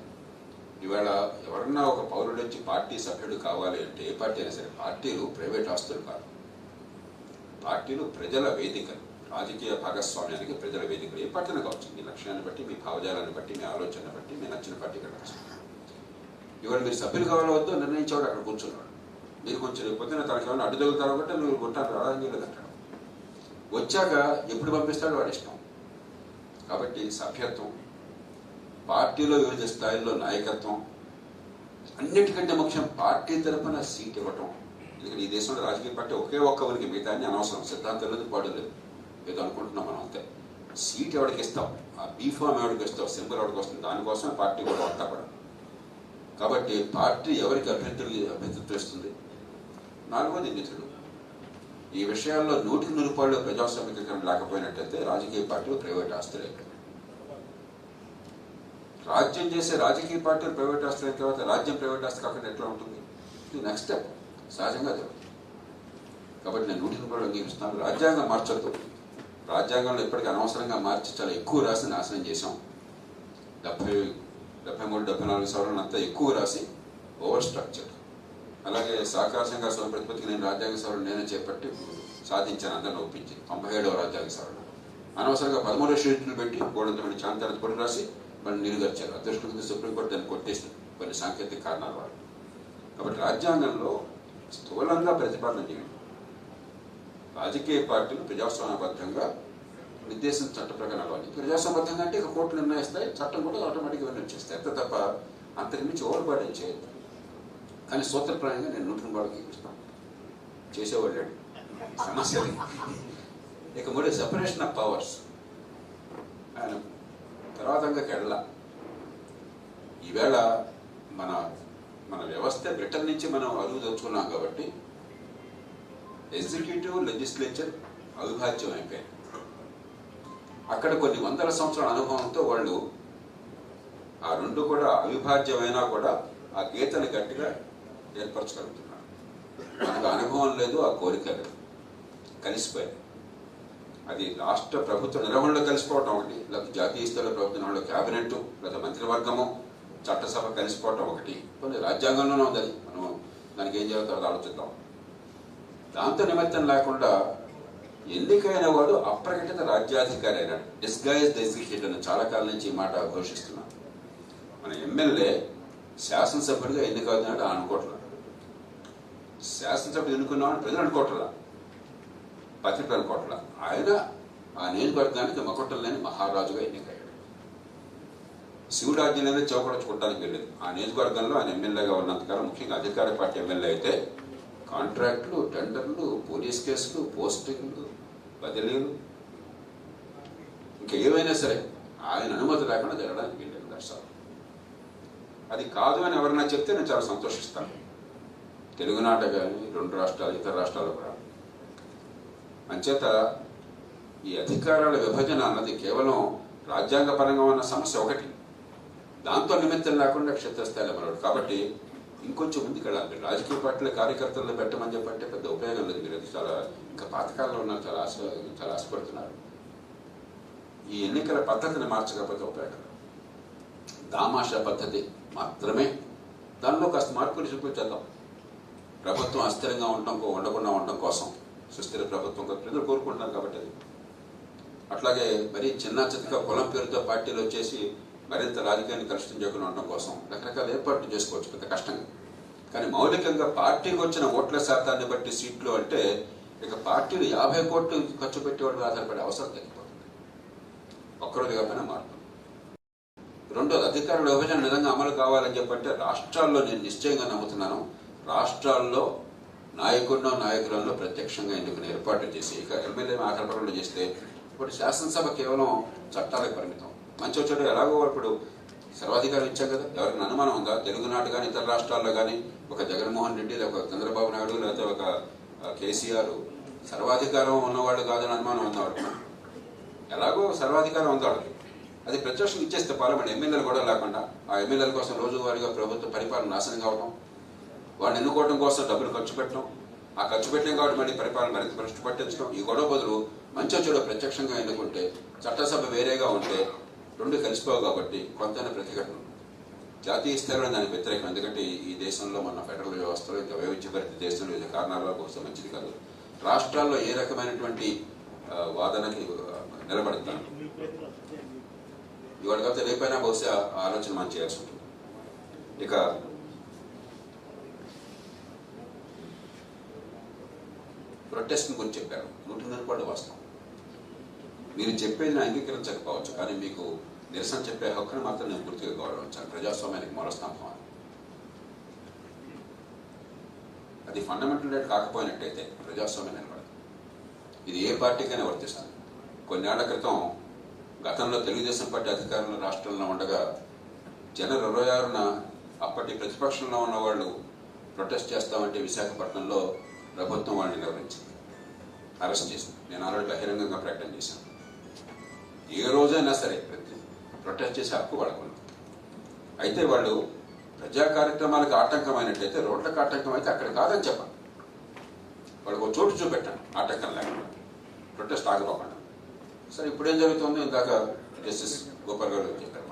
ఇవాళ ఎవరన్నా ఒక పౌరుడు వచ్చి పార్టీ సభ్యుడు కావాలి అంటే, ఏ పార్టీ అయినా సరే, పార్టీలు ప్రైవేట్ ఆస్తులు కాదు, పార్టీలు ప్రజల వేదికలు, రాజకీయ భాగస్వామ్యానికి ప్రజల వేదికలు. ఏ పార్టీని కావచ్చు, మీ లక్ష్యాన్ని బట్టి, మీ భావజాలాన్ని బట్టి, మీ ఆలోచనని బట్టి, మీ నచ్చిన పార్టీకి వెళ్ళచ్చు. ఇవాళ మీరు సభ్యులు కావాలో వద్దో నిర్ణయించేవాడు అక్కడ కూర్చున్నాడు. మీరు కొంచెం రేపొద్దున తనకి ఏమైనా అడ్డు తగులుతారో బట్టి నువ్వు గుంటాను రాజకీయాలు అంటాడు. వచ్చాక ఎప్పుడు పంపిస్తాడో వాడి ఇష్టం. కాబట్టి సభ్యత్వం, పార్టీలో వివిధ స్థాయిల్లో నాయకత్వం, అన్నిటికంటే ముఖ్యం పార్టీ తరఫున సీట్ ఇవ్వటం. ఎందుకంటే ఈ దేశంలో రాజకీయ పార్టీ ఒకే ఒక్కరికి, మిగతా అనవసరం, సిద్ధాంతం లేదు, పాడు లేదు, ఏదో అనుకుంటున్నాం మనం అంతే. సీట్ ఎవరికి ఇస్తాం, ఆ బీఫామ్ ఎవరికి ఇస్తాం, సింబల్ ఎవరికి వస్తుంది, దానికోసం పార్టీ కూడా అంతా కూడా. కాబట్టి పార్టీ ఎవరికి అభ్యర్థిత్వం ఇస్తుంది. 4వది నిధులు. ఈ విషయాల్లో 100కి 100 ప్రజాస్వామికీకరణ లేకపోయినట్టయితే రాజకీయ పార్టీలు ప్రైవేట్ ఆస్తులు అయిపోయి, రాజ్యం చేసే రాజకీయ పార్టీలు ప్రైవేట్ ఆస్తులు అయిన తర్వాత రాజ్యం ప్రైవేట్ ఆస్తి కాకుండా ఎట్లా ఉంటుంది? ఇది నెక్స్ట్ స్టెప్, సహజంగా జరుగుతుంది. కాబట్టి నేను 100కి 100 అంగీకరిస్తున్నాను. రాజ్యాంగం మార్చొద్దు. రాజ్యాంగంలో ఇప్పటికీ అనవసరంగా మార్చి చాలా ఎక్కువ రాసి నాశనం చేశాం. 73-74 సవరణలు అంతా ఎక్కువ రాసి ఓవర్ స్ట్రక్చర్. అలాగే సహకార సంఘ సభ ప్రతిపత్తికి నేను రాజ్యాంగ సవరణ నేనే చేపట్టి సాధించాను, అందరిని ఒప్పించి. 97వ రాజ్యాంగ సవరణ అనవసరంగా 13 షీట్లు పెట్టి 300 మంది చాంతాలు కూడా రాసి వాళ్ళు నిలుగొచ్చారు. అదృష్టంగా సుప్రీంకోర్టు దాన్ని కొట్టేసింది కొన్ని సాంకేతిక కారణాల వల్ల. కాబట్టి రాజ్యాంగంలో స్థూలంగా ప్రతిపాదన చేయండి. రాజకీయ పార్టీలు ప్రజాస్వామ్యబద్ధంగా నిర్దేశించిన చట్ట ప్రకారం అవ్వాలి. ప్రజాస్వామ్యబద్ధంగా అంటే ఇక కోర్టులు నిర్ణయిస్తాయి, చట్టం కూడా ఆటోమేటిక్గా నిర్ణయిస్తాయి. అంతే తప్ప అంతకు మించి ఓవర్బాటం చేయొద్దు. కానీ సూత్రప్రాయంగా నేను 100కి 100 అంగీకరిస్తాను. చేసేవాళ్ళు సమస్య. ఇక 3 సెపరేషన్ ఆఫ్ పవర్స్. ఆయన తర్వాతంగా కెడల ఈవేళ మన వ్యవస్థ బ్రిటన్ నుంచి మనం అదుపు తెచ్చుకున్నాం కాబట్టి ఎగ్జిక్యూటివ్, లెజిస్లేచర్ అవిభాజ్యం అయిపోయాయి. అక్కడ కొన్ని వందల సంవత్సరాల అనుభవంతో వాళ్ళు ఆ 2 కూడా అవిభాజ్యమైనా కూడా ఆ గీతని గట్టిగా ఏర్పరచగలుగుతున్నారు. మనకు అనుభవం లేదు, ఆ కోరిక లేదు, కలిసిపోయాయి. అది రాష్ట్ర ప్రభుత్వ నిర్వహణలో కలిసిపోవటం ఒకటి, లేకపోతే జాతీయ స్థాయిలో ప్రభుత్వ నిర్వహణలో క్యాబినెట్ లేదా మంత్రివర్గము, చట్టసభ కలిసిపోవటం ఒకటి. కొన్ని రాజ్యాంగంలోనే ఉంది, అది మనం దానికి ఏం చేయాలో తర్వాత ఆలోచిద్దాం. దాంతో నిమిత్తం లేకుండా ఎన్నికైన వాడు అప్రకటిత రాజ్యాధికారి అయినాడు. డిస్గైజ్ ఎగ్జిక్యూటివ్ అని చాలా కాలం నుంచి ఈ మాట ఘోషిస్తున్నాం. మన ఎమ్మెల్యే శాసనసభ్యుడిగా ఎన్నికవుతున్నాడు అనుకోవట్లా. శాసనసభ్యుడు ఎన్నుకున్నామని ప్రజలు అనుకోవట్లా, పత్రికలు అనుకోవట్లా. ఆయన ఆ నియోజకవర్గానికి మకుటం లేని మహారాజుగా ఎన్నికయ్యాడు. శివుడు ఆజ్ఞలనే చౌకడచుకోవడానికి వెళ్ళేది. ఆ నియోజకవర్గంలో ఆయన ఎమ్మెల్యేగా ఉన్నంతకాలం, ముఖ్యంగా అధికార పార్టీ ఎమ్మెల్యే అయితే కాంట్రాక్టులు, టెండర్లు, పోలీస్ కేసులు, పోస్టింగ్లు, బదిలీలు, ఇంకా ఏమైనా సరే ఆయన అనుమతి లేకుండా జరగడానికి వెళ్ళాడు. దర్శనం అది కాదు అని ఎవరైనా చెప్తే నేను చాలా సంతోషిస్తాను. తెలుగునాట కానీ 2 రాష్ట్రాలు, ఇతర రాష్ట్రాలు కూడా. అంచేత ఈ అధికారాల విభజన అన్నది కేవలం రాజ్యాంగపరంగా ఉన్న సమస్య ఒకటి, దాంతో నిమిత్తం లేకుండా క్షేత్రస్థాయిలో మనవాడు. కాబట్టి ఇంకొంచెం ముందుకు వెళ్ళాలి. రాజకీయ పార్టీల కార్యకర్తలను పెట్టమని చెప్పంటే పెద్ద ఉపయోగం లేదు. మీరు అది చాలా ఇంకా పాతకాలంలో ఉన్నారు, చాలా ఆశపడుతున్నారు. ఈ ఎన్నికల పద్ధతిని మార్చకపోతే ఉపయోగం. దామాషా పద్ధతి మాత్రమే, దానిలో కాస్త మార్పులు చూపించేద్దాం. ప్రభుత్వం అస్థిరంగా ఉండకుండా ఉండడం కోసం సుస్థిర ప్రభుత్వం ప్రజలు కోరుకుంటున్నారు కాబట్టి అది. అట్లాగే మరీ చిన్న చితక కులం పేరుతో పార్టీలు వచ్చేసి మరింత రాజకీయాన్ని కలుషితం చేయకుండా ఉండడం కోసం రకరకాల ఏర్పాట్లు చేసుకోవచ్చు పెద్ద కష్టంగా. కానీ మౌలికంగా పార్టీకి వచ్చిన ఓట్ల శాతాన్ని బట్టి సీట్లు అంటే ఇక పార్టీలు 50 కోట్లు ఖర్చు పెట్టేవాడు ఆధారపడే అవసరం తగ్గిపోతుంది. ఒక్కరోజు కాకపోయినా మార్పు. రెండోది, అధికారుల విభజన నిజంగా అమలు కావాలని చెప్పంటే రాష్ట్రాల్లో నేను నిశ్చయంగా నమ్ముతున్నాను, రాష్ట్రాల్లో నాయకులలో ప్రత్యక్షంగా ఎన్నికను ఏర్పాటు చేసి, ఇక ఎమ్మెల్యే ఆకర్షణలు చేస్తే ఇప్పుడు శాసనసభ కేవలం చట్టాలకు పరిమితం. మంచి చెడు ఎలాగో ఇప్పుడు సర్వాధికారం ఇచ్చాం కదా, ఎవరికి అనుమానం ఉందా? తెలుగునాడు కానీ ఇతర రాష్ట్రాల్లో కానీ ఒక జగన్మోహన్ రెడ్డి, ఒక చంద్రబాబు నాయుడు, లేకపోతే ఒక కేసీఆర్ సర్వాధికారం ఉన్నవాళ్ళు కాదని అనుమానం ఉన్నవాడు. ఎలాగో సర్వాధికారం ఉంది, అది ప్రత్యక్షంగా ఇచ్చేస్తే పార్లమెంట్ ఎమ్మెల్యేలు కూడా లేకుండా ఆ ఎమ్మెల్యేల కోసం రోజువారీగా ప్రభుత్వ పరిపాలన నాశనం కావడం, వాడిని ఎన్నుకోవడం కోసం డబ్బులు ఖర్చు పెట్టడం, ఆ ఖర్చు పెట్టడం కాబట్టి మళ్ళీ పరిపాలన మరింత భ్రష్టు పట్టించడం, ఈ గొడవ బదులు మంచి చెడు ప్రత్యక్షంగా ఎన్నుకుంటే, చట్టసభ వేరేగా ఉంటే రెండు కలిసిపోవు కాబట్టి కొంతైనా ప్రతిఘటన. జాతీయ స్థాయిలో దానికి వ్యతిరేకం, ఎందుకంటే ఈ దేశంలో మన ఫెడరల్ వ్యవస్థలో ఇంకా వైవిధ్యభరిత దేశంలో వివిధ కారణాల కోసం మంచిది కాదు. రాష్ట్రాల్లో ఏ రకమైనటువంటి వాదనకి నిలబడతాను ఇవాళ కాకపోతే రేపైనా బహుశా ఆలోచన మనం చేయాల్సి ఉంటుంది. ఇక ప్రొటెస్ట్ గురించి చెప్పారు, 100% వాస్తవం. మీరు చెప్పేది నేను అంగీకరించకపోవచ్చు, కానీ మీకు నిరసన చెప్పే హక్కును మాత్రం నేను పూర్తిగా గౌరవించాను. ప్రజాస్వామ్యానికి మూలస్తంభం అది ఫండమెంటల్ రైట్ కాకపోయినట్టయితే ప్రజాస్వామ్యం నిలబడదు. ఇది ఏ పార్టీకైనా వర్తిస్తుంది. కొన్నేళ్ల క్రితం గతంలో తెలుగుదేశం పార్టీ అధికారంలో రాష్ట్రంలో ఉండగా జనవరి 26న అప్పటి ప్రతిపక్షంలో ఉన్న వాళ్ళు ప్రొటెస్ట్ చేస్తామంటే విశాఖపట్నంలో ప్రభుత్వం వాళ్ళని నిర్వహించింది, అరెస్ట్ చేసింది. నేను ఆల్రెడీ బహిరంగంగా ప్రకటన చేశాను. ఏ రోజైనా సరే ప్రొటెస్ట్ చేసే హక్కు వాళ్ళకు ఉంది. అయితే వాళ్ళు ప్రజా కార్యక్రమాలకు ఆటంకమైనట్టయితే, రోడ్లకు ఆటంకం అయితే అక్కడ కాదని చెప్పండి, వాళ్ళకు ఒక చోటు చూపెట్టాను ఆటంకం లేకుండా, ప్రొటెస్ట్ ఆగిపోకుండా. సరే ఇప్పుడేం జరుగుతుందో ఇందాక జస్టిస్ గోపాల్ గారు చెప్పారు,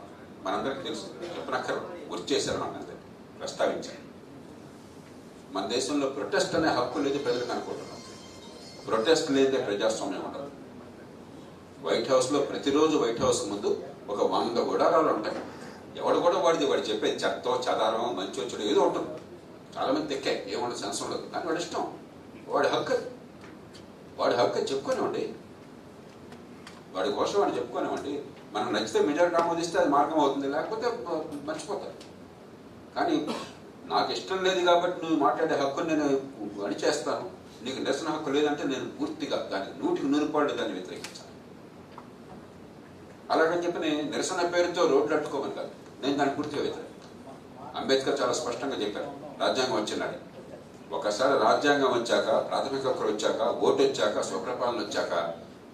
మనందరికీ తెలుసు, చెప్పనక్కర్ గుర్తు చేశారు, మనందరికీ ప్రస్తావించారు. మన దేశంలో ప్రొటెస్ట్ అనే హక్కు లేదు ప్రజలకు అనుకుంటున్నాం. ప్రొటెస్ట్ లేదే ప్రజాస్వామ్యం ఉండదు. వైట్ హౌస్లో ప్రతిరోజు వైట్ హౌస్ ముందు ఒక 100 గుడారాలు ఉంటాయి. ఎవడు కూడా వాడు చెప్పేది చెత్తో చదారం మంచి వచ్చాడు ఏదో ఉంటుంది. చాలా మంది తెక్కాయి, ఏముండదు, సెన్స్ ఉండదు, కానీ వాడి ఇష్టం, వాడి హక్కు చెప్పుకోనివ్వండి, వాడి కోసం వాడు చెప్పుకోనివ్వండి. మనం నచ్చితే మెజారిటీ ఆమోదిస్తే అది మార్గం అవుతుంది, లేకపోతే మర్చిపోతారు. కానీ నాకు ఇష్టం లేదు కాబట్టి నువ్వు మాట్లాడే హక్కుని నేను అణిచేస్తాను, నీకు నిరసన హక్కు లేదంటే నేను పూర్తిగా దానికి 100% దాన్ని వ్యతిరేకించాను. అలాగని చెప్పి నేను నిరసన పేరుతో రోడ్లు అట్టుకోమని కాదు, నేను దాన్ని పూర్తిగా వ్యతిరేకించాను. అంబేద్కర్ చాలా స్పష్టంగా చెప్పారు, రాజ్యాంగం వచ్చినాడు, ఒకసారి రాజ్యాంగం వచ్చాక, ప్రాథమిక హక్కులు వచ్చాక, ఓటు వచ్చాక, స్వప్రపాలన వచ్చాక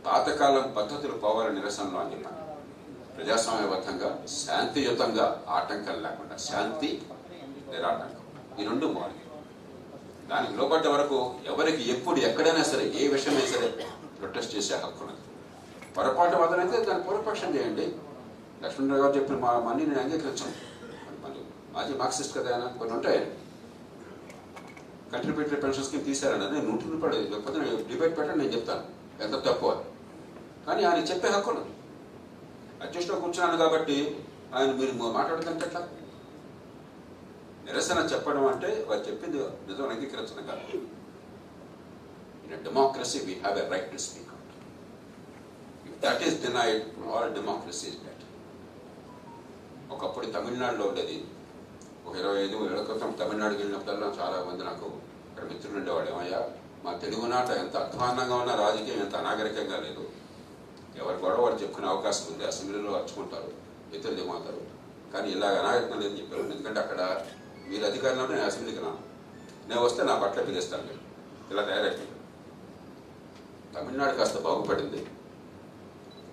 పాతకాలం పద్ధతులు పోవాలని నిరసనలో అని చెప్పాను. ప్రజాస్వామ్యబద్ధంగా శాంతియుతంగా ఆటంకం లేకుండా, శాంతి నిరాటంకం, ఈ రెండు మౌలిక. దానికి లోపడ్డ వరకు ఎవరికి ఎప్పుడు ఎక్కడైనా సరే ఏ విషయమైనా సరే ప్రొటెస్ట్ చేసే హక్కు ఉన్నది. పొరపాటు వదనైతే దాన్ని పూర్వపక్షం చేయండి. లక్ష్మణరావు గారు చెప్పిన మనీ నేను అంగీకరించాను, మళ్ళీ మాజీ మార్క్సిస్ట్ కదా ఆయన కొన్ని ఉంటాయి. కంట్రిబ్యూటరీ పెన్షన్ స్కీమ్ తీశారని నేను 100% లేకపోతే డిబేట్ పెట్టండి, నేను చెప్తాను ఎంత తక్కువ. కానీ ఆయన చెప్పే హక్కు ఉన్నది. అధ్యక్షుడు కూర్చున్నాను కాబట్టి ఆయన మీరు మాట్లాడుతుంటే ఎట్లా? నిరసన చెప్పడం అంటే వారు చెప్పింది నిజం అంగీకరించడం కాదు. In democracy we have a right to speak out. If that is denied, all democracy is dead. ఒకప్పుడు తమిళనాడులో ఉండేది, ఒక 25 ఏళ్ల క్రితం తమిళనాడుకి వెళ్ళినప్పుడల్లా చాలా మంది నాకు ఇక్కడ మిత్రులు ఉండేవాళ్ళు, ఏమయ్యా మా తెలుగునాట ఎంత అధ్వాన్నంగా ఉన్న రాజకీయం ఎంత అనాగరికంగా లేదు, ఎవరి గొడవ వాడు చెప్పుకునే అవకాశం ఉంది, అసెంబ్లీలో అర్చుకుంటారు, ఇతరులు ఏమవుతారు, కానీ ఇలాగ అనాగరికం లేదని చెప్పారు. ఎందుకంటే అక్కడ మీరు అధికారంలో నేను అసెంబ్లీకి రాను, నేను వస్తే నా పట్ల పిలుస్తాను, మీరు ఇలా తయారైపోయింది. తమిళనాడు కాస్త బాగుపడింది,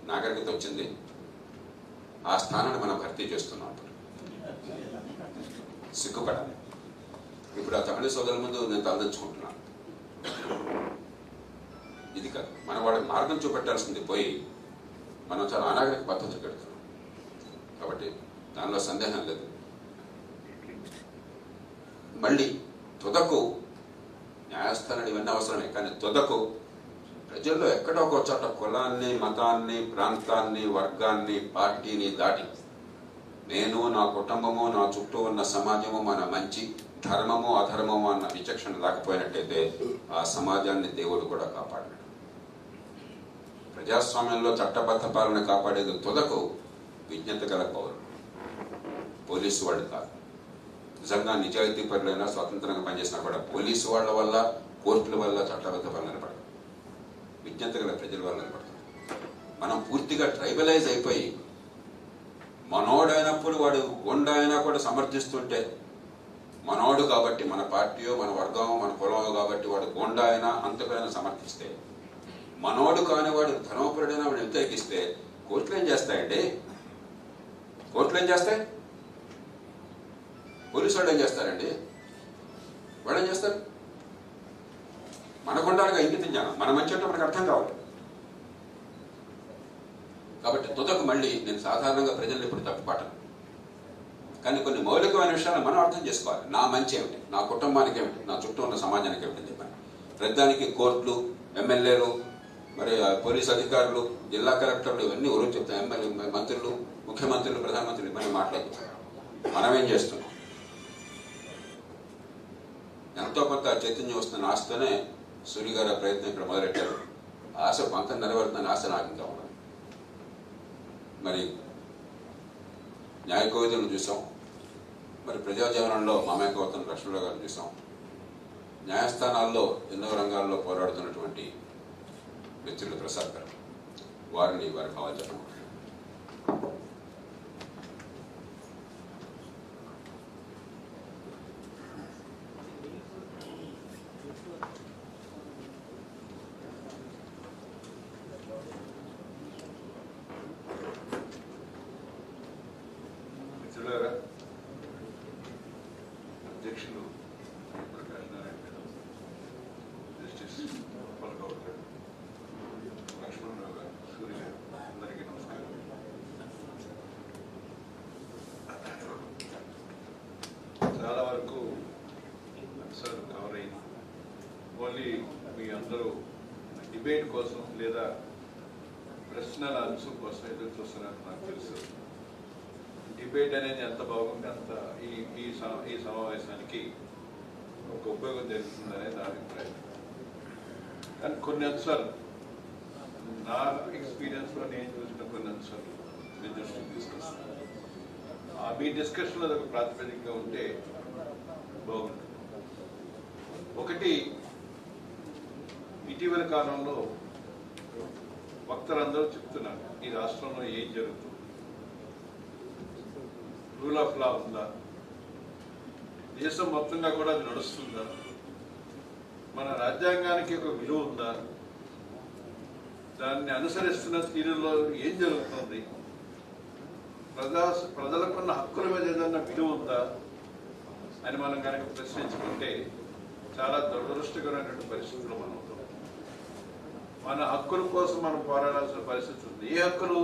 నాగరికత వచ్చింది, ఆ స్థానాన్ని మనం భర్తీ చేస్తున్నాం. సిగ్గుపడాలి. ఇప్పుడు ఆ తమిళ సోదరుల ముందు నేను తలదించుకుంటున్నాను. ఇది కాదు, మన వాళ్ళకి మార్గం చూపెట్టాల్సింది పోయి మనం చాలా అనాగరిక పద్ధతులు పెడుతున్నాం. కాబట్టి దానిలో సందేహం లేదు. మళ్ళీ తుదకు న్యాయస్థానాలు ఇవన్నీ అవసరమే, కానీ తుదకు ప్రజల్లో ఎక్కడో ఒక చోట కులాన్ని, మతాన్ని, ప్రాంతాన్ని, వర్గాన్ని, పార్టీని దాటి నేను, నా కుటుంబము, నా చుట్టూ ఉన్న సమాజము, మన మంచి ధర్మము అధర్మము అన్న విచక్షణ లేకపోయినట్టయితే ఆ సమాజాన్ని దేవుడు కూడా కాపాడాడు. ప్రజాస్వామ్యంలో చట్టబద్ధ పాలన కాపాడేది తుదకు విజ్ఞత గల పౌరులు. పోలీసు వాళ్ళు కాదు. నిజంగా నిజాయితీ పరులైనా స్వతంత్రంగా పనిచేసినా కూడా పోలీసు వాళ్ళ వల్ల, కోర్టుల వల్ల, చట్టబద్ధ వల్ల నిలబడదు, విజ్ఞత గల ప్రజల వల్ల నిలబడుతుంది. మనం పూర్తిగా ట్రైబలైజ్ అయిపోయి మనోడైనప్పుడు వాడు గుండా అయినా కూడా సమర్థిస్తుంటే, మనోడు కాబట్టి మన పార్టీయో మన వర్గమో మన కులమో కాబట్టి వాడు గుండా అయినా అంతకైనా సమర్థిస్తే, మనోడు కాని వాడు ధర్మపరుడైనా వాడు వ్యతిరేకిస్తే కోర్టులు ఏం చేస్తాయండి? కోర్టులు ఏం చేస్తాయి? పోలీసు వాళ్ళు ఏం చేస్తారండి? వాళ్ళు ఏం చేస్తారు? మనకు ఉండాలిగా ఇంగితం జ్ఞానం, మన మంచి అంటే మనకు అర్థం కావాలి. కాబట్టి తుదకు మళ్ళీ నేను సాధారణంగా ప్రజల్ని ఇప్పుడు తప్పుపాటను, కానీ కొన్ని మౌలికమైన విషయాలు మనం అర్థం చేసుకోవాలి. నా మంచి ఏమిటి, నా కుటుంబానికి ఏమిటి, నా చుట్టూ ఉన్న సమాజానికి ఏమిటి అని చెప్పాను. ప్రతిదానికి కోర్టులు, ఎమ్మెల్యేలు, మరి పోలీసు అధికారులు, జిల్లా కలెక్టర్లు ఇవన్నీ ఎవరు చెప్తాం. ఎమ్మెల్యే, మంత్రులు, ముఖ్యమంత్రులు, ప్రధానమంత్రులు ఇవన్నీ మాట్లాడుతున్నాం. మనమేం చేస్తున్నాం? ఎంతో కొంత చైతన్యం వస్తున్న ఆశతోనే సూర్య గారు ప్రయత్నం ఇక్కడ మొదలెట్టారు. ఆశ కొంత నెరవేరుతుందని ఆశ నాకు ఇంకా ఉన్నది. మరి న్యాయ కోవిదులను చూసాం, మరి ప్రజాజీవనంలో మామేకవతను లక్ష్మణరావు గారిని చూసాం, న్యాయస్థానాల్లో ఎన్నో రంగాల్లో పోరాడుతున్నటువంటి మిత్రులు ప్రసాద్ గారు, వారిని వారి భావాలు చెప్పండి. అధ్యక్షులు ప్రకాష్ నారాయణ గారు, జస్టిస్ గోపాల్ గారు, లక్ష్మణరావు గారు, సూర్య గారు, అందరికీ నమస్కారం. చాలా వరకు అంశాలు కవర్ అయింది. ఓన్లీ మీ అందరూ డిబేట్ కోసం లేదా ప్రశ్నల అంశం కోసం ఎదురు చూస్తున్నారు నాకు తెలుసు. డిబేట్ అనేది ఎంత బాగుంటే అంత ఈ సమావేశానికి ఒక ఉపయోగం జరుగుతుందనే నా అభిప్రాయం. కానీ కొన్ని అంశాలు నా ఎక్స్పీరియన్స్లో నేను చూసిన కొన్ని అంశాలు మీ దృష్టికి తీసుకొస్తాను. మీ డిస్కషన్లో ఒక ప్రాతిపదికగా ఉంటే బాగుంటుంది. ఒకటి, ఇటీవల కాలంలో వక్తలందరూ చెప్తున్నారు ఈ రాష్ట్రంలో ఏం జరుగుతుంది, రూల్ ఆఫ్ లా ఉందా, దేశం మొత్తంగా కూడా అది నడుస్తుందా, మన రాజ్యాంగానికి ఒక విలువ ఉందా, దాన్ని అనుసరిస్తున్న తీరులో ఏం జరుగుతుంది, ప్రజలకున్న హక్కుల మీద ఏదన్నా విలువ ఉందా అని మనం కనుక ప్రశ్నించుకుంటే చాలా దురదృష్టకరమైనటువంటి పరిస్థితులు మనం అవుతాం. మన హక్కుల కోసం మనం పోరాడాల్సిన పరిస్థితి ఉంది. ఏ హక్కులు?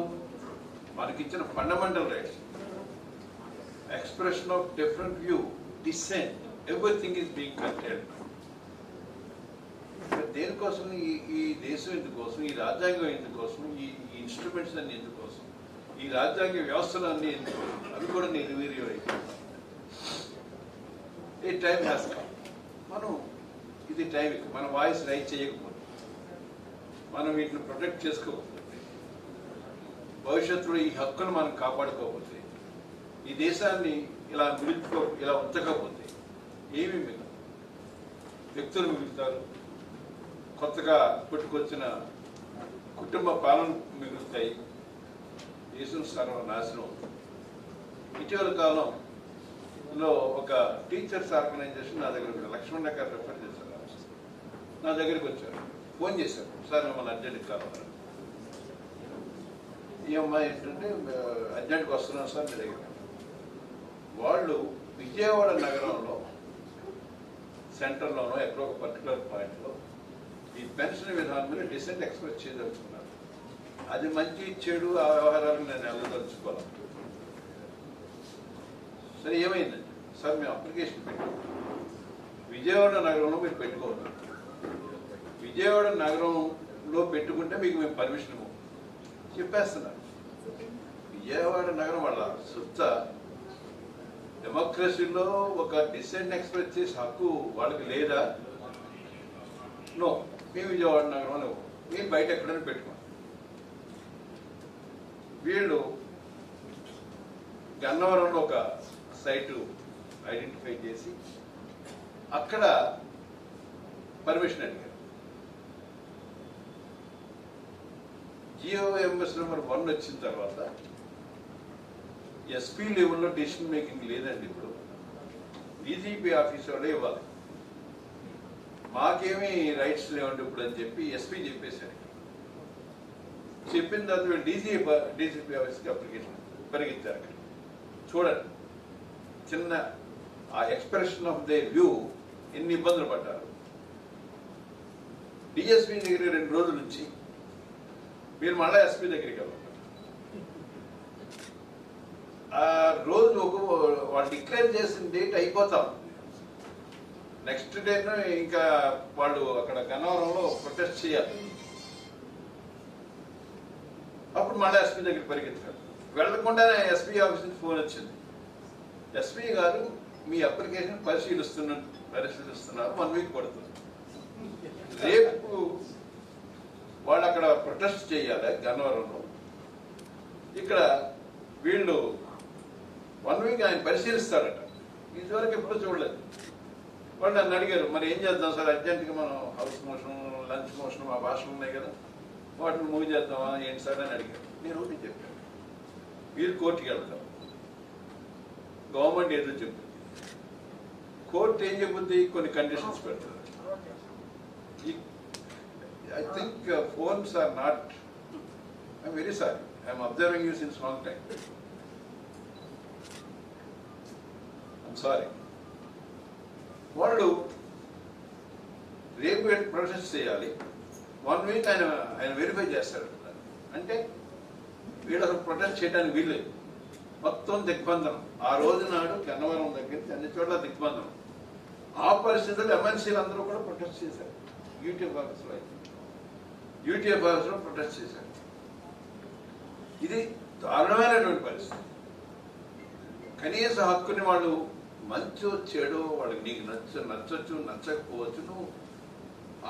మనకిచ్చిన fundamental rights, expression of different view, dissent, everything is being curtailed. దేనికోసం ఈ దేశం ఎందుకోసం, ఈ రాజ్యాంగం ఎందుకోసం, ఈ ఇన్స్ట్రుమెంట్స్ అన్ని ఎందుకోసం, ఈ రాజ్యాంగ వ్యవస్థలు అన్ని ఎందుకోసం, అవి కూడా నిర్వీర్యం అయిపోయింది. ఈ టైం హ్యాస్ కమ్. మనం ఇది టైం, మన వాయిస్ రైజ్ చేయకపోతే, మనం వీటిని ప్రొటెక్ట్ చేసుకోకపోతే, భవిష్యత్తులో ఈ హక్కును మనం కాపాడుకోకపోతే, ఈ దేశాన్ని ఇలా ఉంచకపోతే ఏమి మిగలదు. వ్యక్తులు మిగులుతారు, కొత్తగా పుట్టుకొచ్చిన కుటుంబ పాలన మిగులుతాయి, దేశం సర్వనాశనం అవుతుంది. ఇటీవల కాలంలో ఒక టీచర్స్ ఆర్గనైజేషన్ నా దగ్గర లక్ష్మణ గారు రిఫర్ చేశారు, నా దగ్గరికి వచ్చారు, ఫోన్ చేశారు, సార్ మిమ్మల్ని అర్జెంట్కి కావాలి. ఈ అమ్మాయి ఏంటంటే అర్జెంట్కి వస్తున్నాను సార్ మీ దగ్గర. వాళ్ళు విజయవాడ నగరంలో సెంటర్లోనో ఎక్కడో ఒక పర్టికులర్ పాయింట్లో ఈ పెన్షన్ విధానం మీద డిసెంట్ ఎక్స్ప్రెస్ చేయదలుచుకున్నారు. అది మంచి చెడు ఆ వ్యవహారాలను నేను వెళ్ళదలుచుకోవాలి. సరే ఏమైందండి సార్, మేము అప్లికేషన్ పెట్టాం, విజయవాడ నగరంలో మీరు పెట్టుకోవాలి, విజయవాడ నగరంలో పెట్టుకుంటే మీకు మేము పర్మిషన్ ఇవ్వం చెప్పేస్తున్నారు. విజయవాడ నగరం వాళ్ళ సొంత డెమోక్రసీలో ఒక డిసెంట్ ఎక్స్ప్రెస్ చేసే హక్కు వాళ్ళకి లేదా? నో, మేము విజయవాడ నగరంలో మేము బయట ఎక్కడైనా పెట్టుకోండి. వీళ్ళు గన్నవరంలో ఒక సైట్ ఐడెంటిఫై చేసి అక్కడ పర్మిషన్ అడిగారు. GOMS నెంబర్ 1 వచ్చిన తర్వాత SP లెవెల్లో డెసిషన్ మేకింగ్ లేదండి. ఇప్పుడు DGP ఆఫీస్ వాళ్ళే ఇవ్వాలి, మాకేమీ రైట్స్ లేవండి ఇప్పుడు అని చెప్పి SP చెప్పేశారు. చెప్పిన తర్వాత వీళ్ళు DGP ఆఫీస్కి అప్లికేషన్ పరిగెత్తారు. అక్కడ చూడండి, చిన్న ఆ ఎక్స్ప్రెషన్ ఆఫ్ దే వ్యూ ఎన్ని ఇబ్బందులు పడ్డారు. DSP దగ్గర 2 రోజుల నుంచి మీరు మళ్ళీ SP దగ్గరికి వెళ్ళారు. ఆ రోజు వాళ్ళు డిక్లేర్ చేసిన డేట్ అయిపోతాం, నెక్స్ట్ డేను ఇంకా వాళ్ళు అక్కడ గన్నవరంలో ప్రొటెస్ట్ చేయాలి. అప్పుడు మళ్ళీ SP దగ్గరికి పరిగెత్తారు. వెళ్లకుండానే SP ఆఫీస్ నుంచి ఫోన్ వచ్చింది, SP గారు మీ అప్లికేషన్ పరిశీలిస్తున్నారు, 1 వీక్ పడుతుంది. రేపు వాళ్ళు అక్కడ ప్రొటెస్ట్ చేయాలి గన్నవరంలో, ఇక్కడ వీళ్ళు 1 వీక్ ఆయన పరిశీలిస్తారట. ఇదివరకు ఎప్పుడూ చూడలేదు. వాళ్ళు నన్ను అడిగారు, మరి ఏం చేద్దాం సార్, అర్జెంట్గా మనం హౌస్ మోషన్, లంచ్ మోషన్, మా భాషలు ఉన్నాయి కదా, వాటిని మూవ్ చేద్దామా ఏంటి సార్ అని అడిగారు. నేను ఒకటి చెప్పాను, మీరు కోర్టుకి వెళ్తాం, గవర్నమెంట్ ఏదో చెప్తుంది, కోర్టు ఏం చెబుద్ది, కొన్ని కండిషన్స్ పెడుతుంది. I think phones are not, I'm very sorry, I'm observing you since long time. I'm sorry. వాళ్ళు రేపు ప్రొసెస్ చేయాలి, 1 వీక్ ఆయన వెరిఫై చేస్తాడు. అంటే వీళ్ళు అసలు ప్రొటెస్ట్ చేయడానికి వీల్లేదు, మొత్తం దిగ్బంధనం. ఆ రోజు నాడు గన్నవరం దగ్గర అన్ని చోట్ల దిగ్బంధనం. ఆ పరిస్థితుల్లో MNCలు అందరూ కూడా ప్రొటెస్ట్ చేశారు. UTF ఆఫీస్లో ప్రొటెస్ట్ చేశారు. ఇది దారుణమైనటువంటి పరిస్థితి. కనీస హక్కుని వాళ్ళు మంచో చెడో వాళ్ళకి నీకు నచ్చొచ్చు నచ్చకపోవచ్చు, నువ్వు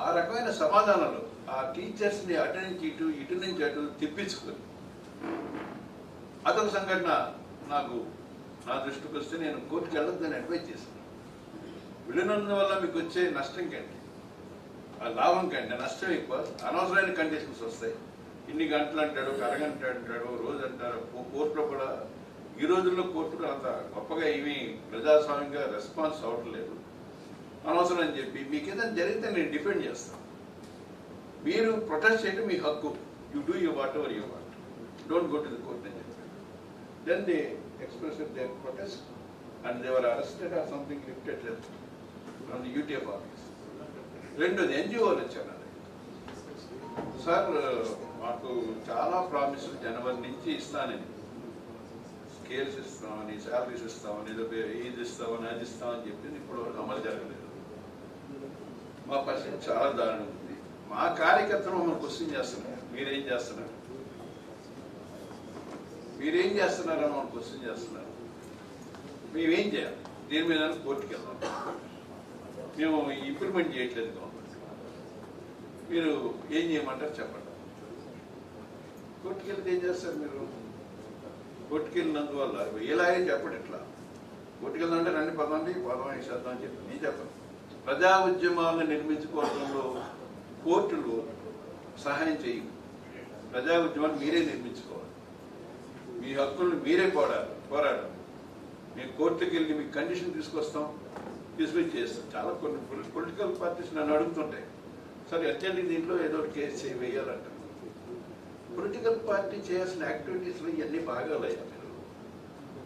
ఆ రకమైన సమాధానాలు ఆ టీచర్స్ని అటు నుంచి ఇటు నుంచి అటు తిప్పించుకొని, అదొక సంఘటన నాకు నా దృష్టికి వస్తే నేను కోర్టుకి వెళ్ళొద్దని అడ్వైజ్ చేశాను. వెళ్ళినందువల్ల మీకు వచ్చే నష్టం కంటే ఆ లాభం కంటే నష్టం ఎక్కువ. అనవసరమైన కండిషన్స్ వస్తాయి. ఇన్ని గంటలు అంటాడు, అరగంట అంటాడు, రోజు అంటారు. కోర్టులో కూడా ఈ రోజుల్లో కోర్టులు అంత గొప్పగా ఏమీ ప్రజాస్వామ్యంగా రెస్పాన్స్ అవ్వట్లేదు. అనవసరం అని చెప్పి మీకు ఏదైనా జరిగితే నేను డిఫెండ్ చేస్తాను. మీరు ప్రొటెస్ట్ చేయడం మీ హక్కు, you do you whatever you want, don't go to the court అని చెప్పి. Then they expressed their protest and they were arrested or something lifted from the UTF office. రెండోది NGOలు వచ్చారు. సార్ మాకు చాలా ప్రామిసులు జనవరి నుంచి ఇస్తానని, స్కేల్స్ ఇస్తామని, శాలరీస్ ఇస్తామని, ఇది ఇస్తామని, అది ఇస్తామని చెప్పింది ఇప్పుడు అమలు జరగలేదు. మా పరిస్థితి చాలా దారుణం ఉంది. మా కార్యకర్తలు మమ్మల్ని క్వశ్చన్ చేస్తున్నారు, మీరేం చేస్తున్నారు అని మమ్మల్ని క్వశ్చన్ చేస్తున్నారు. మేమేం చేయాలి, దీని మీద కోర్టుకి వెళ్తాం. మేము ఇంప్లిమెంట్ చేయట్లేదు గవర్నమెంట్, మీరు ఏం చేయమంటారు చెప్పండి. కోర్టుకి వెళ్తే ఏం చేస్తారు మీరు? కోర్టుకి వెళ్ళినందువల్ల ఎలాగే చెప్పండి. ఇట్లా కోర్టుకి వెళ్దామంటే రండి పదండి చేద్దాం అని చెప్పి నేను చెప్పను. ప్రజా ఉద్యమాలను నిర్మించుకోవడంలో కోర్టులు సహాయం చేయవు. ప్రజా ఉద్యమాలు మీరే నిర్మించుకోవాలి, మీ హక్కులను మీరే పోరాడాలి. మేము కోర్టుకి వెళ్ళి మీకు కండిషన్ తీసుకొచ్చి చేస్తాం. చాలా కొన్ని పొలిటికల్ పార్టీస్ నన్ను అడుగుతుంటాయి, సరే అర్జెంట్గా దీంట్లో ఏదో ఒక కేసు వేయాలంట. పొలిటికల్ పార్టీ చేయాల్సిన యాక్టివిటీస్లో ఇవన్నీ భాగాలయ్యా. మీరు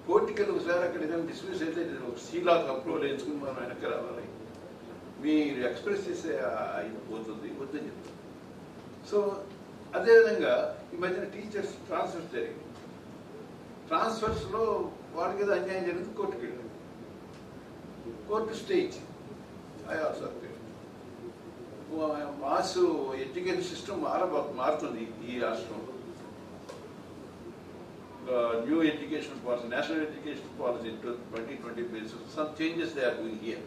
కోర్టుకి వెళ్ళి ఒకసారి అక్కడ ఏదైనా డిస్మిస్ అయితే సీలాక్ అప్రూవల్ వేయించుకుని మనం వెనక్కి రావాలి. మీరు ఎక్స్ప్రెస్ చేసే పోతుంది వద్దని చెప్తారు. సో అదేవిధంగా ఈ మధ్యన టీచర్స్ ట్రాన్స్ఫర్స్ జరిగింది. ట్రాన్స్ఫర్స్లో వాళ్ళకి ఏదో అన్యాయం జరిగింది, కోర్టుకి వెళ్ళారు. కోర్టు స్టే ఇచ్చింది. మాస్ ఎడ్యుకేషన్ సిస్టమ్ మారుతుంది ఈ రాష్ట్రంలో. New education policy, national education policy 2020 basis some changes they are doing here.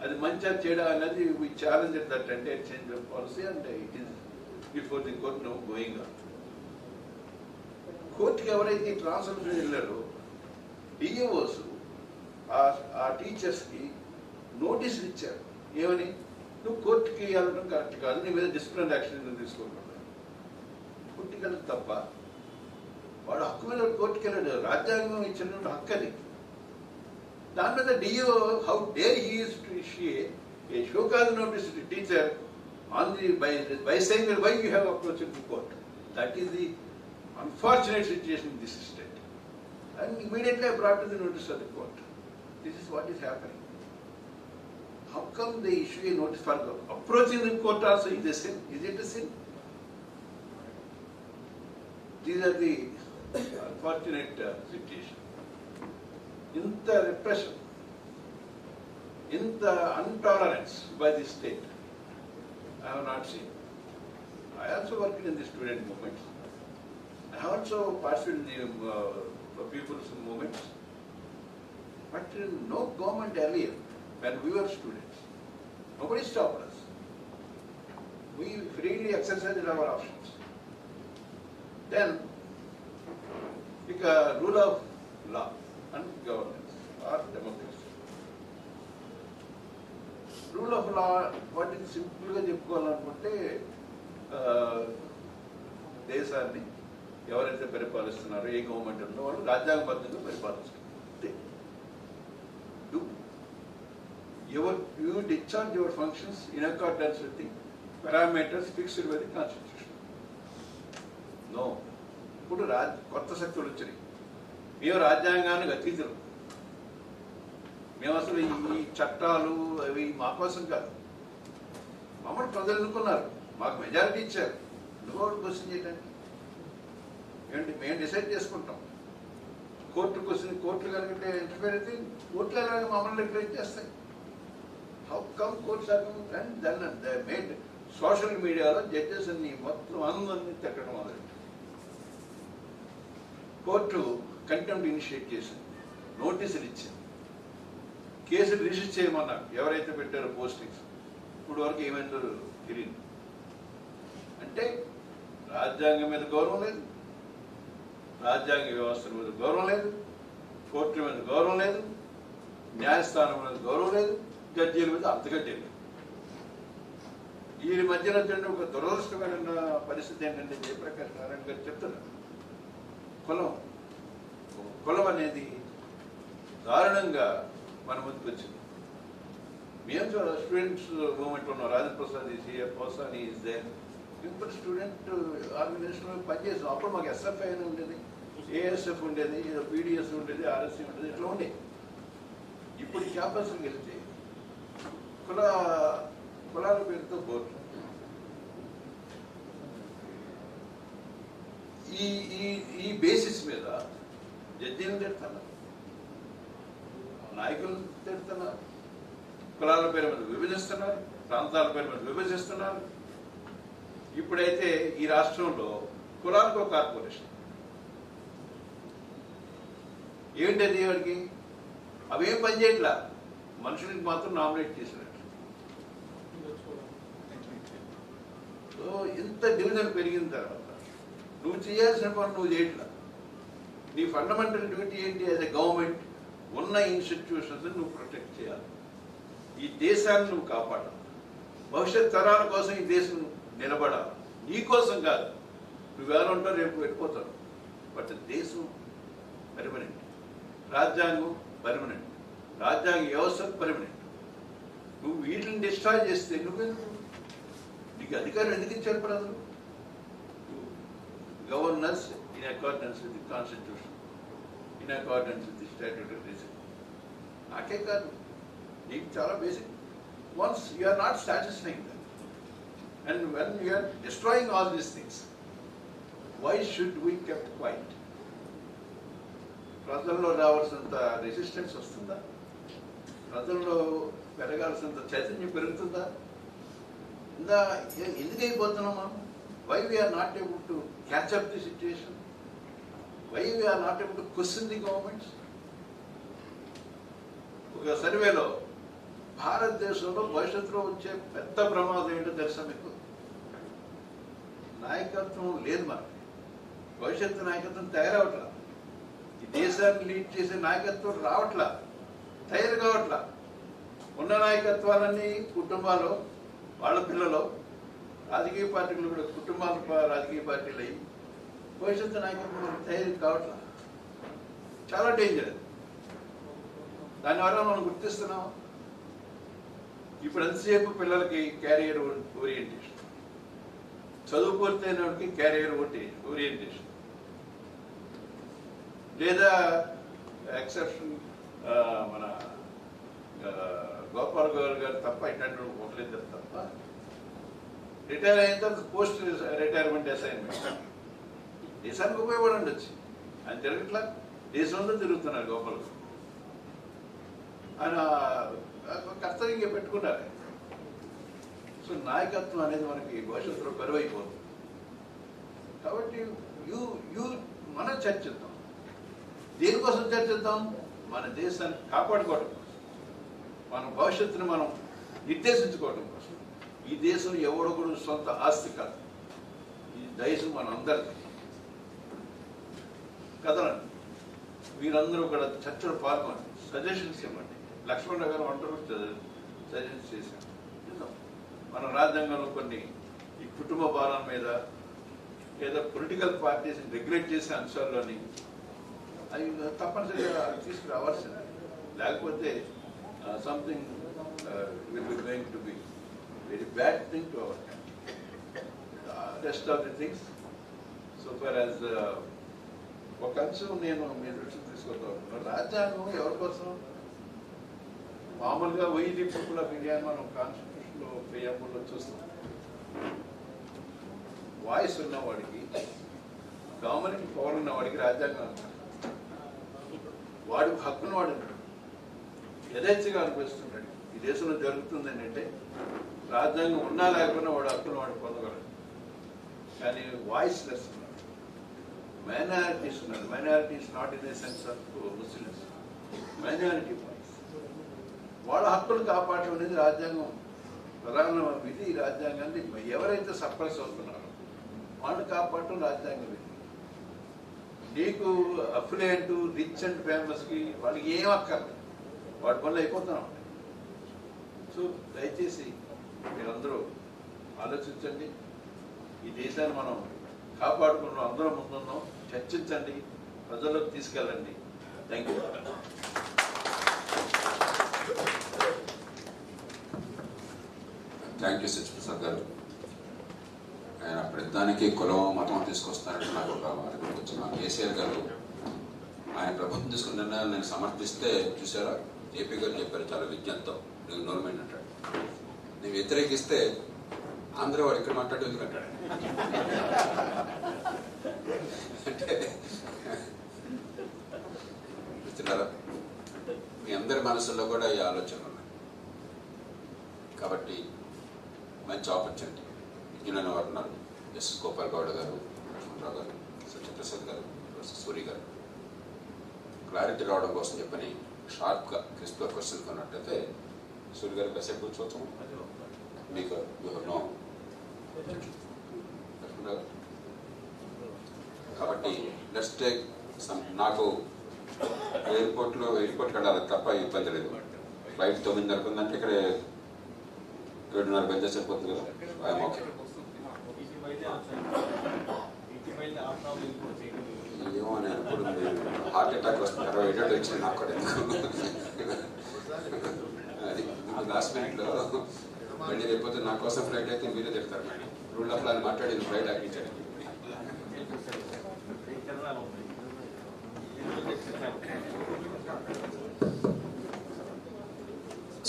అది మంచిగా చేయడం అనేది we challenge that entire change of policy and it is before the court now going on. కోర్టుకి ఎవరైతే transfer వెళ్ళారో డిఏఓస్ ఆ టీచర్స్కి నోటీసులు ఇచ్చారు. ఏమని? నువ్వు కోర్టుకి వెళ్ళడం కరెక్ట్ కాదు, నీ మీద డిసిప్లినరీ యాక్షన్ తీసుకోకుండా. కోర్టుకి వెళ్ళడం తప్ప, వాడు హక్కు మీద కోర్టుకి వెళ్ళాడు. రాజ్యాంగం ఇచ్చినటువంటి హక్కు అది. దాని మీద DO how dare he is to issue a show cause notice to teacher on the by saying that why you have approached the court. That is the unfortunate situation in this state. And immediately I brought to the notice of the court. This is what is happening. How come they issue a notice for approaching the court also is a sin? Is it a sin? These are the unfortunate situation. Inta repression, inta intolerance by the state, I have not seen. I also worked in the student movements. I have also participated in the people's movements. But no government earlier, when we were students, nobody stopped us. We freely exercised our options. Then, rule of law and governance or democracy. Rule of law వాటిని సింపుల్గా చెప్పుకోవాలనుకుంటే దేశాన్ని ఎవరైతే పరిపాలిస్తున్నారో, ఏ government ఉందో వాళ్ళు రాజ్యాంగబద్ధంగా పరిపాలిస్తారు. You discharge your functions in accordance with the parameters fixed by the constitution. No, ఇప్పుడు కొత్త శక్తులు వచ్చినాయి. మేము రాజ్యాంగానికి అతీతులు. మేము అసలు ఈ చట్టాలు అవి మా కోసం కాదు. మమ్మల్ని ప్రజలు ఎన్నుకున్నారు, మాకు మెజారిటీ ఇచ్చారు. నువ్వు క్వశ్చన్ చేయడానికి ఏంటి? మేము డిసైడ్ చేసుకుంటాం. కోర్టు క్వశ్చన్, కోర్టులు కనుక ఇంటర్ఫేర్ అయితే కోర్టులు ఎలాగ మమ్మల్ని రిప్రజెంట్ చేస్తాయి. How come courts are and then they made social మీడియాలో జడ్జెస్ అన్ని మొత్తం అందరినీ తిట్టడం మొదలెట్టారు. కోర్టు కంటెంప్ట్ ఇనిషియేట్ చేసింది, నోటీసులు ఇచ్చింది, కేసులు రిజిస్టర్ చేయమన్నారు ఎవరైతే పెట్టారో పోస్టింగ్స్. ఇప్పుడు వరకు ఏమైందో తెలియదు. అంటే రాజ్యాంగం మీద గౌరవం లేదు, రాజ్యాంగ వ్యవస్థ మీద గౌరవం లేదు, కోర్టుల మీద గౌరవం లేదు, న్యాయస్థానం మీద గౌరవం లేదు, జడ్జీల మీద అంతగా తెలియదు. ఈ మధ్యన ఒక దురదృష్టమైన పరిస్థితి ఏంటంటే, జయప్రకాష్ నారాయణ గారు చెప్తున్నారు, కులం అనేది దారుణంగా మన ముందుకు వచ్చింది. మేము స్టూడెంట్స్ మూమెంట్ ఉన్నాం. Rajendra Prasad is here, Posani is there. ఇప్పుడు స్టూడెంట్ ఆర్గనైజేషన్లో పనిచేసాం. అప్పుడు మాకు ఎస్ఎఫ్ఐ అని ఉండేది, ఏఎస్ఎఫ్ ఉండేది, పీడిఎస్ ఉండేది, ఆర్ఎస్సీ ఉండేది, ఇట్లా ఉండేది. ఇప్పుడు క్యాంపస్కి వెళ్తే కులాల పేరుతో బోర్డు. ఈ బేసిస్ మీద జడ్జీలను తిడుతున్నారు, నాయకులను తిడుతున్నారు, కులాల పేరు మీద విభజిస్తున్నారు, ప్రాంతాల పేరు మీద విభజిస్తున్నారు. ఇప్పుడైతే ఈ రాష్ట్రంలో కులాలకు ఒక కార్పొరేషన్. ఏంటది? వాడికి అవేం పనిచేయట్లా, మనుషులకి మాత్రం నామినేట్ చేసినట్టు. సో ఇంత డివిజన్ పెరిగిన తర్వాత నువ్వు చేయాల్సిన పని నువ్వు చేయట్లా. నీ ఫండమెంటల్ డ్యూటీ ఏంటి? యాజ్ ఎ గవర్నమెంట్ ఉన్న ఇన్స్టిట్యూషన్స్ నువ్వు ప్రొటెక్ట్ చేయాలి, ఈ దేశాన్ని నువ్వు కాపాడాలి, భవిష్యత్ తరాల కోసం ఈ దేశం నిలబడాలి. నీ కోసం కాదు, నువ్వేళ ఉంటావు, రేపు వెళ్ళిపోతావు. బట్ దేశం పర్మనెంట్, రాజ్యాంగం పర్మనెంట్, రాజ్యాంగ వ్యవస్థ పర్మనెంట్. నువ్వు వీటిని డిస్ట్రాయ్ చేస్తే నువ్వెందుకు? నీకు అధికారం ఎందుకు ఇచ్చారు ప్రజలు? Governance in accordance with the constitution, in accordance with the statutory regime. నాకే కాదు, నీకు చాలా basic. Once you are not satisfying that and when you are destroying all these things, why should we kept quiet? ప్రజల్లో రావాల్సినంత resistance వస్తుందా? ప్రజల్లో పెరగాల్సినంత చైతన్యం పెరుగుతుందా? ఎందుకు అయిపోతున్నాం మనం? Why we are not able to catch up the situation? Why we are not able to question the governments? ఒక సర్వేలో భారతదేశంలో భవిష్యత్తులో వచ్చే పెద్ద ప్రమాదం ఏంటో తెలుసా మీకు? నాయకత్వం లేదు మనకి. భవిష్యత్తు నాయకత్వం తయారవట్లా. ఈ దేశాన్ని లీడ్ చేసే నాయకత్వం రావట్లా. తయారు కావట్లా. ఉన్న నాయకత్వాలన్నీ కుటుంబాలు, వాళ్ళ పిల్లలు, రాజకీయ పార్టీలు కూడా కుటుంబాల రాజకీయ పార్టీలు అయ్యి భవిష్యత్తు నాయకత్వం తయారు కావట్లా. చాలా డేంజర్. దానివల్ల మనం గుర్తిస్తున్నాం. ఇప్పుడు ఎంతసేపు పిల్లలకి క్యారియర్ ఓరియంటేషన్, చదువు పూర్తయిన వాడికి క్యారియర్ ఓరియంటేషన్, లేదా ఎక్సెప్షన్ మన గోపాల్ గారు తప్ప ఇట్లాంటి ఒకలేదు తప్ప రిటైర్ అయిన తర్వాత పోస్ట్ రిటైర్మెంట్ అసైన్మెంట్ దేశానికి ఉపయోగపడి ఉండొచ్చు. ఆయన తిరగట్లా, దేశంలో తిరుగుతున్నారు గోపాల్ గారు. ఆయన కర్తవ్యంగా పెట్టుకున్నారు. సో నాయకత్వం అనేది మనకి భవిష్యత్తులో కరువైపోతుంది. కాబట్టి మనం చర్చిద్దాం. దేనికోసం చర్చిద్దాం? మన దేశాన్ని కాపాడుకోవడం కోసం, మన భవిష్యత్తుని మనం నిర్దేశించుకోవడం కోసం. ఈ దేశం ఎవడొకడు సొంత ఆస్తి కాదు. ఈ దేశం మన అందరిది. కదలండి, మీరందరూ కూడా చర్చలు పాల్గొని సజెషన్స్ ఇవ్వండి. లక్ష్మణరావు గారు ఒంటరి సజెషన్స్ చేశారు. మన రాజ్యాంగంలో కొన్ని ఈ కుటుంబ భారం మీద లేదా పొలిటికల్ పార్టీస్ రెగ్యులేట్ చేసే అంశాల్లోని అవి తప్పనిసరిగా తీసుకురావాల్సింది. లేకపోతే something will be going to be very bad thing to our rest of the things. So for as ఒక అంశం నేను మీ దృష్టికి తీసుకొస్తాను. రాజ్యాంగం ఎవరి కోసం? మామూలుగా 1000 పీపుల్ ఆఫ్ ఇండియా మనం కాన్స్టిట్యూషన్లో ప్రియాంబుల్లో చూస్తాం. వాయిస్ ఉన్నవాడికి, గవర్నమెంట్ పవర్ ఉన్నవాడికి రాజ్యాంగం అంటారు. వాడి హక్కును వాడు యథేచ్ఛగా అనిపిస్తుంటాడు. ఈ దేశంలో జరుగుతుంది ఏంటంటే రాజ్యాంగం ఉన్నా లేకపోయినా వాడు హక్కును వాడు పొందగలడు. కానీ వాయిస్ లెస్ ఉన్నాడు, మైనారిటీస్ ఉన్నారు. Minorities not in the sense of Muslims, minority voice. వాళ్ళ హక్కులు కాపాడటం అనేది రాజ్యాంగం ప్రధాన విధి. రాజ్యాంగాన్ని ఎవరైతే సప్రెస్ అవుతున్నారో వాళ్ళు కాపాడటం రాజ్యాంగ విధి. నీకు అఫ్లుయెంట్, రిచ్ అండ్ ఫేమస్కి వాళ్ళకి ఏం అక్కర్లేదు, వాటి పనులు అయిపోతూ ఉంటాయి. సో దయచేసి మీరందరూ ఆలోచించండి. ఈ దేశాన్ని మనం కాపాడుకున్నాం, అందరం ముందున్నాం. చర్చించండి, ప్రజల్లోకి తీసుకెళ్ళండి. Thank you. Thank you Satyaprasad గారు. ఆయన ప్రతిదానికి కులం మతం తీసుకొస్తారంటే నాకు ఒక గుర్తొచ్చిన కేసీఆర్ గారు ఆయన ప్రభుత్వం తీసుకున్న నిర్ణయాలు నేను సమర్థిస్తే చూసారా, ఏపీ గారు చెప్పారు చాలా విజ్ఞతతో, నువ్వు గవర్నమెంట్ అంటాడు. నేను వ్యతిరేకిస్తే ఆంధ్ర వాడు ఇక్కడ మాట్లాడే ఎందుకంటాడు. అంటే చూస్తున్నారా, మీ అందరి మనసుల్లో కూడా ఈ ఆలోచనలు ఉన్నాయి. కాబట్టి మంచి ఆపర్చునిటీ. విజ్ఞాన వారు ఉన్నారు, ఎస్ గోపాల్ గౌడ గారు, లక్ష్మణరావు గారు, సత్యప్రసాద్ గారు, సూరి గారు. క్లారిటీ రావడం కోసం చెప్పని షార్ప్గా క్రిస్ప్గా క్వశ్చన్ కొన్నట్టయితే సూరి గారు కాసేపు కూర్చోవచ్చు. మీకు నో కాబట్టి లెట్స్ టేక్ సమ్. నాకు ఎయిర్పోర్ట్కి వెళ్ళాలి తప్ప ఇబ్బంది లేదు. ఫ్లైట్ 9:30 ఉందంటే ఇక్కడ 7:30 బయట సరిపోతుంది కదా. I'm okay. ఏమో నేను ఇప్పుడు హార్ట్ అటాక్ వస్తుంది, 28 వచ్చింది నాకు కూడా. అది లాస్ట్ మినిట్లో మళ్ళీ రేపోతే నా కోసం ఫ్లైట్ అయితే మీరే తిడతారు. మళ్ళీ రూల్ ఆఫ్ లా మాట్లాడి ఫ్లైట్ ఆగించాడు.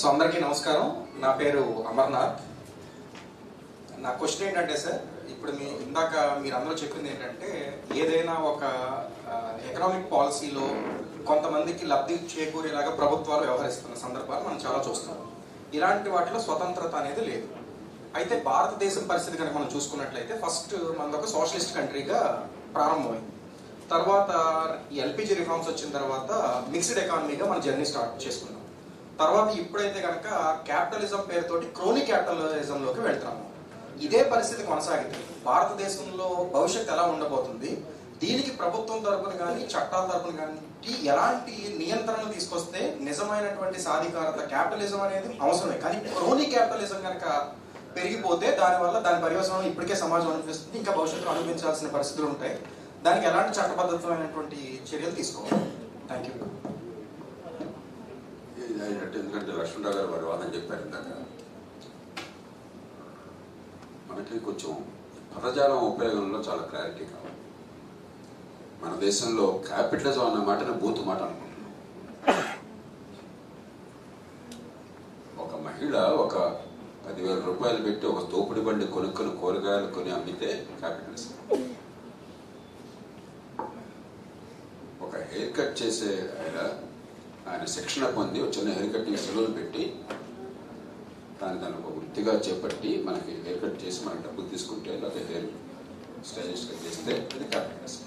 సో అందరికీ నమస్కారం. నా పేరు అమర్నాథ్. నా క్వశ్చన్ ఏంటంటే సార్, ఇప్పుడు ఇందాక మీరు అందరూ చెప్పింది ఏంటంటే ఏదైనా ఒక ఎకనామిక్ పాలసీలో కొంతమందికి లబ్ధి చేకూరేలాగా ప్రభుత్వాలు వ్యవహరిస్తున్న సందర్భాలు మనం చాలా చూస్తాం. ఇలాంటి వాటిలో స్వతంత్రత అనేది లేదు. అయితే భారతదేశం పరిస్థితి కనుక మనం చూసుకున్నట్లయితే ఫస్ట్ మనది ఒక సోషలిస్ట్ కంట్రీగా ప్రారంభమైంది. తర్వాత ఎల్పిజి రిఫార్మ్స్ వచ్చిన తర్వాత మిక్స్డ్ ఎకానమీగా మన జర్నీ స్టార్ట్ చేసుకున్నాం. తర్వాత ఇప్పుడైతే కనుక క్యాపిటలిజం పేరుతోటి క్రోనీ క్యాపిటలిజంలోకి వెళ్తున్నాము. ఇదే పరిస్థితి కొనసాగితే భారతదేశంలో భవిష్యత్తు ఎలా ఉండబోతుంది? దీనికి ప్రభుత్వం తరపున కానీ చట్టాల తరపున కానీ ఎలాంటి నియంత్రణ తీసుకొస్తే నిజమైనటువంటి సాధికారత, క్యాపిటలిజం అనేది అవసరమే, కానీ క్రోనీ క్యాపిటలిజం కనుక పెరిగిపోతే దానివల్ల దాని పర్యవసనం ఇప్పటికే సమాజం అనిపిస్తుంది, ఇంకా భవిష్యత్తులో అనుభవించాల్సిన పరిస్థితులు ఉంటాయి. దానికి ఎలాంటి చట్టబద్ధమైనటువంటి చర్యలు తీసుకోవాలి? Thank you. ఎందుకంటే లక్ష్మణరావు గారు వారు వాదన చెప్పారు ఇందాక, మనకి కొంచెం పదజాలం ఉపయోగంలో చాలా క్లారిటీ కావాలి. మన దేశంలో క్యాపిటలిజం అన్న మాటను బూతు మాట అనుకుంటున్నాం. ఒక మహిళ ఒక 10,000 రూపాయలు పెట్టి ఒక తోపుడు బండి కొనుక్కొని కూరగాయలు కొని అమ్మితే క్యాపిటలిజం. ఒక హెయిర్ కట్ చేసే ఆయన శిక్షణ పొంది ఒక చిన్న హెయిర్ కట్టింగ్ సెలవులు పెట్టి దాన్ని ఒక వృత్తిగా చేపట్టి మనకి హెయిర్ కట్ చేసి మనకి డబ్బులు తీసుకుంటే, లేకపోతే హెయిర్ స్టైలిష్గా చేస్తే అది క్యాపిటలిజం.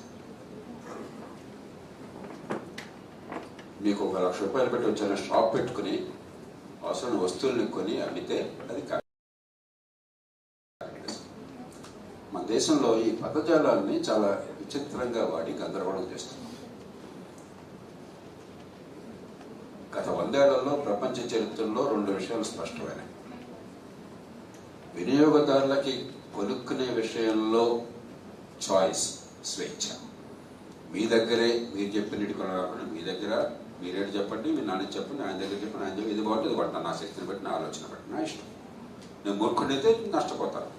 మీకు 1,00,000 రూపాయలు పెట్టి వచ్చిన షాప్ పెట్టుకుని అవసరమైన వస్తువుల్ని కొని అమ్మితే అది క్యాపిటలిజం. మన దేశంలో ఈ పదజాలాన్ని చాలా విచిత్రంగా వాడి గందరగోళం చేస్తున్నాం. గత 100 ఏళ్లలో ప్రపంచ చరిత్రలో 2 విషయాలు స్పష్టమైనవి. వినియోగదారులకి కొనుక్కునే విషయంలో చాయిస్, స్వేచ్ఛ. మీ దగ్గరే మీరు చెప్పినట్టు కొనకుండా మీ దగ్గర మీరేంటి చెప్పండి, మీరు నాన్న చెప్పండి, ఆయన దగ్గర చెప్పండి, ఆయన ఇది బాగుంటుంది, ఇది పడతాను, నా శక్తిని బట్టి, నా ఆలోచన బట్టి, నా ఇష్టం. నేను మూర్ఖుడైతే నష్టపోతాను,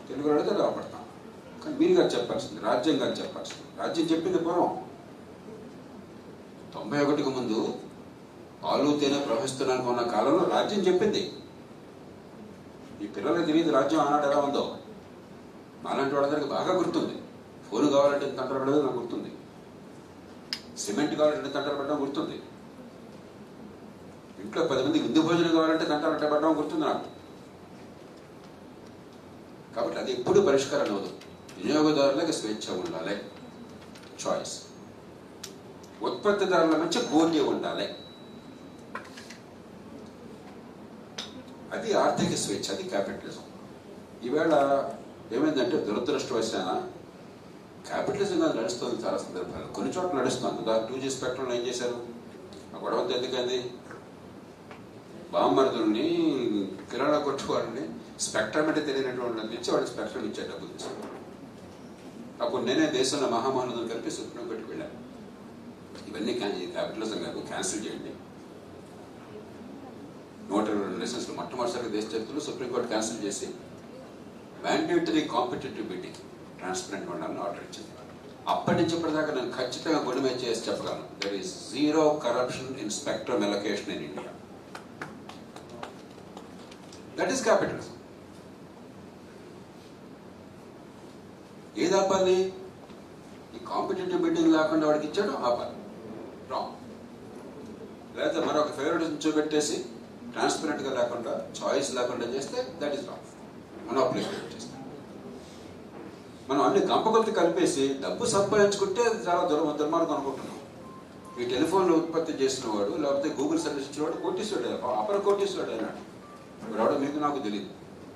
తెలుగు అయితే లాభపడతాను. కానీ మీరు గారు చెప్పాల్సింది, రాజ్యం గారు చెప్పాల్సింది. రాజ్యం చెప్పింది పూర్వం 91కు ముందు పాలు తేనె ప్రవహిస్తున్నాను ఉన్న కాలంలో రాజ్యం చెప్పింది. ఈ పిల్లలకు తెలియదు రాజ్యం ఆనాడు ఎలా ఉందో. నాలాంటి వాళ్ళందరికీ బాగా గుర్తుంది. ఫోన్ కావాలంటే తంటలు పడేది నాకు గుర్తుంది, సిమెంట్ కావాలంటే తంటలు పడడం గుర్తుంది, ఇంట్లో 10 మందికి విందు భోజనం కావాలంటే తంటలు పడడం గుర్తుంది నాకు. కాబట్టి అది ఎప్పుడు పరిష్కారం అవ్వదు. వినియోగదారులకు స్వేచ్ఛ ఉండాలి, చాయిస్. ఉత్పత్తిదారుల మధ్య పోటీ ఉండాలి, అది ఆర్థిక స్వేచ్ఛ, అది క్యాపిటలిజం. ఈవేళ ఏమైందంటే దురదృష్టవశాన క్యాపిటలిజం అది నడుస్తుంది చాలా సందర్భాలు. కొన్ని చోట్ల నడుస్తుంది. 2G స్పెక్ట్రంలో ఏం చేశారు? ఆ గొడవ ఎందుకంది? బామ్మర్దుల్ని, కిరాణా కొట్టు వాళ్ళని స్పెక్ట్రమ్ అంటే తెలియనటువంటి వాళ్ళని ఇచ్చి వాడికి స్పెక్ట్రమ్ ఇచ్చే డబ్బులు తీసుకున్నారు. అప్పుడు నేనే దేశంలో మహామహోన్నతులు కలిపి సుప్రీంకోర్టుకి వెళ్ళాను. ఇవన్నీ క్యాపిటలిజం కాదు, క్యాన్సిల్ చేయండి. 120 లైసెన్స్లు మొట్టమొదటిసారి దేశ చరిత్రలో సుప్రీంకోర్టు క్యాన్సిల్ చేసి మ్యాండేటరీ కాంపిటేటివ్ బిడ్డింగ్, ట్రాన్స్పరెంట్ ఉండాలని ఆర్డర్ ఇచ్చింది. అప్పటి నుంచి ఇప్పటిదాకా నేను ఖచ్చితంగా గుణమే చేసి చెప్పగలను, there is zero corruption in spectrum allocation in India. That is capitalism. ఏది ఆపాలి? ఈ కాంపిటేటివ్ బిడ్డింగ్ లేకుండా వాడికి ఇచ్చాడు ఆపాలి, రాంగ్. లేకపోతే మరొక ఫేవరెట్ చూపెట్టేసి ట్రాన్స్పరెంట్గా లేకుండా, చాయిస్ లేకుండా చేస్తే దట్ ఈస్ రాంగ్. మొనోపొలీ చేస్తే మనం అన్ని గంపకొత్తి కలిపేసి డబ్బు సంపాదించుకుంటే అది చాలా దుర్మార్గం అనుకుంటున్నాం. ఈ టెలిఫోన్లు ఉత్పత్తి చేసిన వాడు, లేకపోతే గూగుల్ సర్వీస్ ఇచ్చిన వాడు కోటీశ్వరుడు, అపర కోటీశ్వరుడు అయినాడు. ఇప్పుడు మీకు నాకు తెలియదు.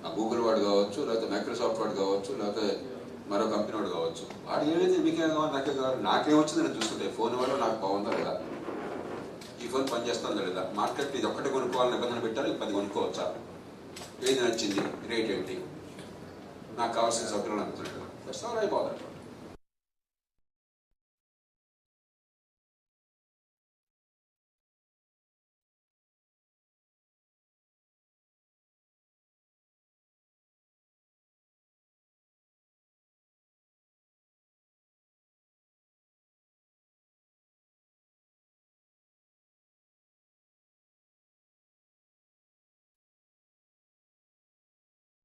ఆ గూగుల్ వాడు కావచ్చు, లేకపోతే మైక్రోసాఫ్ట్ వాడు కావచ్చు, లేకపోతే మరో కంపెనీ వాడు కావచ్చు. వాడు ఏదైతే మీకేం కావాలి, నాకే కావాలి, నాకేం వచ్చింది నేను చూసుకుంటే ఫోన్ వల్ల నాకు బాగుందా లేదా, ఈ ఫోన్ పనిచేస్తుందా లేదా, మార్కెట్ ఇది ఒక్కటే కొనుక్కోవాలని నిబంధన పెట్టాలి, 10 కొనుక్కోవచ్చా, ఏది నచ్చింది, రేట్ ఏంటి, నాకు కావాల్సిన సౌకర్యాలు అనుకుంటున్నాను. That's all I bother.